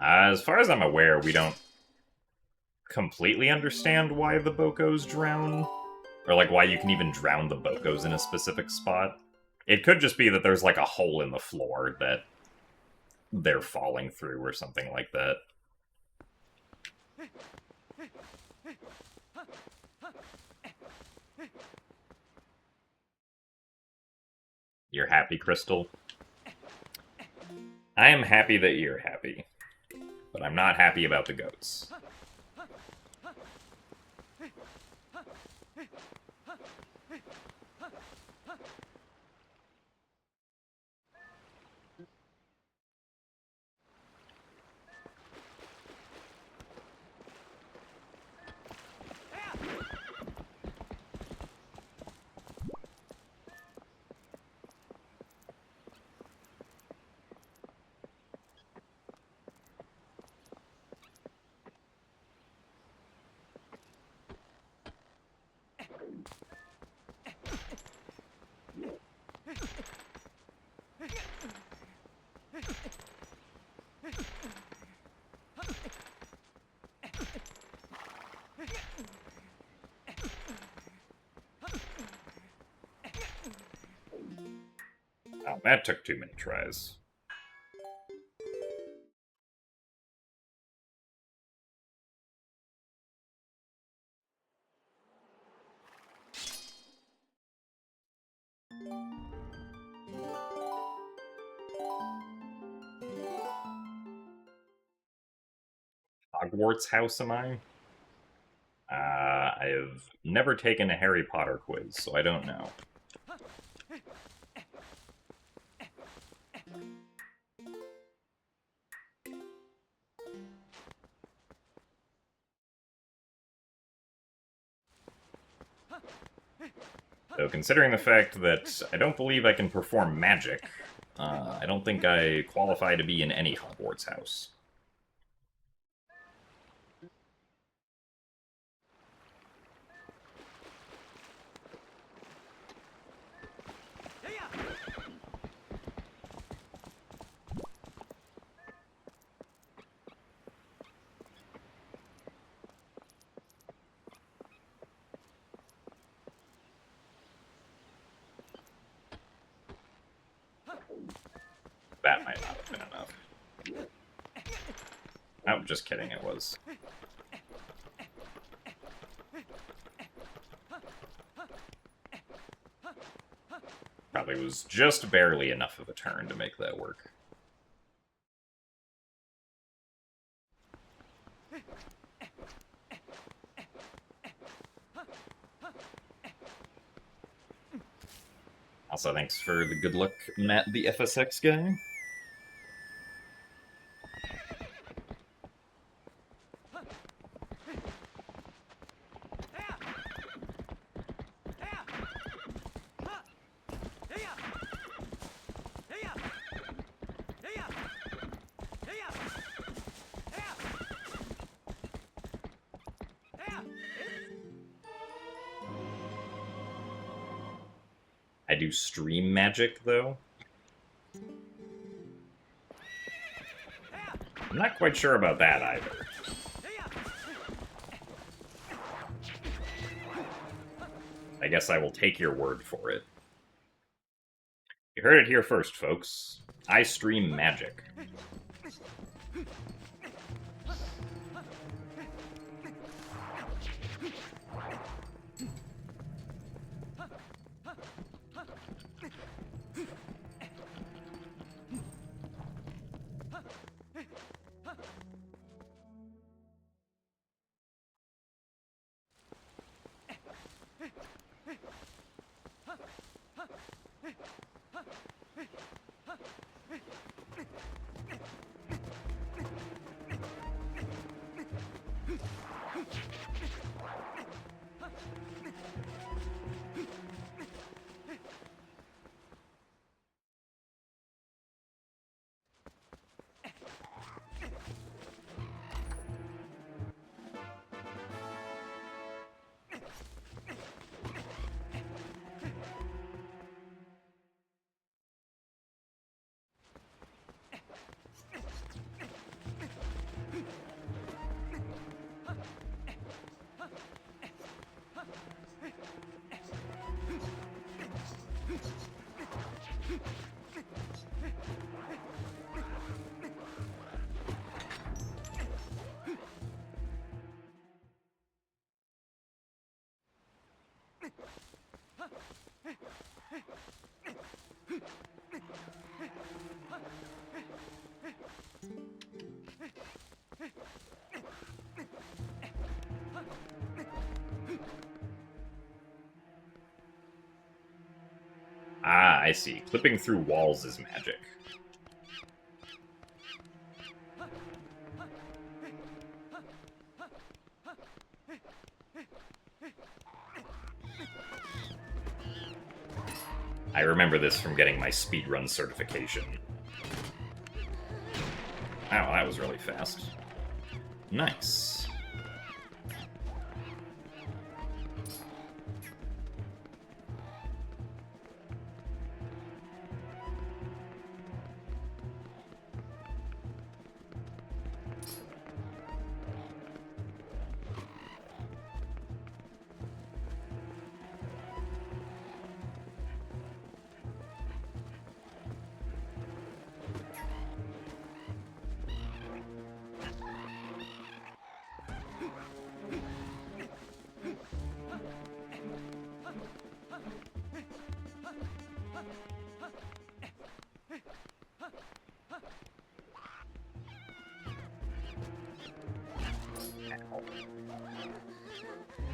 [SPEAKER 1] As far as I'm aware, we don't completely understand why the Bokos drown. Or, like, why you can even drown the Bokos in a specific spot. It could just be that there's, like, a hole in the floor that they're falling through or something like that. You're happy, Crystal? I am happy that you're happy. But I'm not happy about the goats. Wow, that took too many tries. Hogwarts house, am I? I have never taken a Harry Potter quiz, so I don't know. So, considering the fact that I don't believe I can perform magic, I don't think I qualify to be in any Hogwarts house. That might not have been enough. Oh, just kidding, it was. Probably was just barely enough of a turn to make that work. Also, thanks for the good luck, Matt the FSX guy. I do stream magic, though. I'm not quite sure about that, either. I guess I will take your word for it. You heard it here first, folks. I stream magic. Ah, I see. Clipping through walls is magic. I remember this from getting my speedrun certification. Wow, that was really fast. Nice.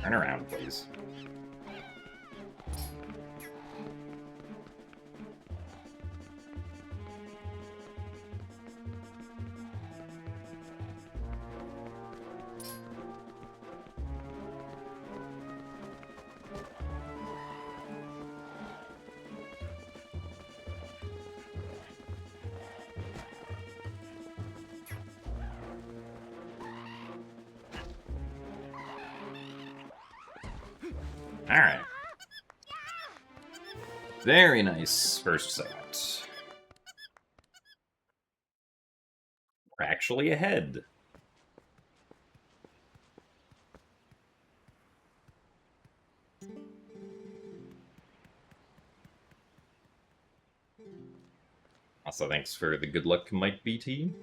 [SPEAKER 1] Turn around, please. Alright. Very nice first set. We're actually ahead. Also, thanks for the good luck, Mike BT.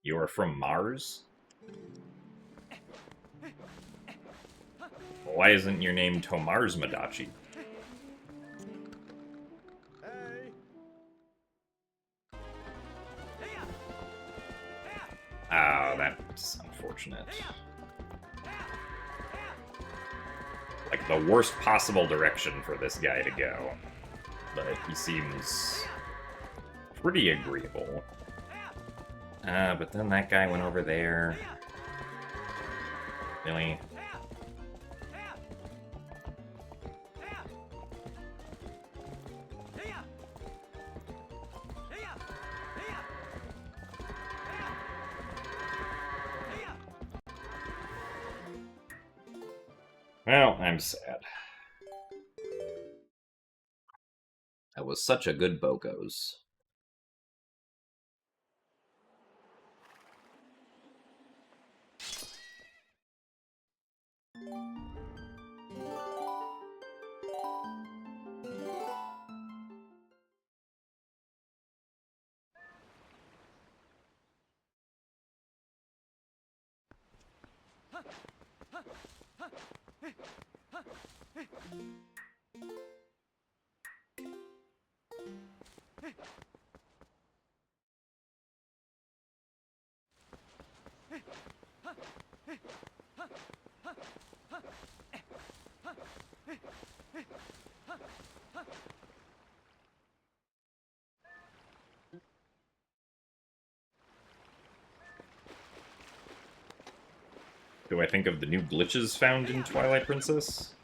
[SPEAKER 1] You're from Mars? Why isn't your name Tomars Madachi? Ah, that's unfortunate. Like, the worst possible direction for this guy to go. But he seems pretty agreeable. But then that guy went over there. Really? Well, I'm sad. That was such a good Bokos. Do I think of the new glitches found in Twilight Princess?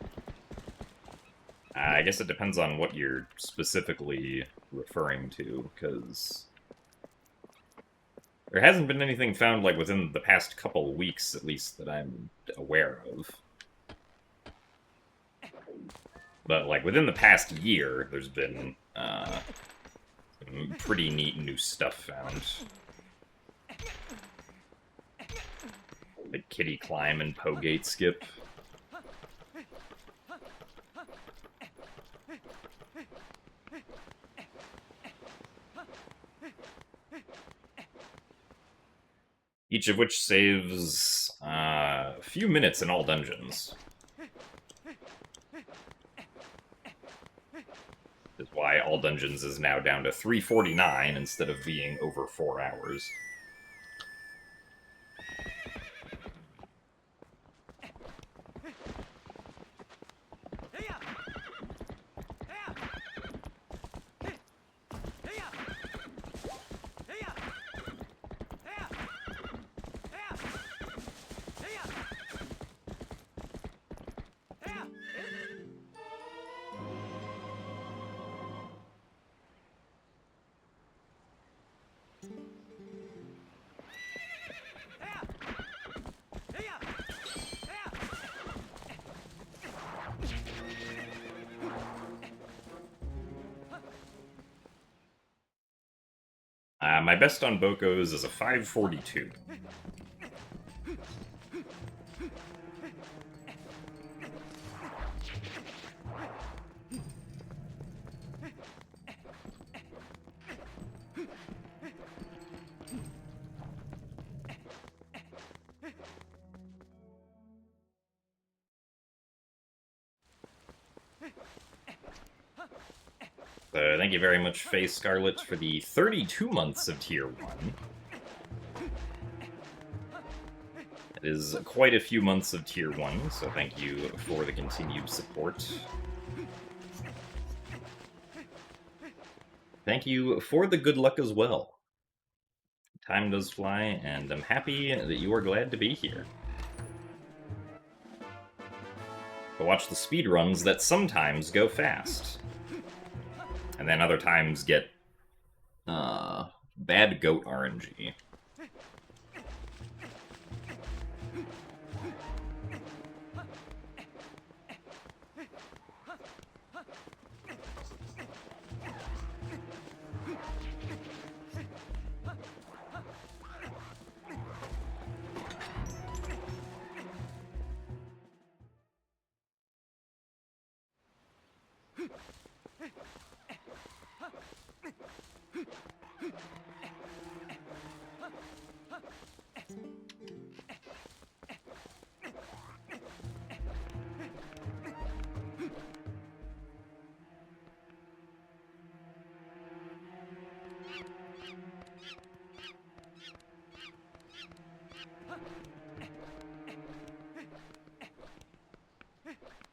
[SPEAKER 1] I guess it depends on what you're specifically referring to, because there hasn't been anything found, like, within the past couple weeks, at least, that I'm aware of. But, like, within the past year, there's been, some pretty neat new stuff found. The kitty climb and Pogate skip. Each of which saves a few minutes in all dungeons. Is why all dungeons is now down to 3:49 instead of being over 4 hours. My best on Bokos is a 542. So thank you very much, Faye Scarlet, for the 32 months of Tier 1. It is quite a few months of Tier 1, so thank you for the continued support. Thank you for the good luck as well. Time does fly, and I'm happy that you are glad to be here. To watch the speedruns that sometimes go fast. And then other times get bad goat RNG.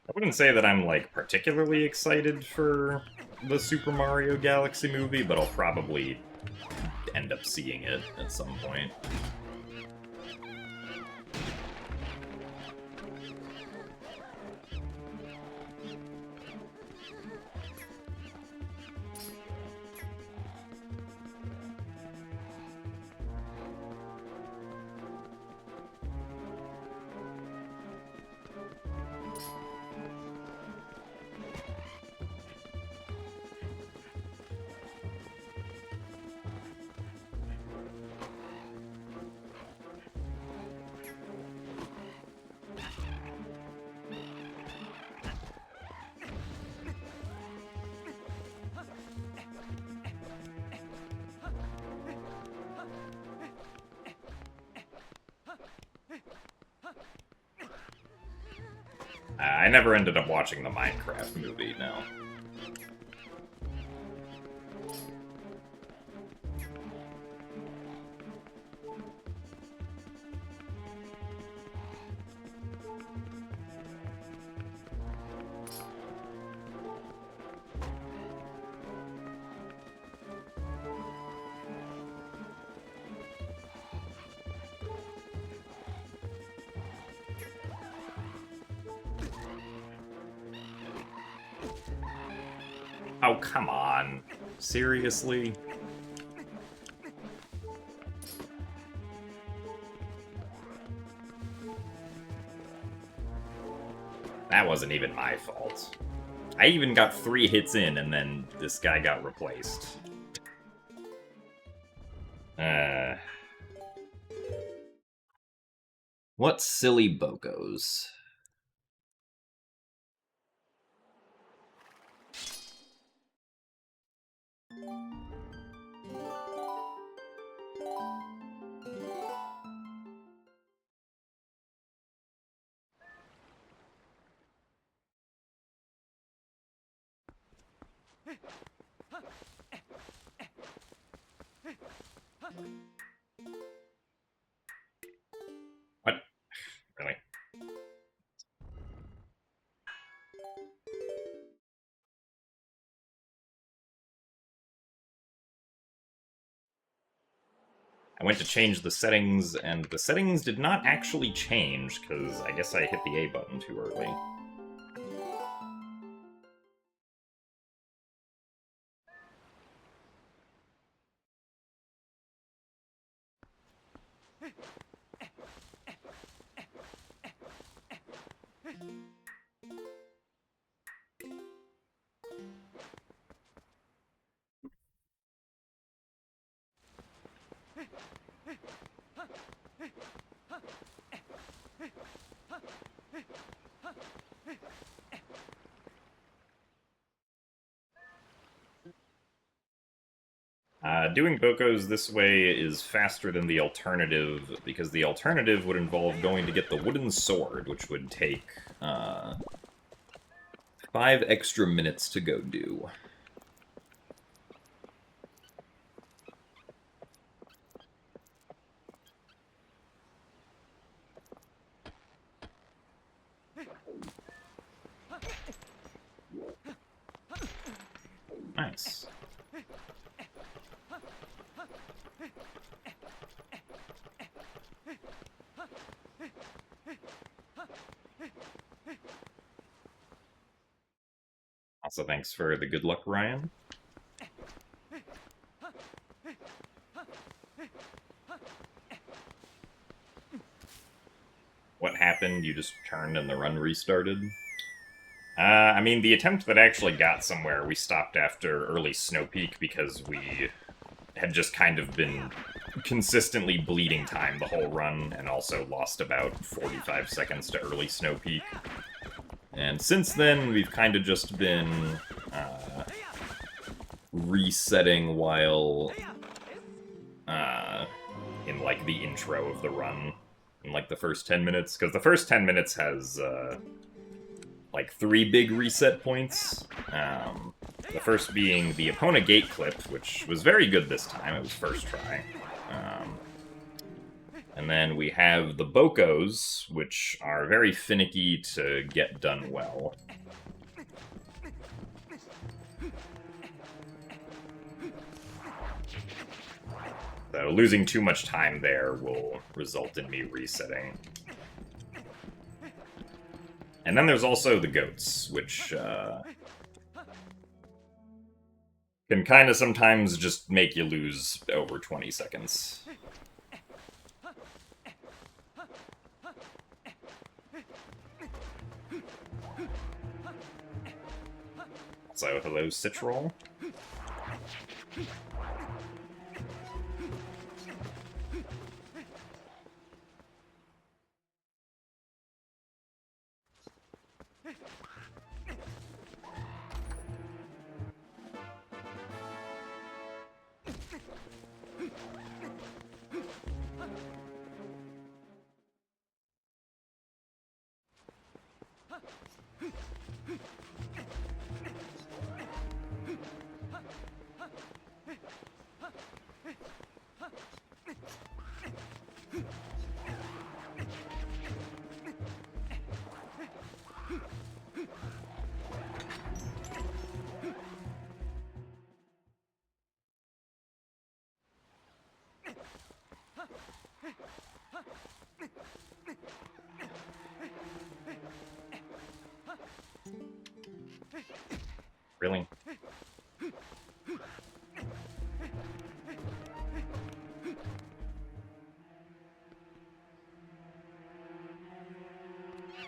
[SPEAKER 1] I wouldn't say that I'm, like, particularly excited for the Super Mario Galaxy movie, but I'll probably end up seeing it at some point. I never ended up watching the Minecraft movie, no. Oh, come on. Seriously? That wasn't even my fault. I even got 3 hits in, and then this guy got replaced. What silly bokos. What? Really? I went to change the settings, and the settings did not actually change, because I guess I hit the A button too early. Doing bokos this way is faster than the alternative, because the alternative would involve going to get the wooden sword, which would take 5 extra minutes to go do. Also, thanks for the good luck, Ryan. What happened? You just turned and the run restarted? I mean, the attempt that actually got somewhere, we stopped after early Snow Peak because we had just kind of been consistently bleeding time the whole run, and also lost about 45 seconds to early Snow Peak. And since then, we've kind of just been resetting while in, like, the intro of the run, in, like, the first 10 minutes, because the first 10 minutes has, like, 3 big reset points. The first being the opponent gate clip, which was very good this time, it was first try. And then we have the Bokos, which are very finicky to get done well. So losing too much time there will result in me resetting. And then there's also the goats, which can kind of sometimes just make you lose over 20 seconds. So, hello, Citral. Really?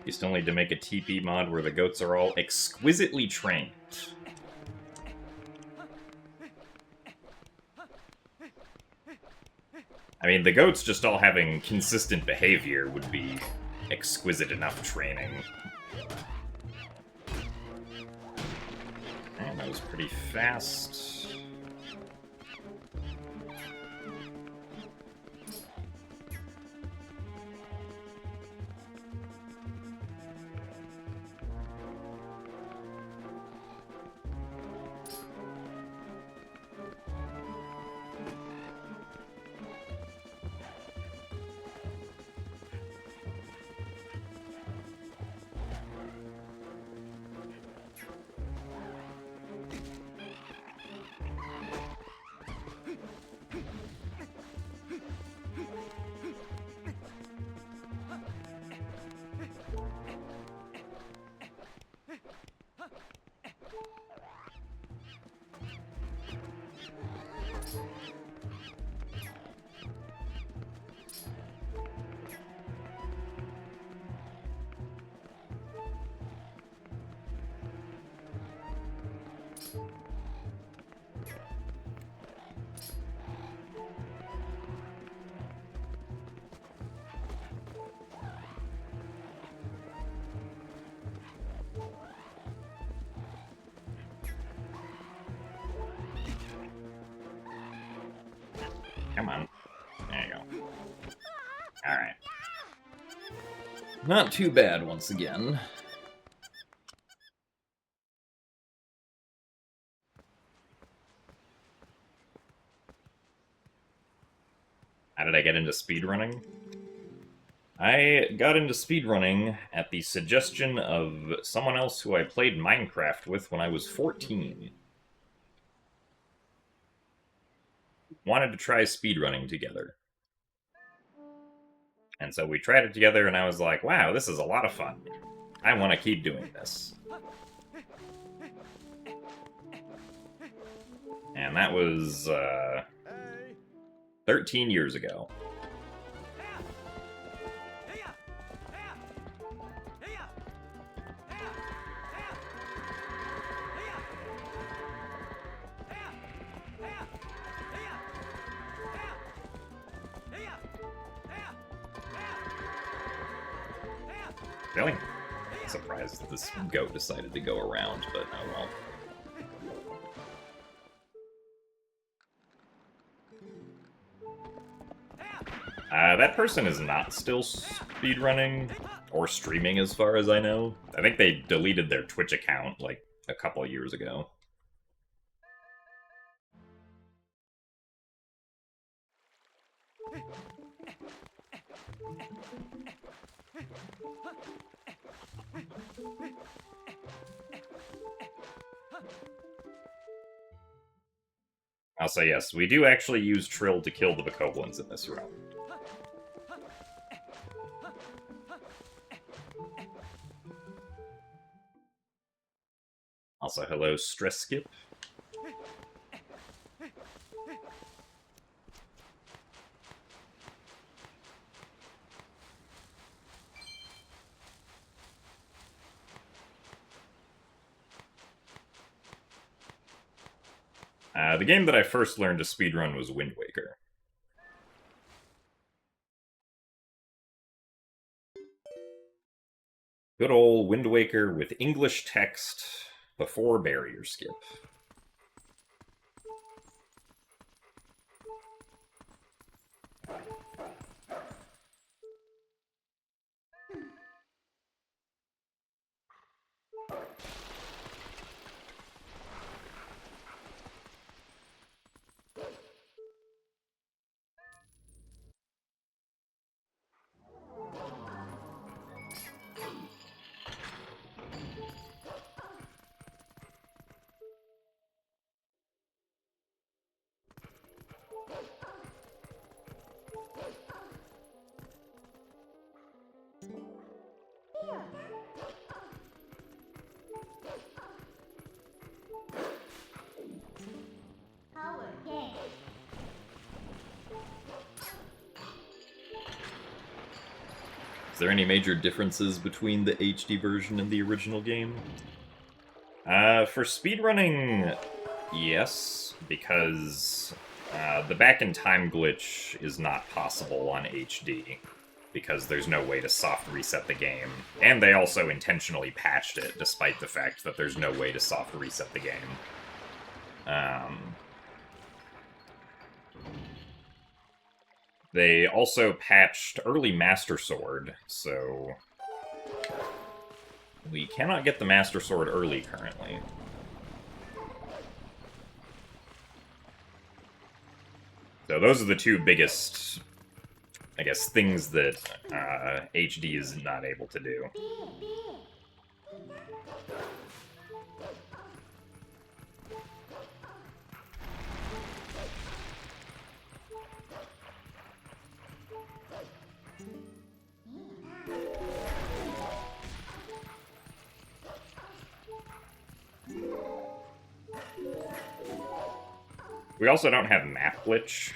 [SPEAKER 1] You still need to make a TP mod where the goats are all exquisitely trained. I mean, the goats just all having consistent behavior would be exquisite enough training. And that was pretty fast. Come on. There you go. Alright. Not too bad once again. How did I get into speedrunning? I got into speedrunning at the suggestion of someone else who I played Minecraft with when I was 14. wanted to try speedrunning together. And so we tried it together, and I was like, wow, this is a lot of fun. I want to keep doing this. And that was 13 years ago. Really? Surprised that this goat decided to go around, but oh well. That person is not still speedrunning or streaming as far as I know. I think they deleted their Twitch account like a couple years ago. I'll say yes, we do actually use Trill to kill the Bokoblins in this room. Also, hello, Stress Skip. The game that I first learned to speedrun was Wind Waker. Good old Wind Waker with English text before barrier skip. Is there any major differences between the HD version and the original game? For speedrunning, yes, because the back-in-time glitch is not possible on HD, because there's no way to soft reset the game. And they also intentionally patched it, despite the fact that there's no way to soft reset the game. They also patched early Master Sword, so we cannot get the Master Sword early currently. So those are the two biggest, I guess, things that HD is not able to do. We also don't have map glitch,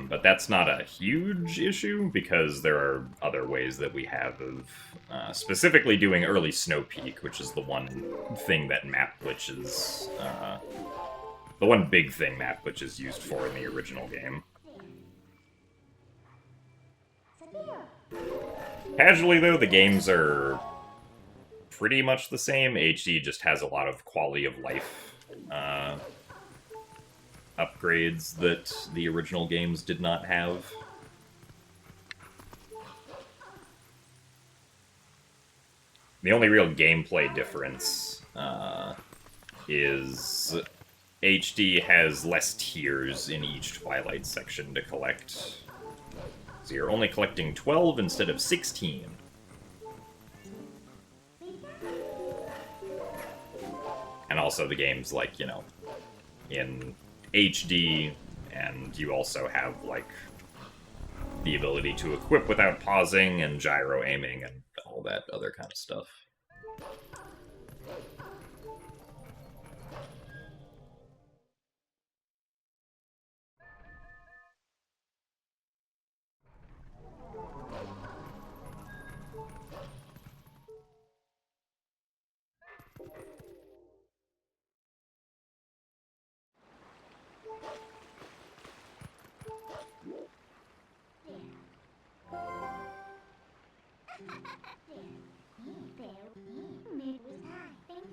[SPEAKER 1] but that's not a huge issue because there are other ways that we have of specifically doing early Snow Peak, which is the one thing that map glitch is, the one big thing map glitch is used for in the original game. Casually, though, the games are pretty much the same. HD just has a lot of quality of life upgrades that the original games did not have. The only real gameplay difference is HD has less tiers in each Twilight section to collect. So you're only collecting 12 instead of 16. And also the game's like, you know, in HD and you also have, like, the ability to equip without pausing, and gyro aiming, and all that other kind of stuff.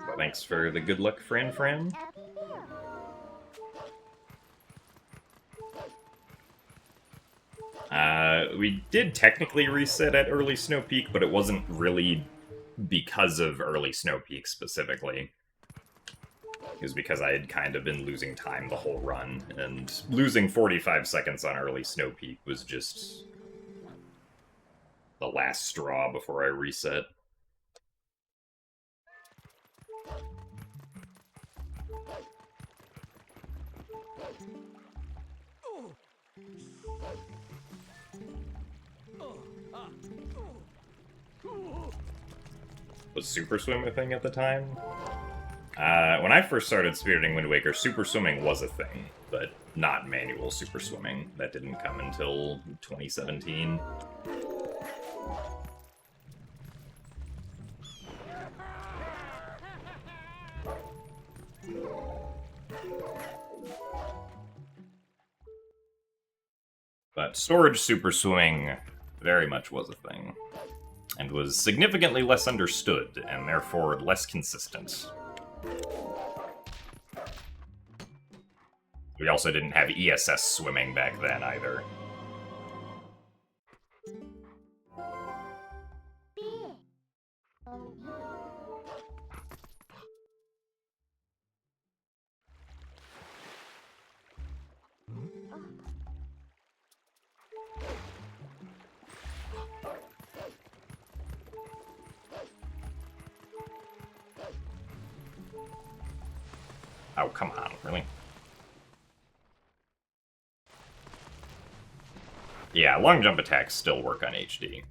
[SPEAKER 1] Well, thanks for the good luck, Fran. We did technically reset at early Snow Peak, but it wasn't really because of early Snow Peak specifically. It was because I had kind of been losing time the whole run, and losing 45 seconds on early Snow Peak was just the last straw before I reset. Was Super Swim a thing at the time? When I first started speedrunning Wind Waker, Super Swimming was a thing, but not manual Super Swimming. That didn't come until 2017. But storage Super Swimming very much was a thing, and was significantly less understood, and therefore less consistent. We also didn't have ESS swimming back then, either. Oh, come on, really? Yeah, long jump attacks still work on HD.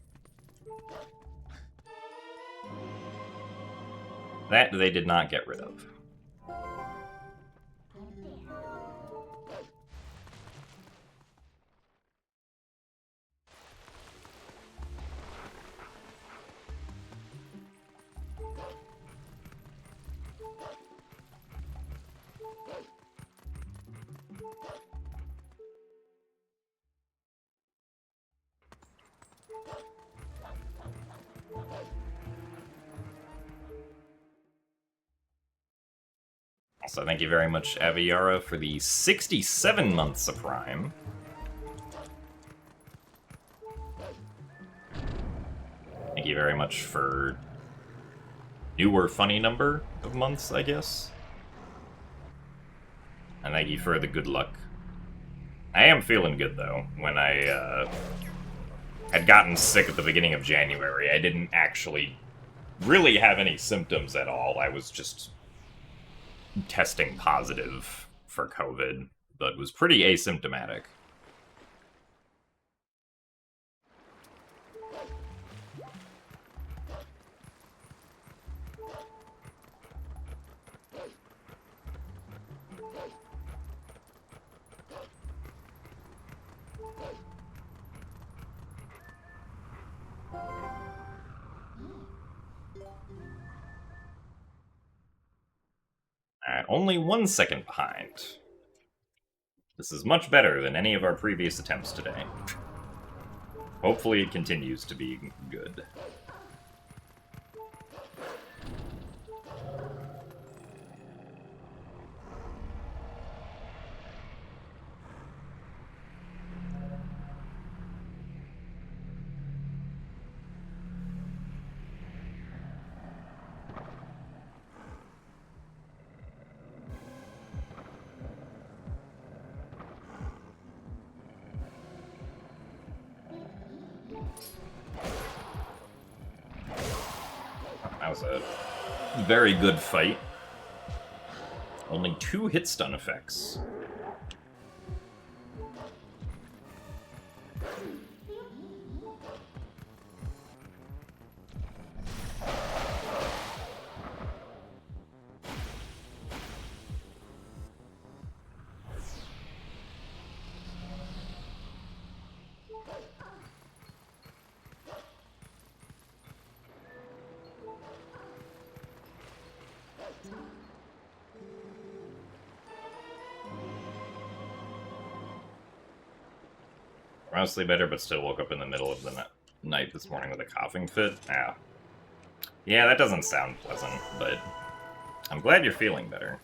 [SPEAKER 1] That they did not get rid of. Also, thank you very much, Aviara, for the 67 months of Prime. Thank you very much for newer funny number of months, I guess. And thank you for the good luck. I am feeling good, though. When I had gotten sick at the beginning of January, I didn't actually really have any symptoms at all. I was just testing positive for COVID, but was pretty asymptomatic. Alright, only 1 second behind. This is much better than any of our previous attempts today. Hopefully it continues to be good. That was a very good fight. Only 2 hit stun effects. Honestly better, but still woke up in the middle of the night this morning with a coughing fit. Ah. Yeah, that doesn't sound pleasant, but I'm glad you're feeling better.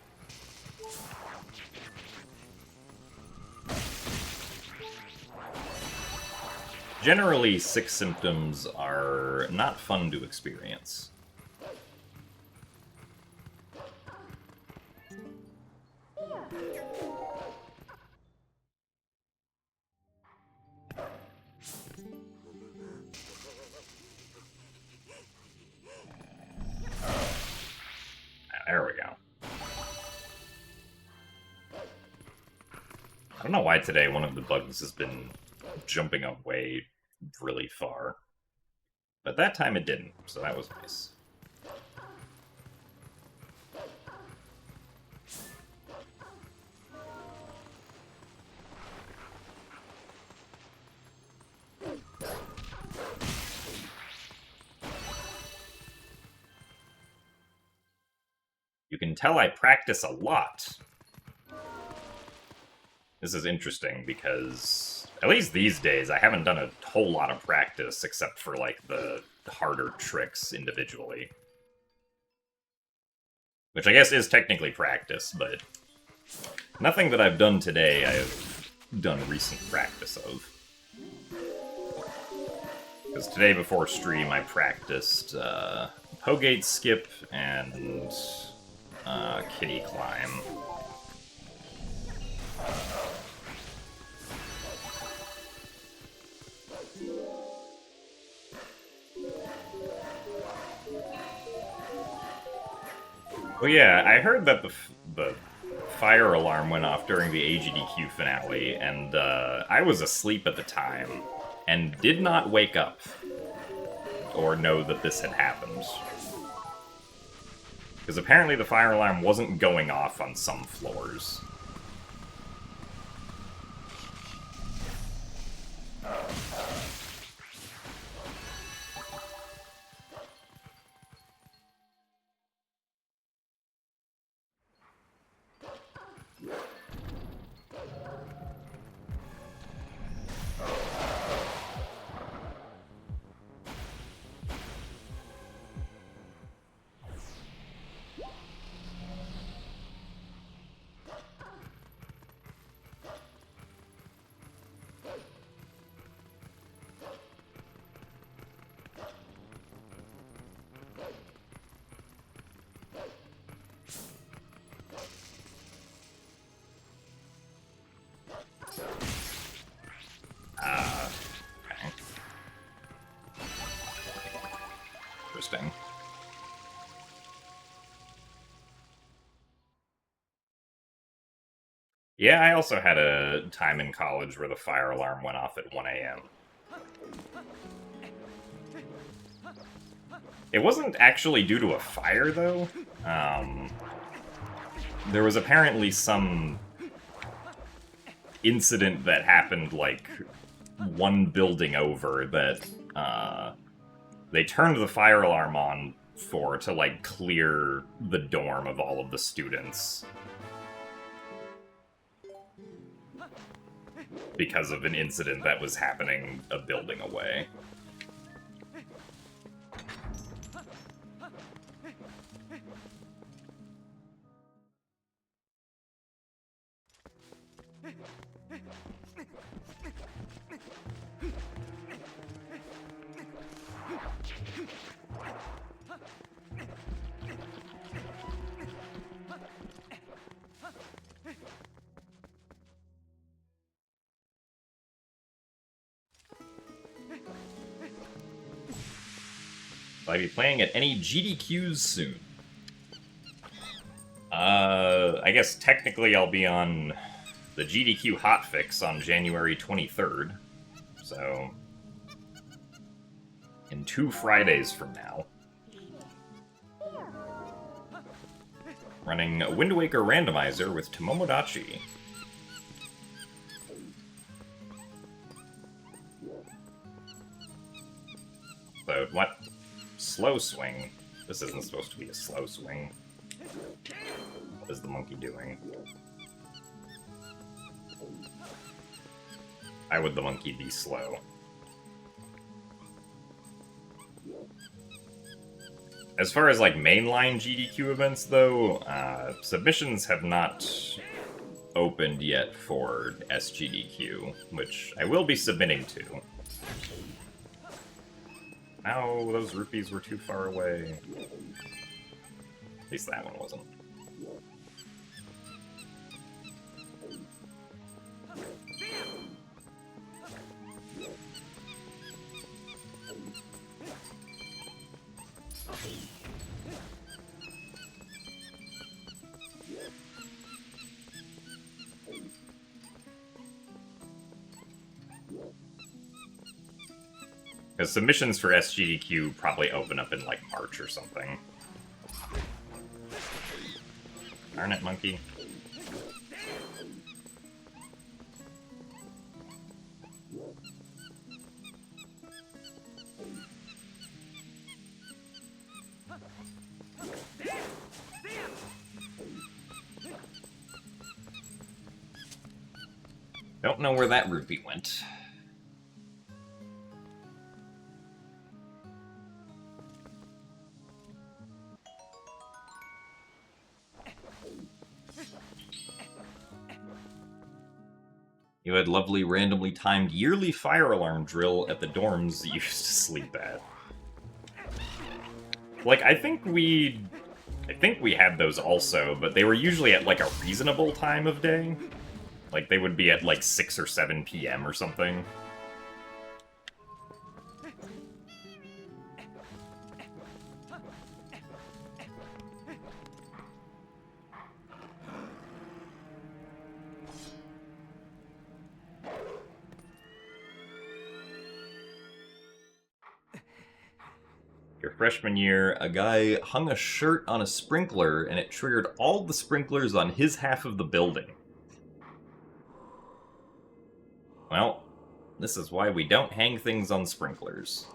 [SPEAKER 1] Generally, sick symptoms are not fun to experience. There we go. I don't know why today one of the bugs has been jumping away really far. But that time it didn't, so that was nice. You can tell I practice a lot. This is interesting because, at least these days, I haven't done a whole lot of practice except for, like, the harder tricks individually. Which I guess is technically practice, but nothing that I've done today I have done recent practice of. Because today before stream I practiced Pogate Skip and Kitty Climb. Well, yeah, I heard that the fire alarm went off during the AGDQ finale, and I was asleep at the time, and did not wake up, or know that this had happened. Because apparently the fire alarm wasn't going off on some floors. Interesting. Yeah, I also had a time in college where the fire alarm went off at 1 a.m. It wasn't actually due to a fire, though. There was apparently some incident that happened, like, one building over that, they turned the fire alarm on to, like, clear the dorm of all of the students. Because of an incident that was happening a building away. Will I be playing at any GDQs soon? I guess technically I'll be on the GDQ hotfix on January 23rd. So, in 2 Fridays from now, running a Wind Waker randomizer with Tomomodachi. So, what? Slow swing? This isn't supposed to be a slow swing. What is the monkey doing? Why would the monkey be slow? As far as, like, mainline GDQ events, though, submissions have not opened yet for SGDQ, which I will be submitting to. Ow, those rupees were too far away. At least that one wasn't. Because submissions for SGDQ probably open up in, like, March or something. Darn it, monkey. Don't know where that rupee went. You had lovely, randomly timed yearly fire alarm drill at the dorms you used to sleep at. Like, I think we had those also, but they were usually at, like, a reasonable time of day. Like, they would be at, like, 6 or 7 p.m. or something. Your freshman year, a guy hung a shirt on a sprinkler, and it triggered all the sprinklers on his half of the building. Well, this is why we don't hang things on sprinklers.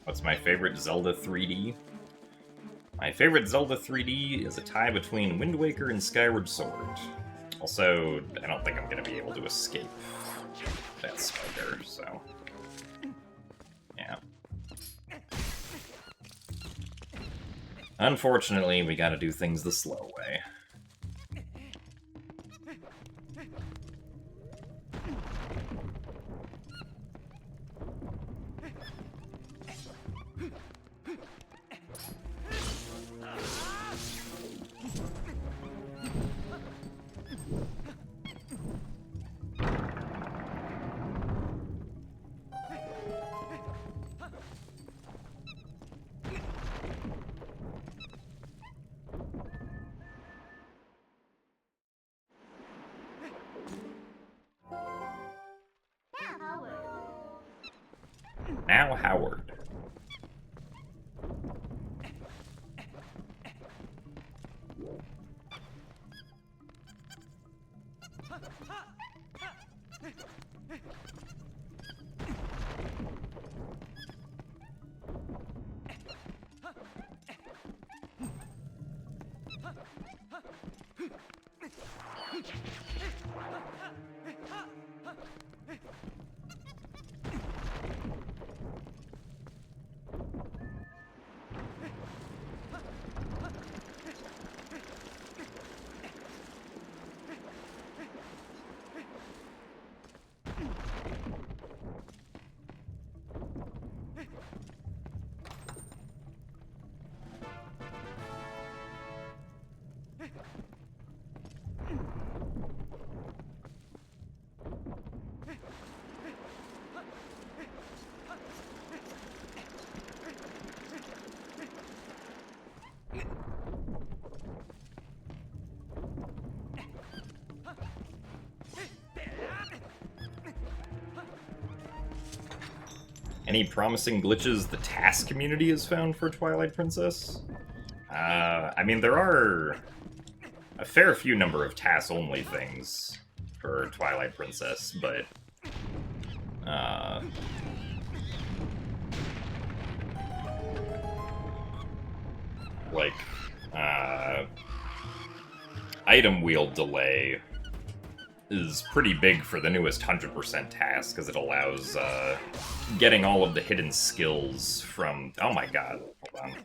[SPEAKER 1] What's my favorite Zelda 3D? My favorite Zelda 3D is a tie between Wind Waker and Skyward Sword. Also, I don't think I'm going to be able to escape that spider, so... yeah. Unfortunately, we gotta do things the slow way. Now Howard. Any promising glitches the task community has found for Twilight Princess? I mean, there are a fair few number of task-only things for Twilight Princess, but like, item wheel delay is pretty big for the newest 100% task, because it allows getting all of the hidden skills from... Oh my god, hold on.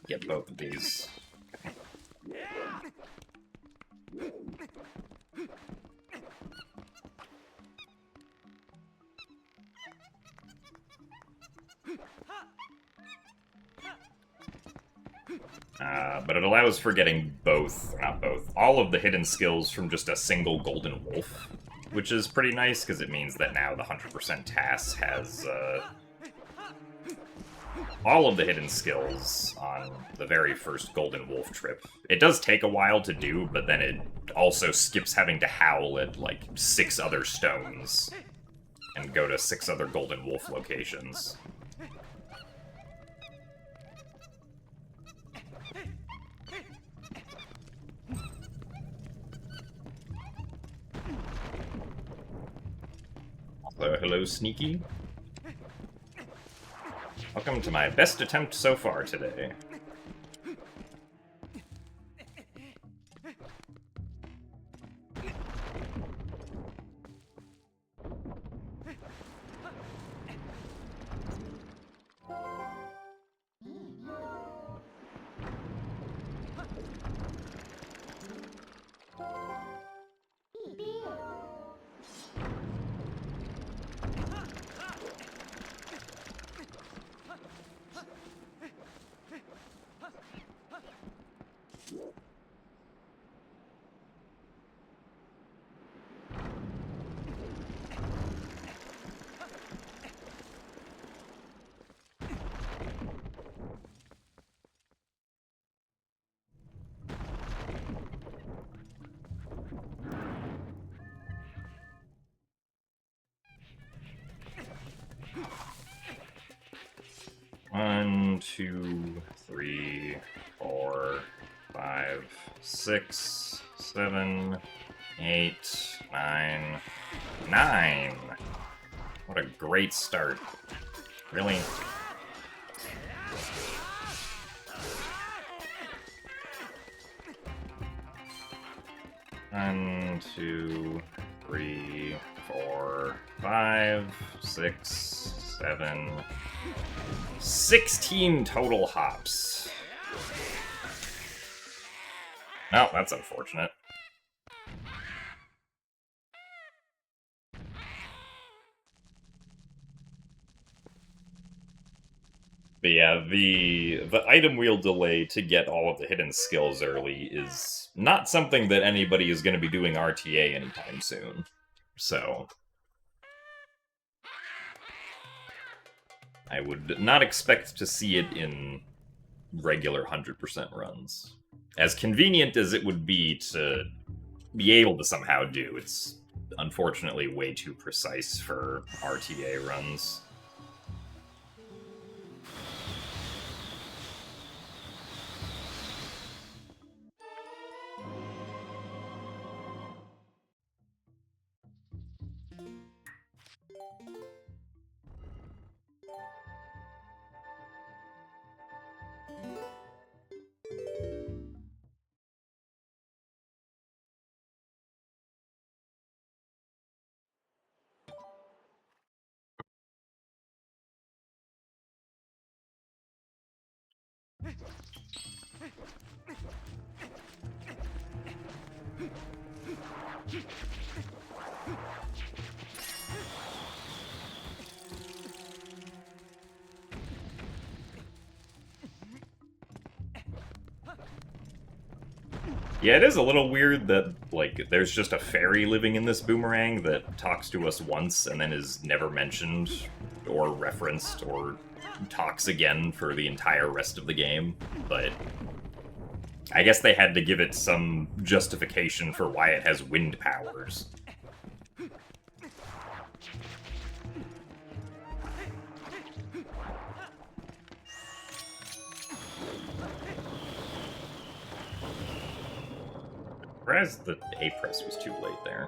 [SPEAKER 1] Get both of these. But it allows for getting not both, all of the hidden skills from just a single golden wolf, which is pretty nice, because it means that now the 100% task has all of the hidden skills on the very first golden wolf trip. It does take a while to do, but then it also skips having to howl at, like, 6 other stones and go to 6 other golden wolf locations. Hello, Sneaky. Welcome to my best attempt so far today. One, 2, 3, 4, 5, 6, 7, 8, 9, 9. What a great start. Really? One, 2, 3, 4, 5, 6, 7, 16 total hops. Oh, that's unfortunate. But yeah, the item wheel delay to get all of the hidden skills early is not something that anybody is going to be doing RTA anytime soon. So I would not expect to see it in regular 100% runs. As convenient as it would be to be able to somehow do, it's unfortunately way too precise for RTA runs. Yeah, it is a little weird that, like, there's just a fairy living in this boomerang that talks to us once and then is never mentioned or referenced or talks again for the entire rest of the game, but I guess they had to give it some justification for why it has wind powers. Whereas the A press was too late there.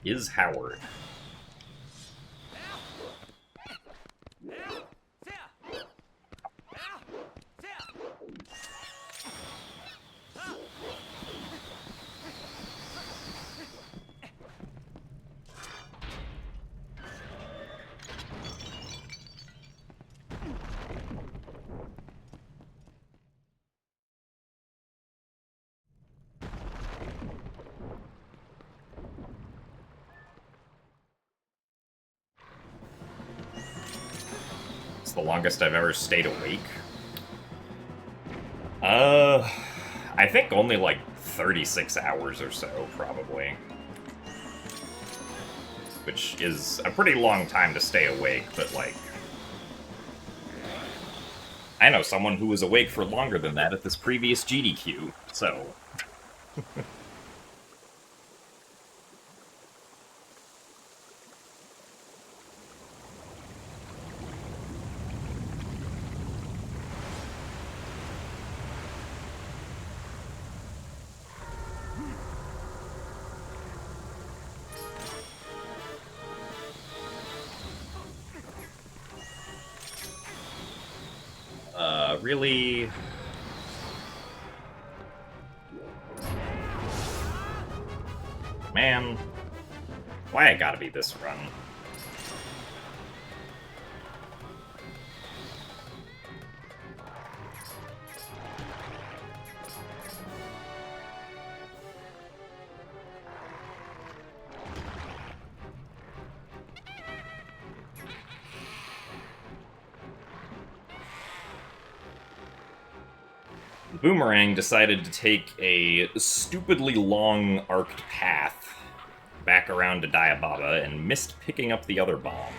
[SPEAKER 1] Is Howard. It's the longest I've ever stayed awake. I think only like 36 hours or so, probably. Which is a pretty long time to stay awake, but like... I know someone who was awake for longer than that at this previous GDQ, so... really... Man, why it gotta be this run? Boomerang decided to take a stupidly long arced path back around to Diababa and missed picking up the other bomb.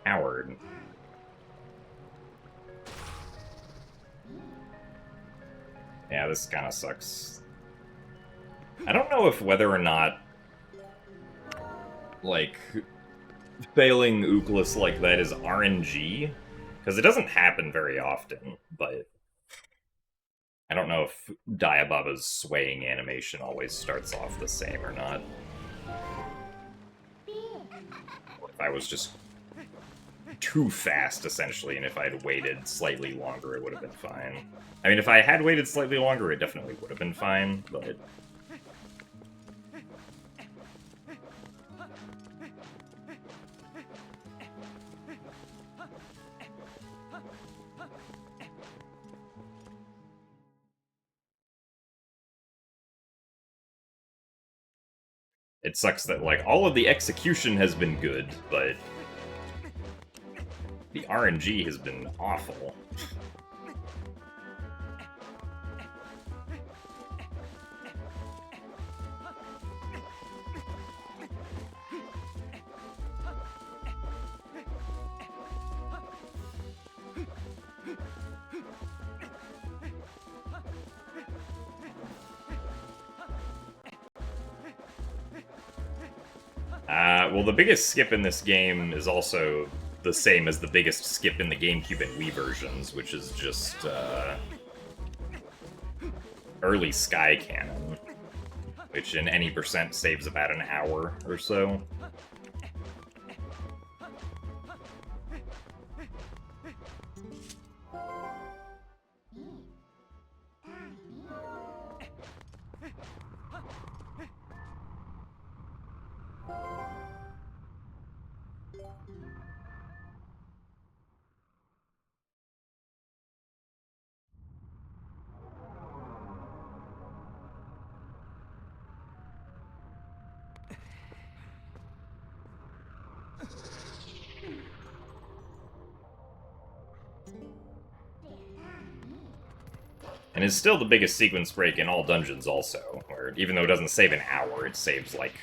[SPEAKER 1] Howard. Yeah, this kind of sucks. I don't know if whether or not, like, failing Ooklis like that is RNG, because it doesn't happen very often, but I don't know if Diababa's swaying animation always starts off the same or not. Or if I was just too fast, essentially, and if I had waited slightly longer, it would have been fine. I mean, if I had waited slightly longer, it definitely would have been fine, but... It sucks that, like, all of the execution has been good, but the RNG has been awful. Well, the biggest skip in this game is also the same as the biggest skip in the GameCube and Wii versions, which is just, early Sky Cannon, which in any percent saves about an hour or so. And is still the biggest sequence break in all dungeons also, where even though it doesn't save an hour, it saves like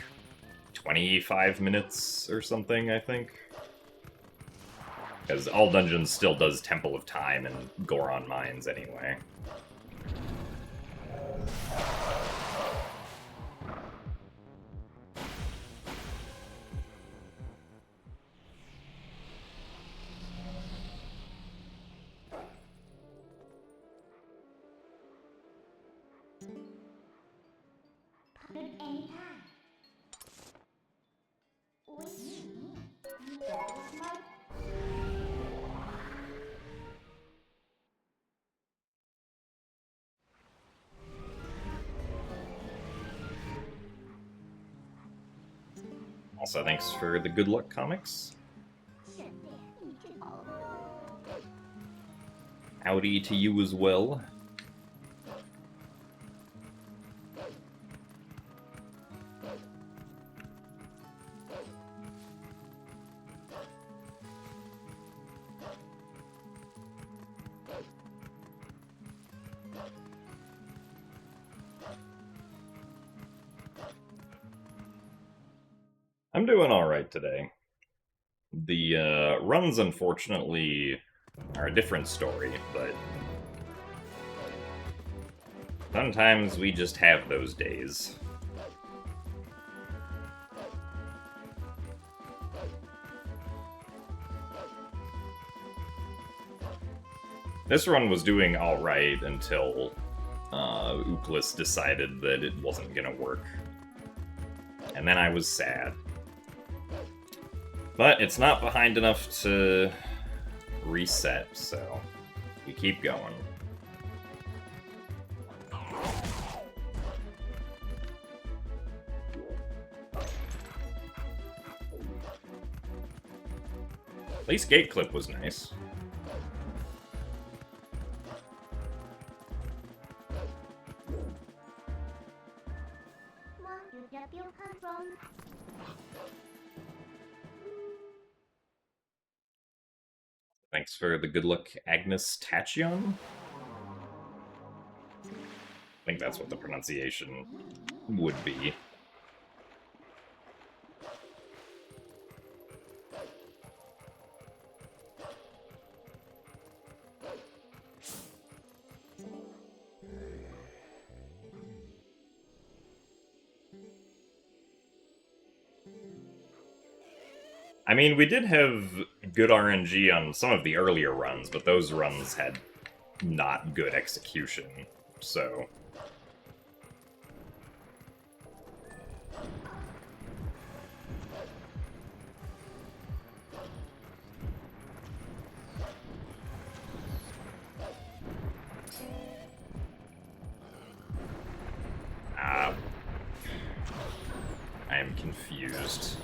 [SPEAKER 1] 25 minutes or something, I think. Because all dungeons still does Temple of Time and Goron Mines anyway. Also, thanks for the Good Luck comics. Howdy to you as well. I'm doing alright today. The runs, unfortunately, are a different story, but sometimes we just have those days. This run was doing alright until Ooklis decided that it wasn't gonna work. And then I was sad. But it's not behind enough to reset, so we keep going. At least Gate Clip was nice. Thanks for the good luck, Agnes Tachion. I think that's what the pronunciation would be. I mean, we did have good RNG on some of the earlier runs, but those runs had not good execution, so... I am confused.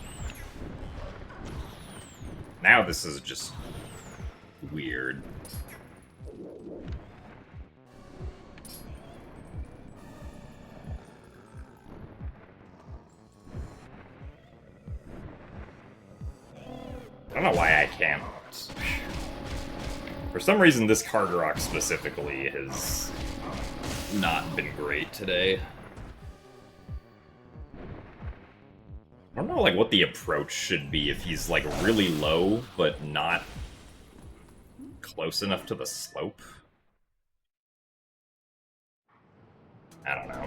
[SPEAKER 1] Now this is just weird. I don't know why I can't. For some reason, this card rock specifically has not been great today. I don't know, like, what the approach should be if he's, like, really low, but not close enough to the slope. I don't know.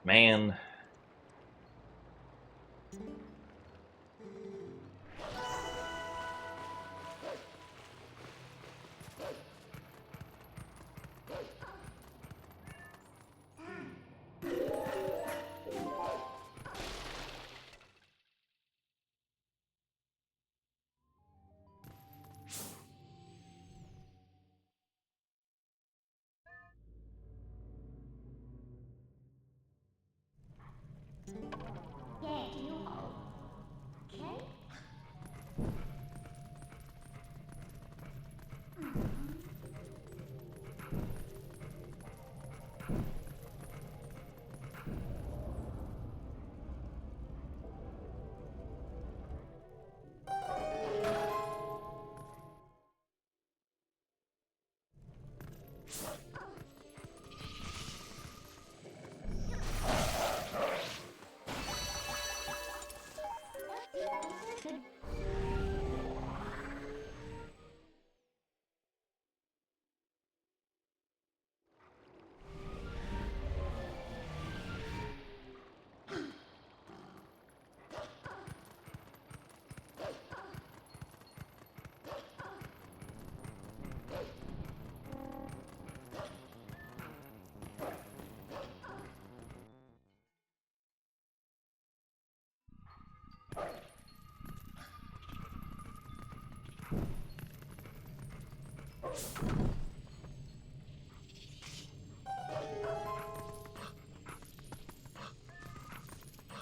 [SPEAKER 1] Man.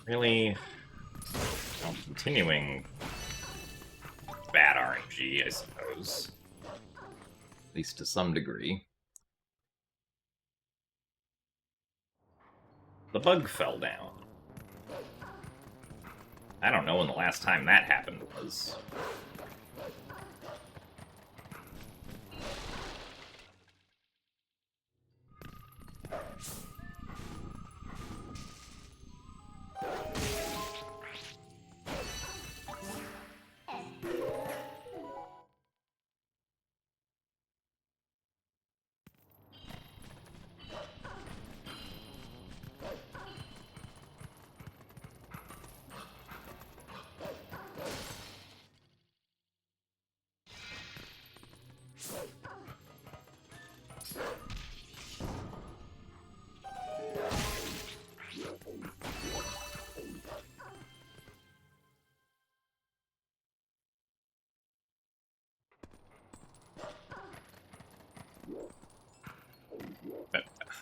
[SPEAKER 1] Really, well, continuing bad RNG, I suppose. At least to some degree. The bug fell down. I don't know when the last time that happened was.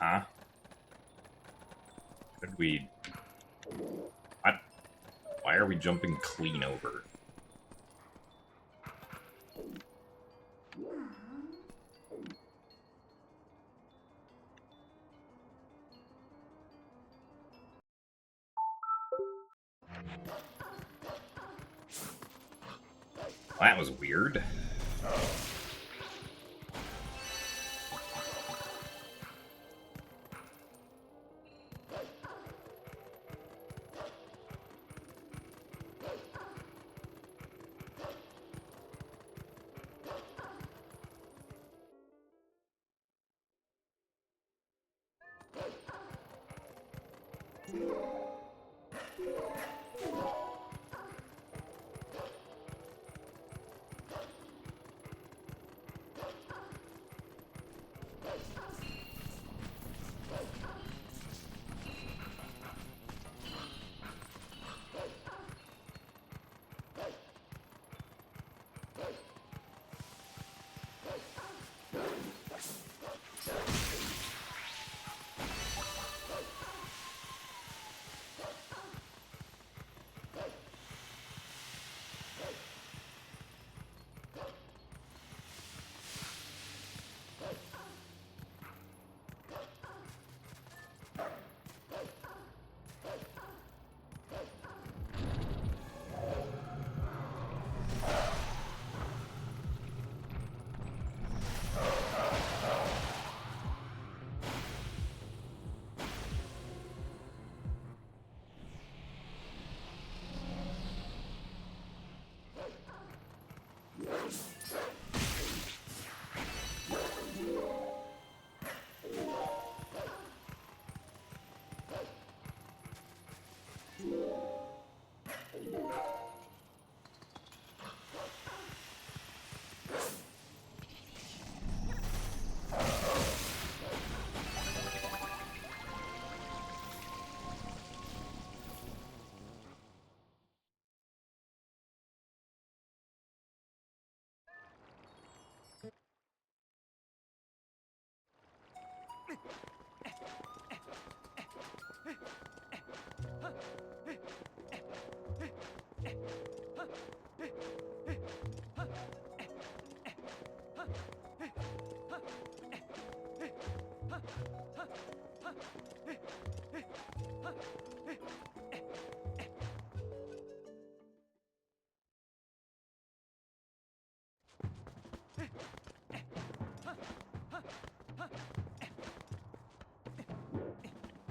[SPEAKER 1] Huh? Could we... What? Why are we jumping clean over? Well, that was weird.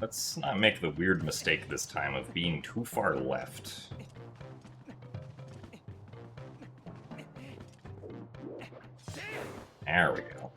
[SPEAKER 1] Let's not make the weird mistake this time of being too far left. There we go.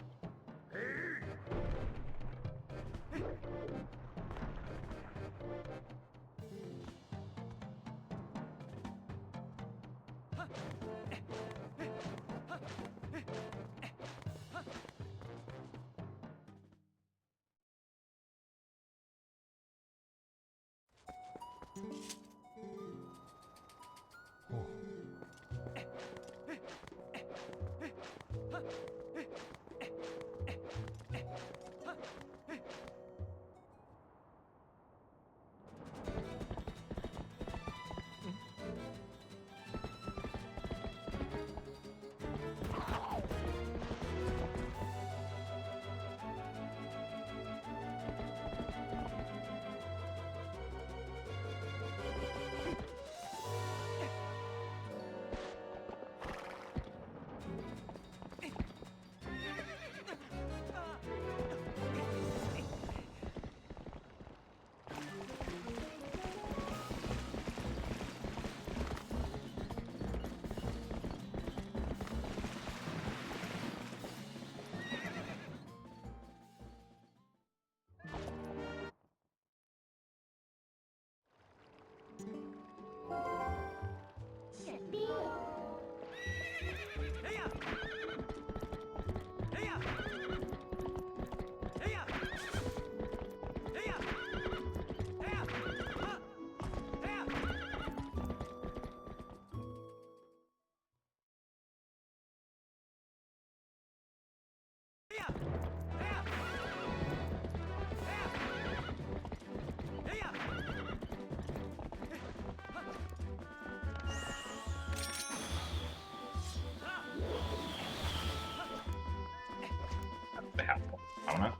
[SPEAKER 1] I don't know.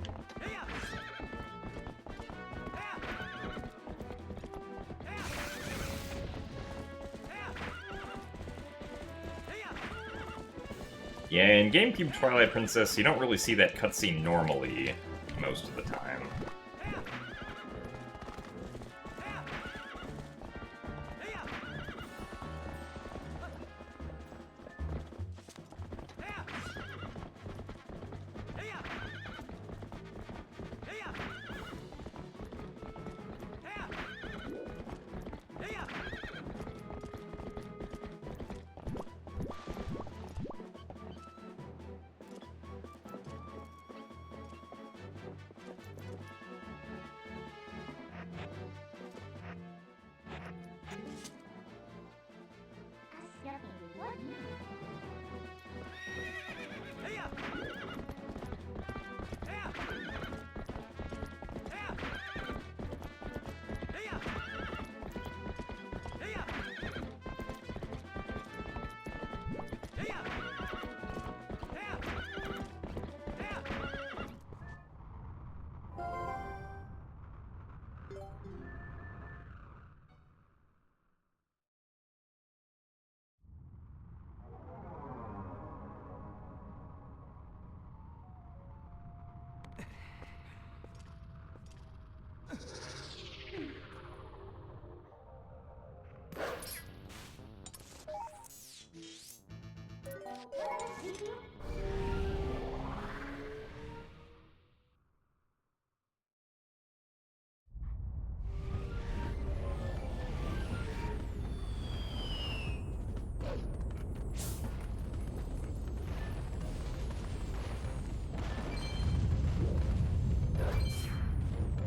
[SPEAKER 1] Yeah, in GameCube Twilight Princess, you don't really see that cutscene normally most of the time.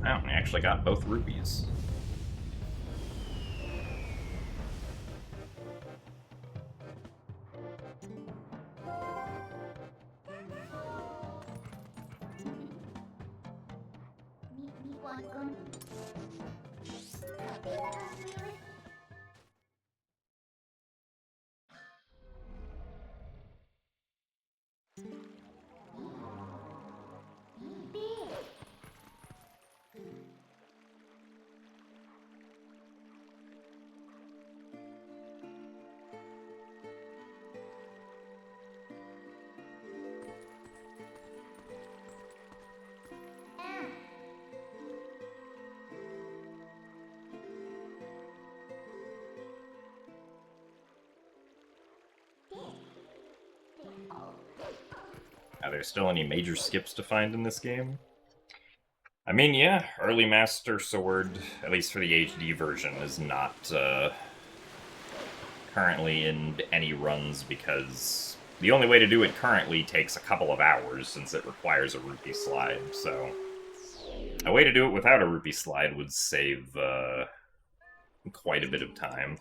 [SPEAKER 1] Oh, I actually got both rupees. Are there still any major skips to find in this game? I mean, yeah, early Master Sword, at least for the HD version, is not currently in any runs because the only way to do it currently takes a couple of hours since it requires a rupee slide, so a way to do it without a rupee slide would save quite a bit of time.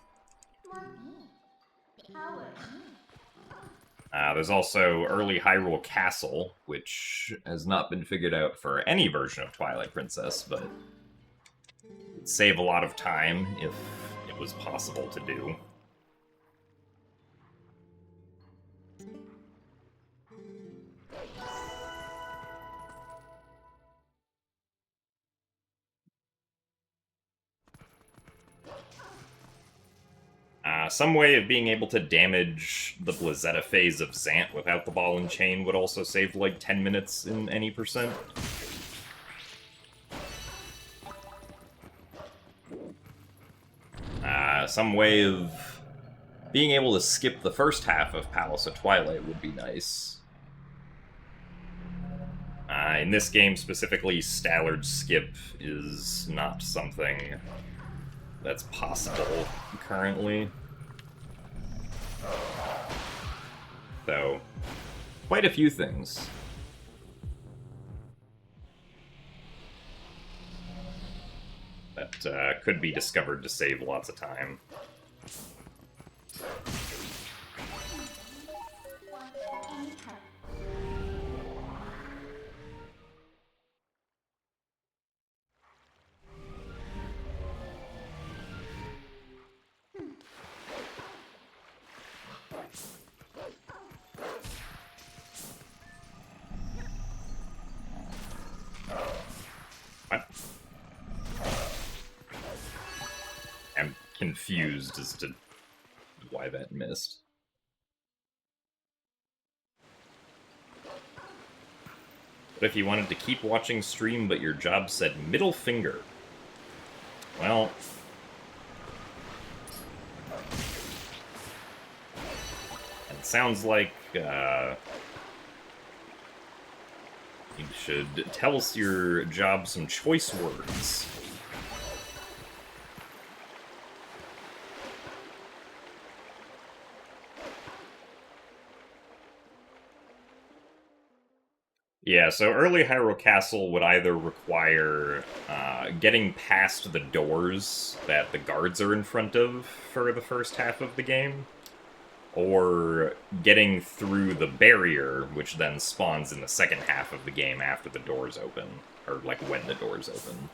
[SPEAKER 1] There's also early Hyrule Castle, which has not been figured out for any version of Twilight Princess, but it'd save a lot of time if it was possible to do. Some way of being able to damage the Blizzetta phase of Zant without the ball and chain would also save like 10 minutes in any percent. Some way of being able to skip the first half of Palace of Twilight would be nice. In this game specifically, Stallard skip is not something that's possible currently. So, quite a few things. That could be discovered to save lots of time. What? I'm confused as to why that missed. But if you wanted to keep watching stream but your job said middle finger, well, it sounds like you should tell your job some choice words. Yeah, so early Hyrule Castle would either require getting past the doors that the guards are in front of for the first half of the game, or getting through the barrier, which then spawns in the second half of the game after the doors open, or like when the doors open.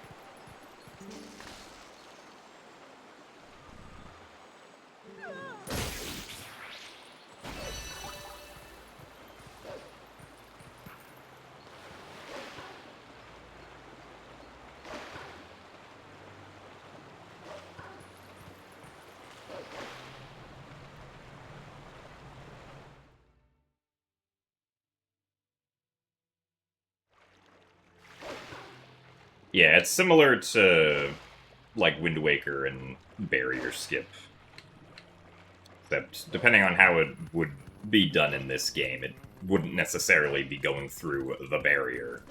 [SPEAKER 1] Yeah, it's similar to, like, Wind Waker and Barrier Skip. Except, depending on how it would be done in this game, it wouldn't necessarily be going through the barrier.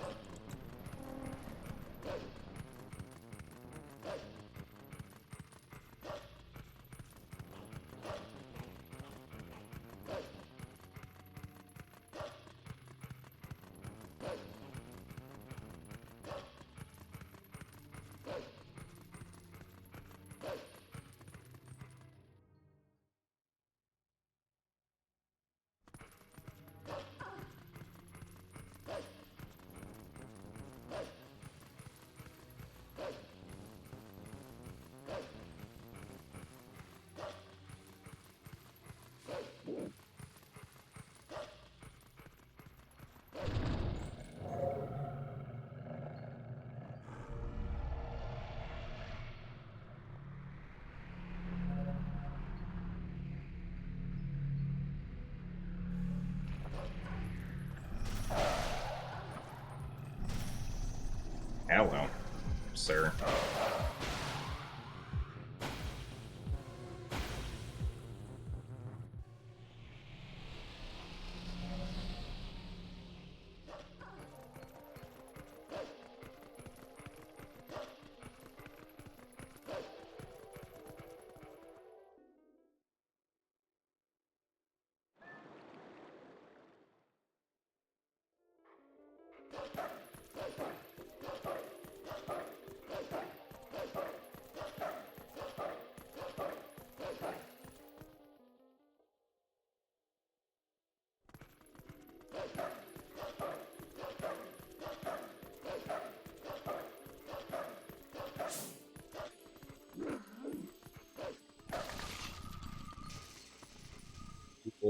[SPEAKER 1] Hello, sir.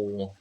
[SPEAKER 1] level.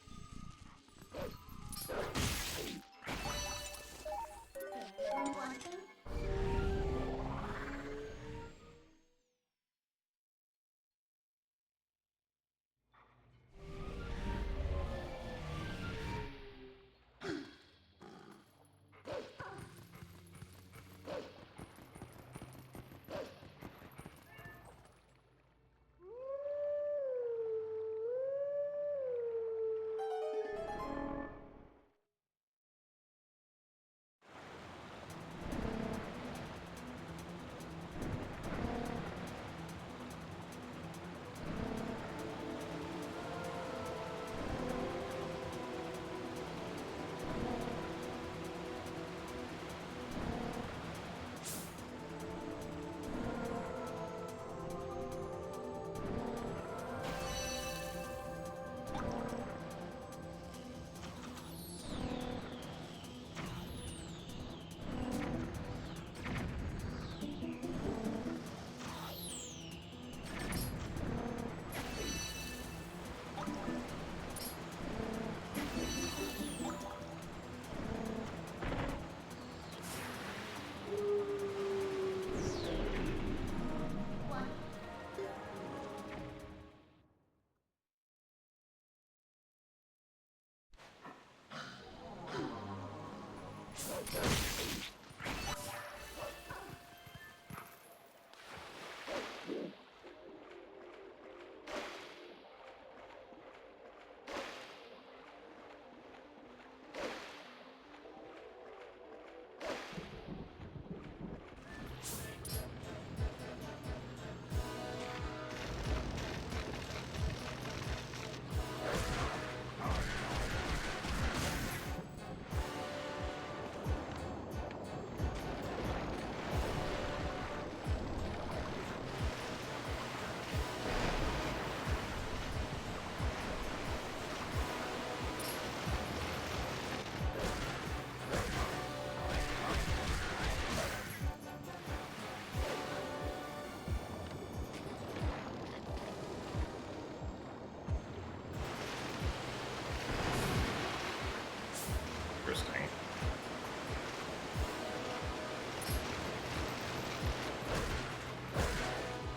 [SPEAKER 1] Interesting.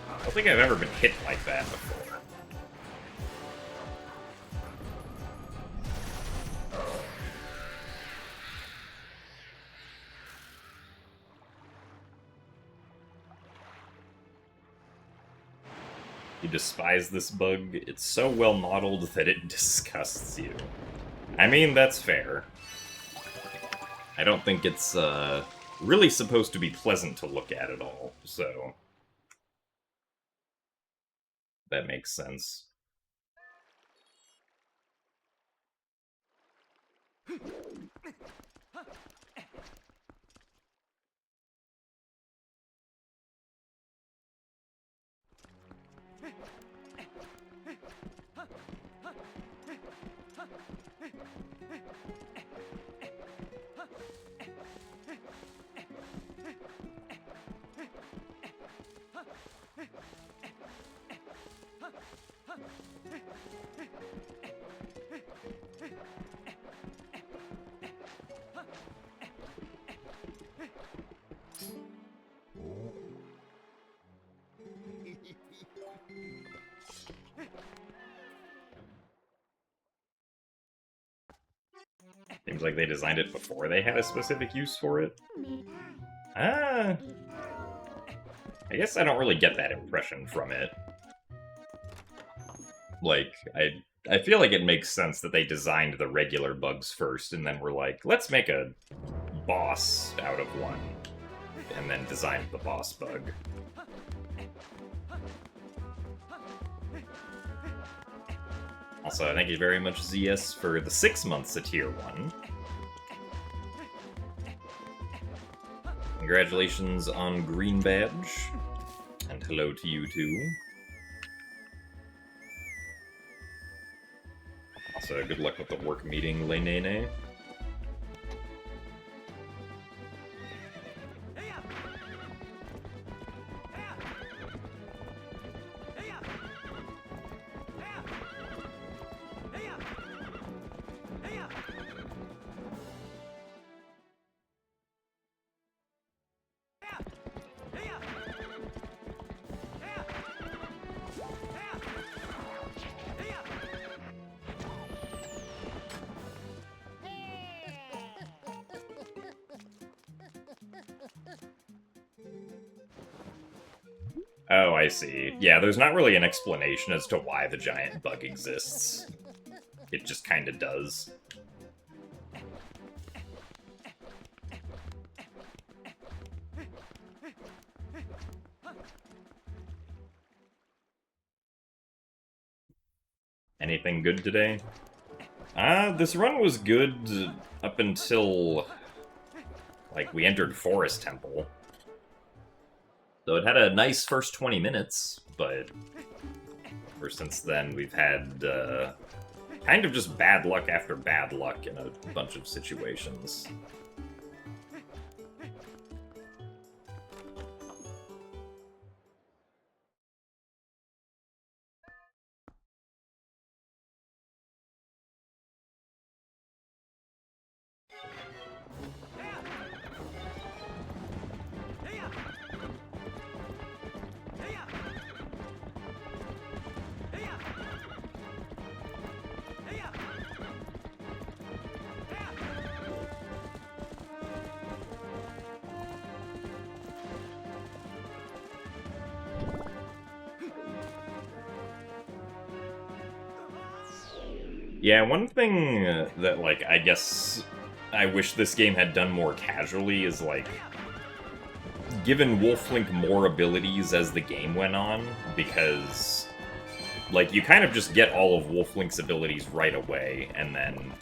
[SPEAKER 1] I don't think I've ever been hit like that before. You despise this bug? It's so well modeled that it disgusts you. I mean, that's fair. I don't think it's really supposed to be pleasant to look at all, so that makes sense. Seems like they designed it before they had a specific use for it. Ah, I guess I don't really get that impression from it. Like, I feel like it makes sense that they designed the regular bugs first, and then were like, let's make a boss out of one, and then designed the boss bug. Also, thank you very much, ZS, for the 6 months of Tier 1. Congratulations on Green Badge, and hello to you too. Also, good luck with the work meeting, Lenene. Oh, I see. Yeah, there's not really an explanation as to why the giant bug exists. It just kinda does. Anything good today? This run was good up until, like, we entered Forest Temple. So it had a nice first 20 minutes, but ever since then we've had, kind of just bad luck after bad luck in a bunch of situations. Yeah, one thing that, like, I guess I wish this game had done more casually is, like, given Wolflink more abilities as the game went on, because, like, you kind of just get all of Wolflink's abilities right away, and then,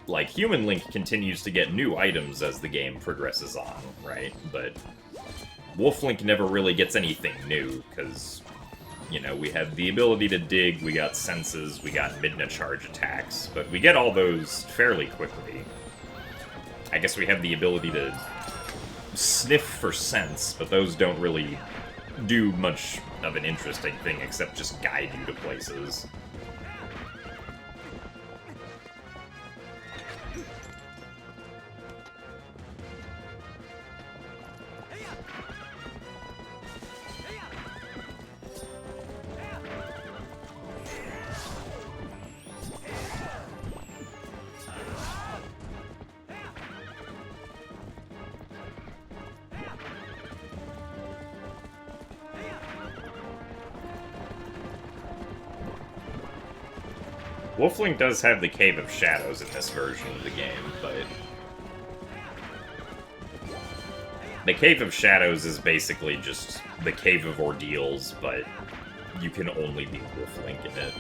[SPEAKER 1] like, Human Link continues to get new items as the game progresses on, right? But Wolflink never really gets anything new, because, you know, we have the ability to dig, we got senses, we got Midna charge attacks, but we get all those fairly quickly. I guess we have the ability to sniff for sense, but those don't really do much of an interesting thing except just guide you to places. Wolflink does have the Cave of Shadows in this version of the game, but the Cave of Shadows is basically just the Cave of Ordeals, but you can only be Wolflink in it.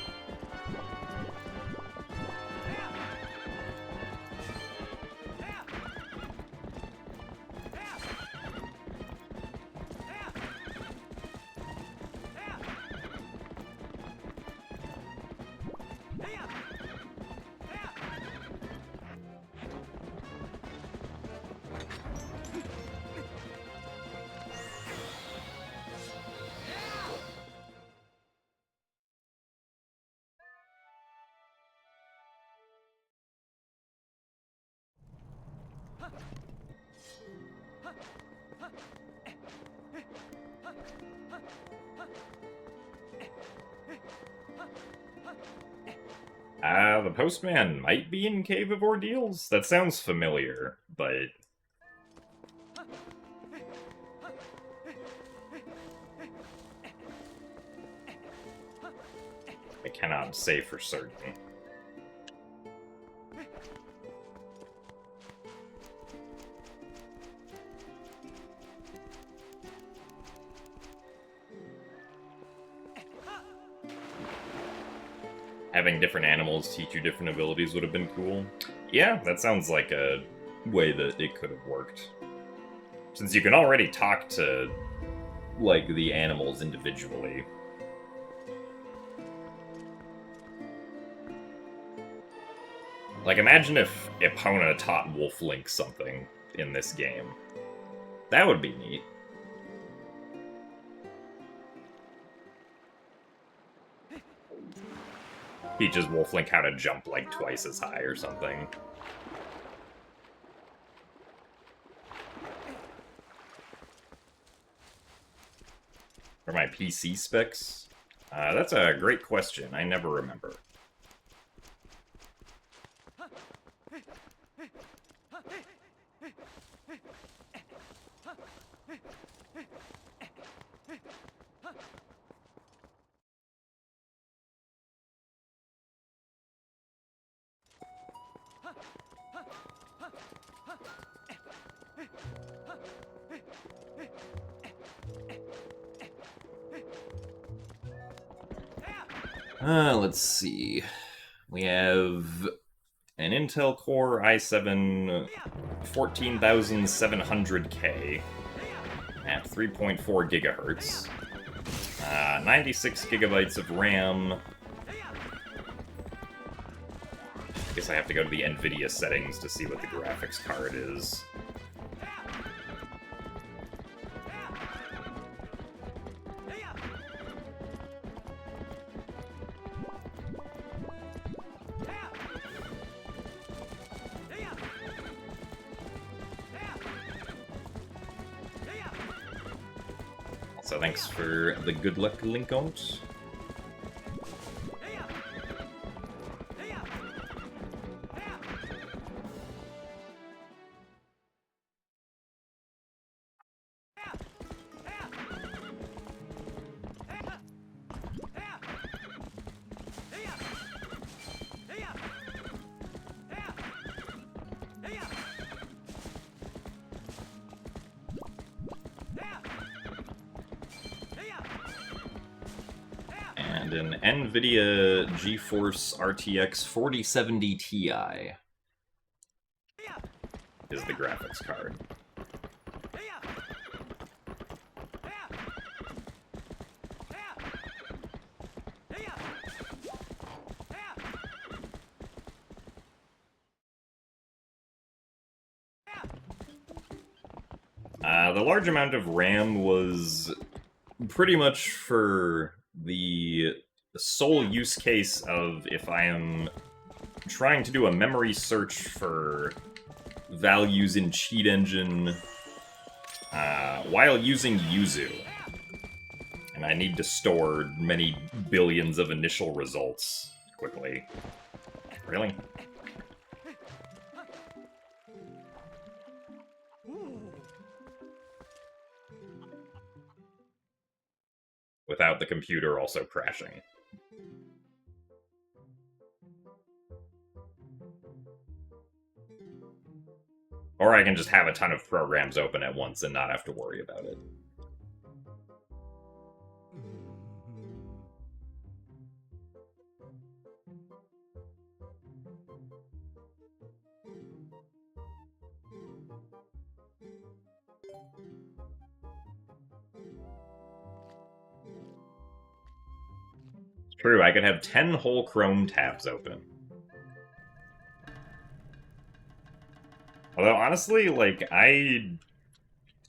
[SPEAKER 1] The postman might be in Cave of Ordeals? That sounds familiar, but I cannot say for certain. Having different animals teach you different abilities would have been cool. Yeah, that sounds like a way that it could have worked. Since you can already talk to, like, the animals individually. Like, imagine if Epona taught Wolflink something in this game. That would be neat. Teaches Wolflink how to jump, like, twice as high or something. For my PC specs? That's a great question. I never remember. Let's see. We have an Intel Core i7 14700K at 3.4 gigahertz. 96 gigabytes of RAM. I guess I have to go to the NVIDIA settings to see what the graphics card is. So thanks for the good luck link out. And an NVIDIA GeForce RTX 4070 Ti is the graphics card. The large amount of RAM was pretty much for the sole use case of if I am trying to do a memory search for values in Cheat Engine while using Yuzu. And I need to store many billions of initial results quickly. Really? Without the computer also crashing. Or I can just have a ton of programs open at once and not have to worry about it. True, I could have 10 whole Chrome tabs open. Although, honestly, like, I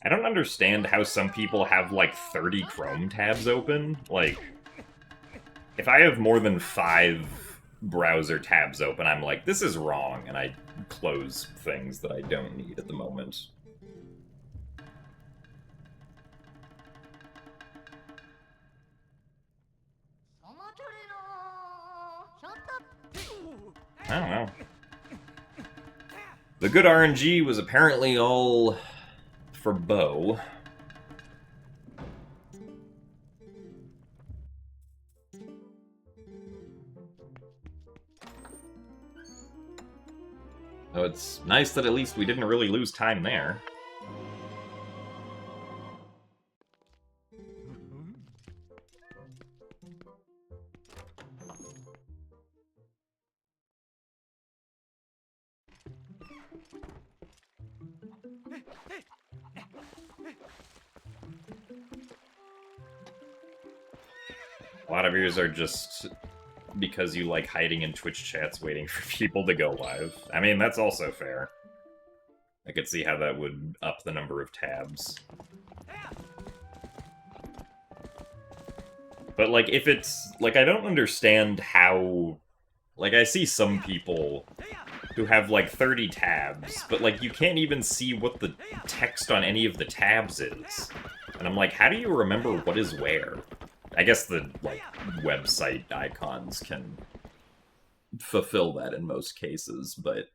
[SPEAKER 1] don't understand how some people have, like, 30 Chrome tabs open. Like, if I have more than 5 browser tabs open, I'm like, this is wrong, and I close things that I don't need at the moment. I don't know. The good RNG was apparently all for Bo. So it's nice that at least we didn't really lose time there. A lot of yours are just because you like hiding in Twitch chats waiting for people to go live. I mean, that's also fair. I could see how that would up the number of tabs. But, like, if it's... Like, I don't understand how... Like, I see some people who have, like, 30 tabs, but, like, you can't even see what the text on any of the tabs is. And I'm like, how do you remember what is where? I guess the, like, website icons can fulfill that in most cases, but...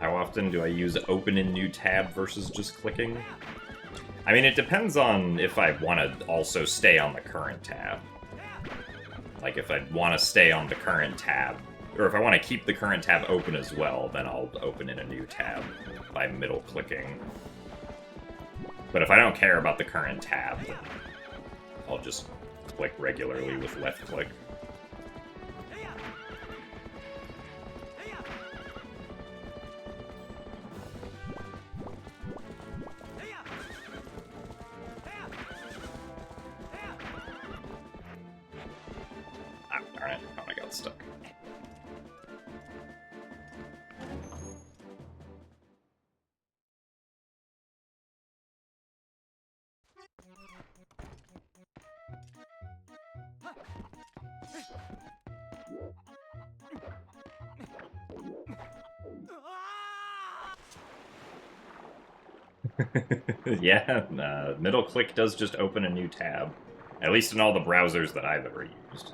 [SPEAKER 1] How often do I use open in new tab versus just clicking? I mean, it depends on if I want to also stay on the current tab. Like, if I want to stay on the current tab, or if I want to keep the current tab open as well, then I'll open in a new tab by middle clicking. But if I don't care about the current tab, then I'll just click regularly with left click. Ah, darn it. Oh, I got stuck. Yeah, middle click does just open a new tab. At least in all the browsers that I've ever used.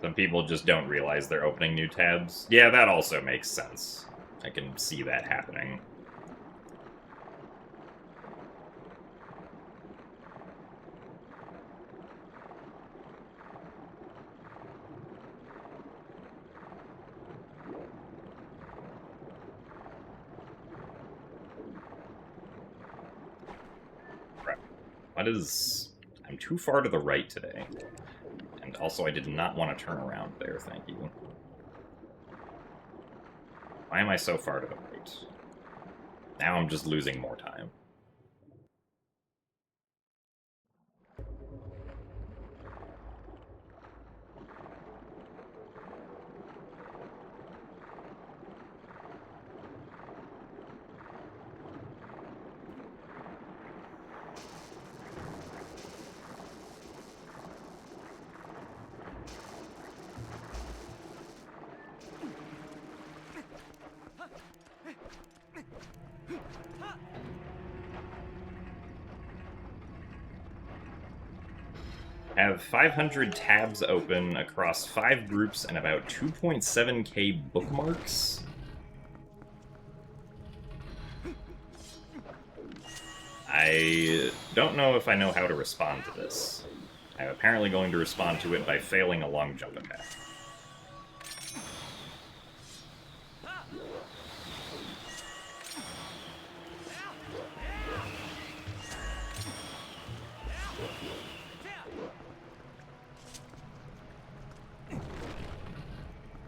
[SPEAKER 1] Some people just don't realize they're opening new tabs. Yeah, that also makes sense. I can see that happening. What is... I'm too far to the right today. And also I did not want to turn around there, thank you. Why am I so far to the right? Now I'm just losing more time. Have 500 tabs open across 5 groups and about 2.7k bookmarks? I don't know if I know how to respond to this. I'm apparently going to respond to it by failing a long jump attack.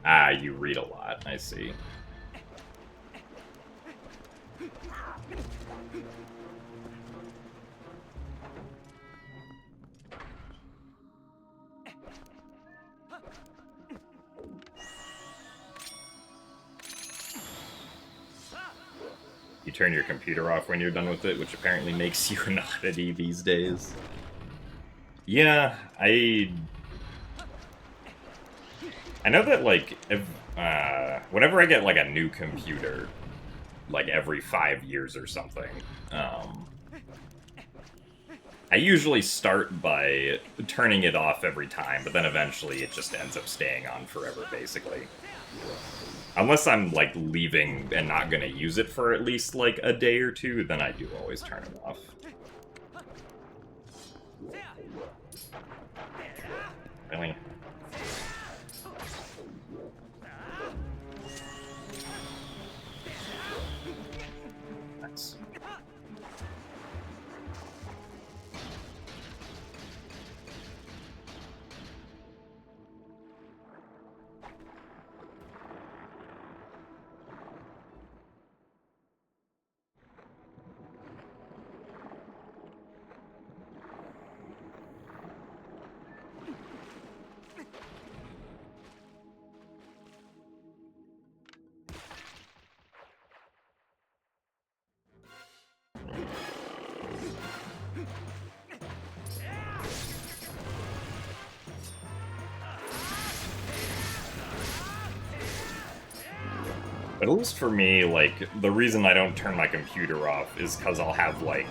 [SPEAKER 1] Ah, you read a lot, I see. You turn your computer off when you're done with it, which apparently makes you an oddity these days. Yeah, I know that, like, if, whenever I get, like, a new computer, like, every 5 years or something, I usually start by turning it off every time, but then eventually it just ends up staying on forever, basically. Unless I'm, like, leaving and not gonna use it for at least, like, a day or two, then I do always turn it off. Really? Nice. But at least for me, like, the reason I don't turn my computer off is because I'll have, like,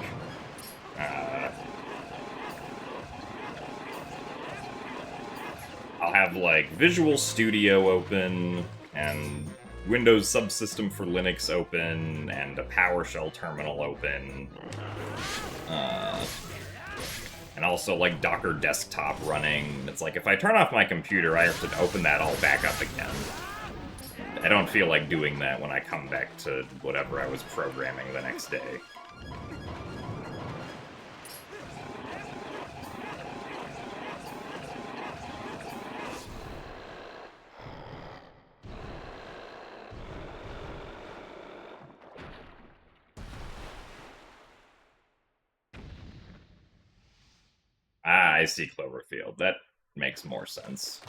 [SPEAKER 1] I'll have, like, Visual Studio open, and Windows Subsystem for Linux open, and a PowerShell terminal open. And also, like, Docker Desktop running. It's like, if I turn off my computer, I have to open that all back up again. I don't feel like doing that when I come back to whatever I was programming the next day. Ah, I see Cloverfield. That makes more sense.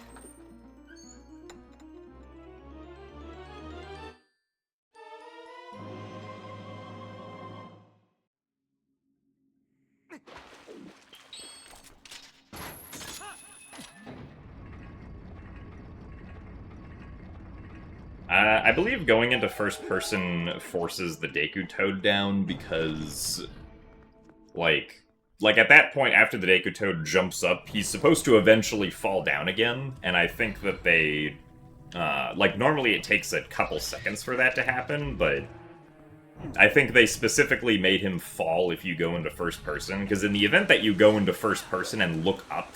[SPEAKER 1] I believe going into first person forces the Deku Toad down because, like at that point, after the Deku Toad jumps up, he's supposed to eventually fall down again, and I think that they, like, normally it takes a couple seconds for that to happen, but I think they specifically made him fall if you go into first person, because in the event that you go into first person and look up,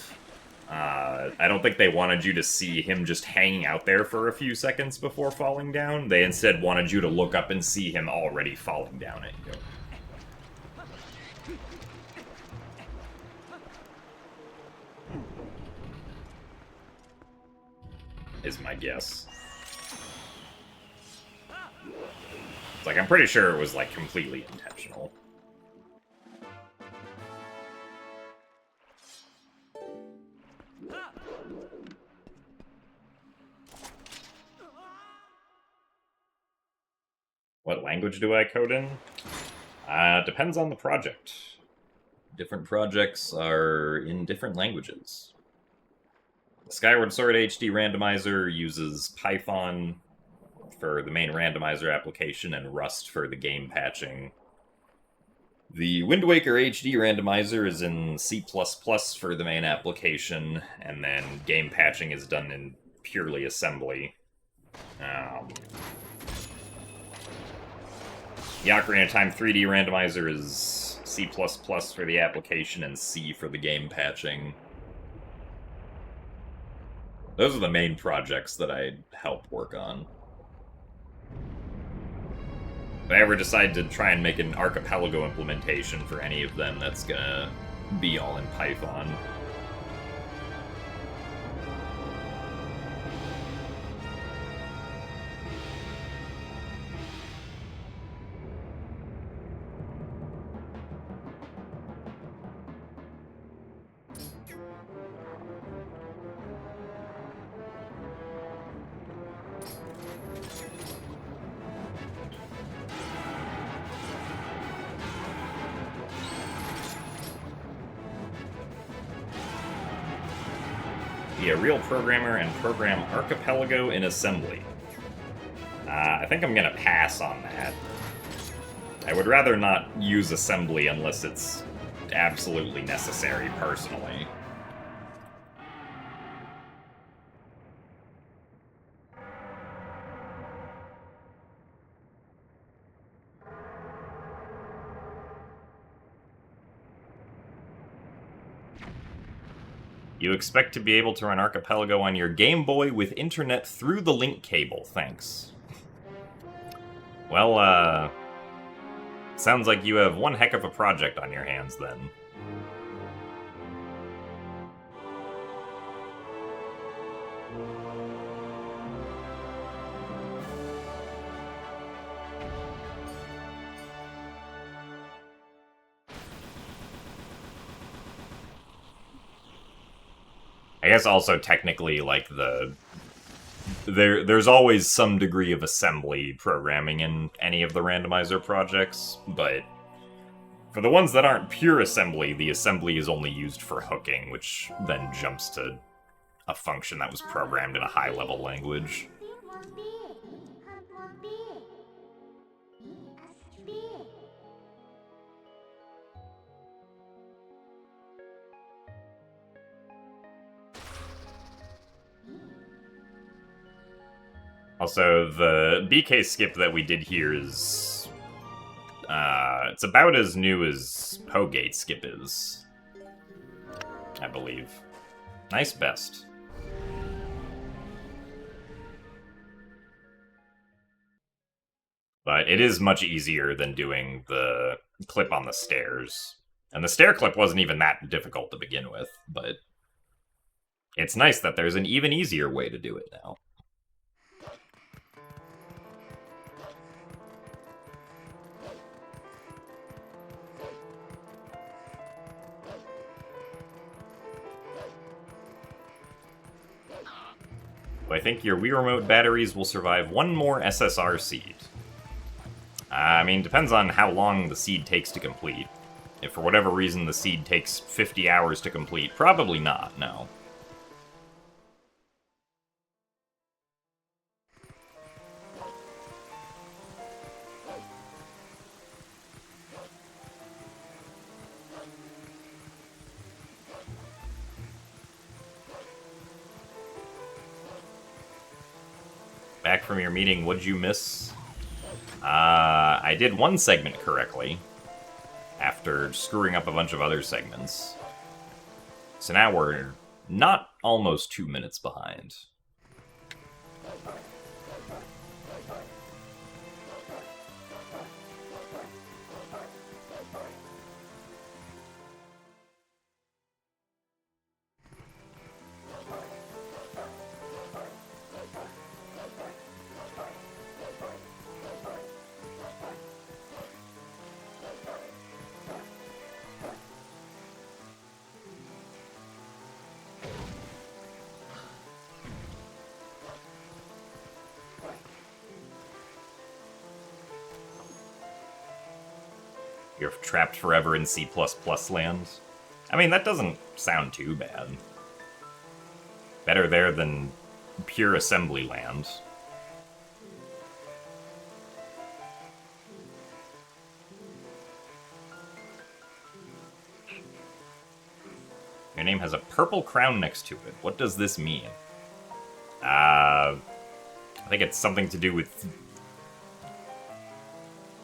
[SPEAKER 1] I don't think they wanted you to see him just hanging out there for a few seconds before falling down. They instead wanted you to look up and see him already falling down at you. Is my guess. It's like, I'm pretty sure it was, like, completely intentional. What language do I code in? Depends on the project. Different projects are in different languages. The Skyward Sword HD randomizer uses Python for the main randomizer application and Rust for the game patching. The Wind Waker HD randomizer is in C++ for the main application, and then game patching is done in purely assembly. The Ocarina of Time 3D randomizer is C++ for the application and C for the game patching. Those are the main projects that I help work on. If I ever decide to try and make an Archipelago implementation for any of them, that's gonna be all in Python. Be a real programmer and program Archipelago in assembly. I think I'm gonna pass on that. I would rather not use assembly unless it's absolutely necessary, personally. You expect to be able to run Archipelago on your Game Boy with internet through the link cable, thanks. Well, sounds like you have one heck of a project on your hands, then. I guess also technically, like, there's always some degree of assembly programming in any of the randomizer projects, but for the ones that aren't pure assembly, the assembly is only used for hooking, which then jumps to a function that was programmed in a high-level language. Also, the BK skip that we did here is... it's about as new as Pogate skip is, I believe. Nice best. But it is much easier than doing the clip on the stairs. And the stair clip wasn't even that difficult to begin with, but it's nice that there's an even easier way to do it now. I think your Wii Remote batteries will survive one more SSR seed. I mean, depends on how long the seed takes to complete. If for whatever reason the seed takes 50 hours to complete, probably not, no. Back from your meeting, what'd you miss? I did one segment correctly, after screwing up a bunch of other segments. So now we're not almost 2 minutes behind. You're trapped forever in C++ land. I mean, that doesn't sound too bad. Better there than pure assembly land. Your name has a purple crown next to it. What does this mean? I think it's something to do with...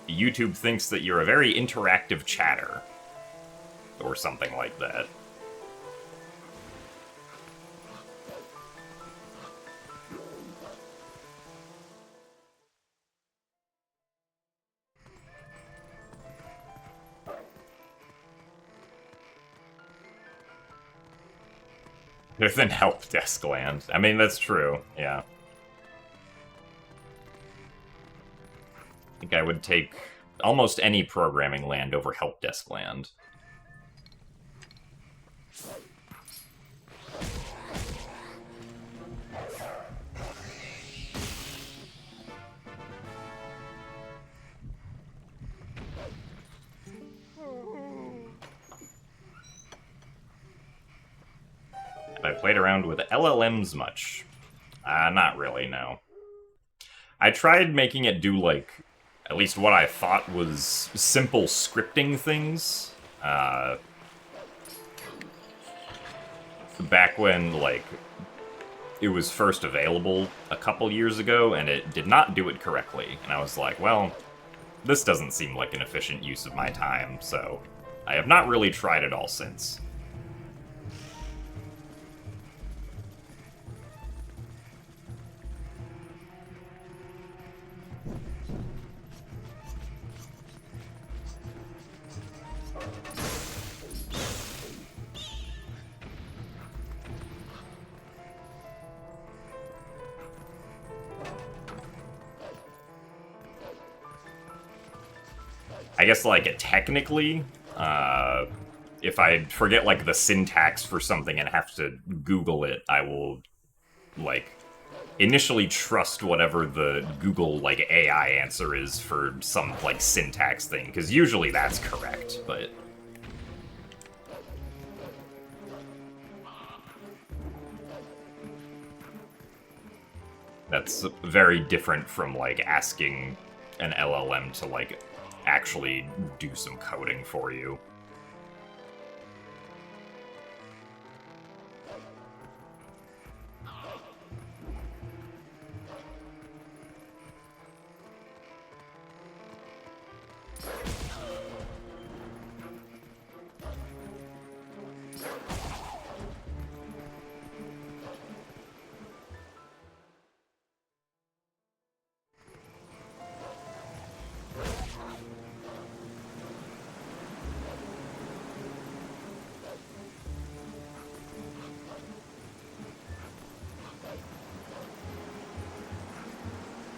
[SPEAKER 1] YouTube thinks that you're a very interactive chatter. Or something like that. Better than help desk land. I mean, that's true, yeah. I think I would take almost any programming land over help desk land. Have I played around with LLMs much? Not really, no. I tried making it do, like, at least what I thought was simple scripting things. Back when, like, it was first available a couple years ago, and it did not do it correctly. And I was like, well, this doesn't seem like an efficient use of my time, so I have not really tried it all since. I guess, like, technically, if I forget, like, the syntax for something and have to Google it, I will, like, initially trust whatever the Google, like, AI answer is for some, like, syntax thing, because usually that's correct, but... That's very different from, like, asking an LLM to, like, actually do some coding for you.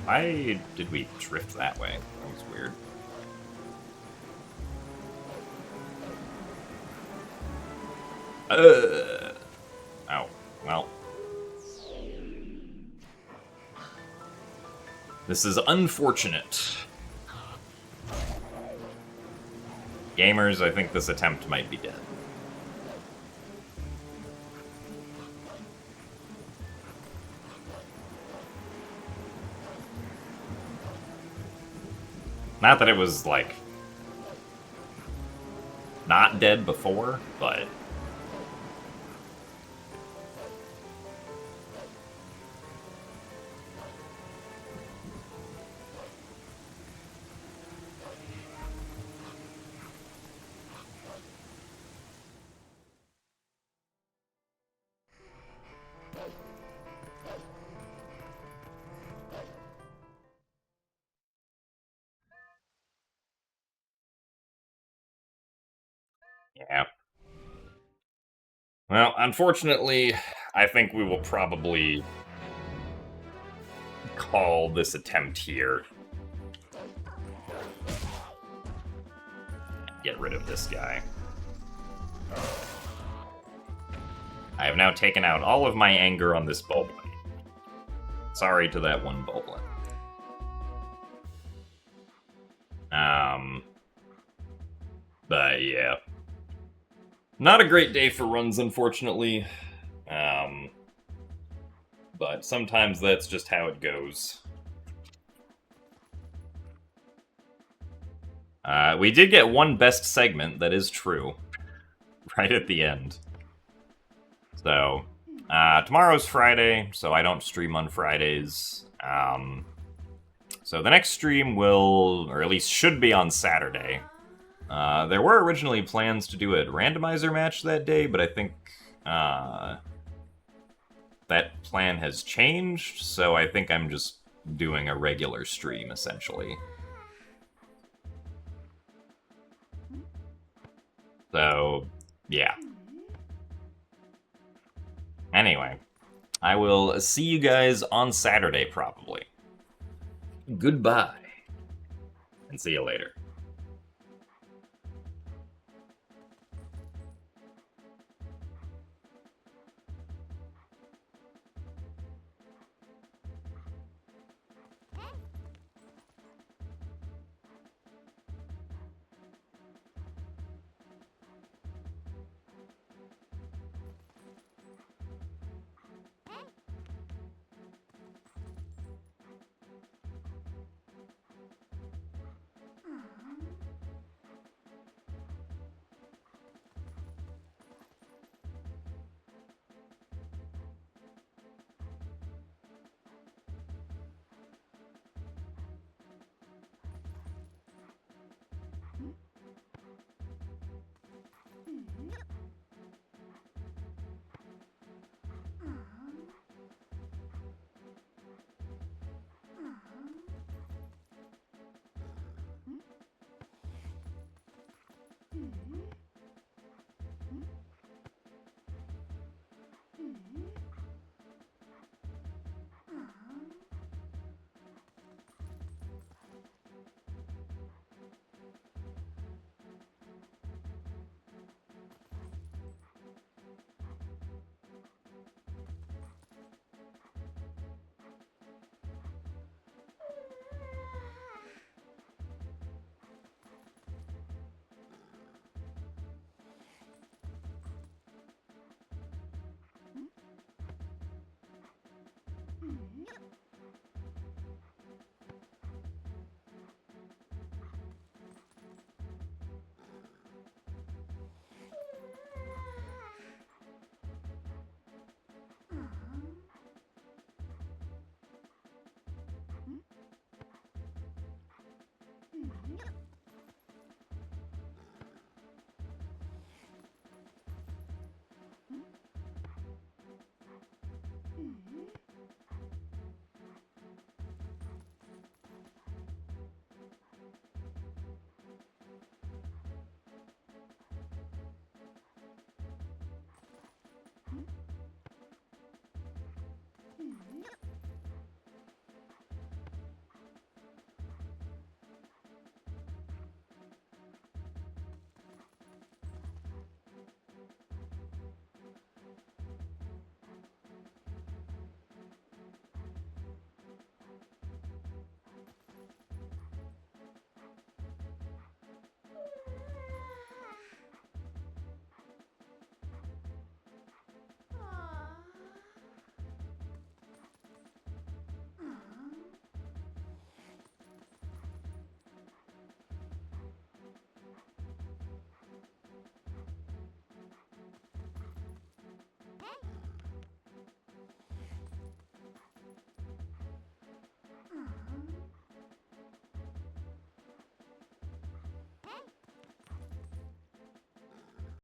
[SPEAKER 1] Why did we drift that way? That was weird. Oh, well. This is unfortunate. Gamers, I think this attempt might be dead. Not that it was, like, not dead before, but... yeah. Well, unfortunately, I think we will probably call this attempt here. Get rid of this guy. I have now taken out all of my anger on this Boblin. Sorry to that one Boblin. But yeah. Not a great day for runs, unfortunately. But sometimes that's just how it goes. We did get one best segment, that is true. Right at the end. So, tomorrow's Friday, so I don't stream on Fridays. So the next stream will, or at least should be on Saturday. There were originally plans to do a randomizer match that day, but I think that plan has changed, so I think I'm just doing a regular stream, essentially. So, yeah. Anyway, I will see you guys on Saturday, probably. Goodbye. And see you later.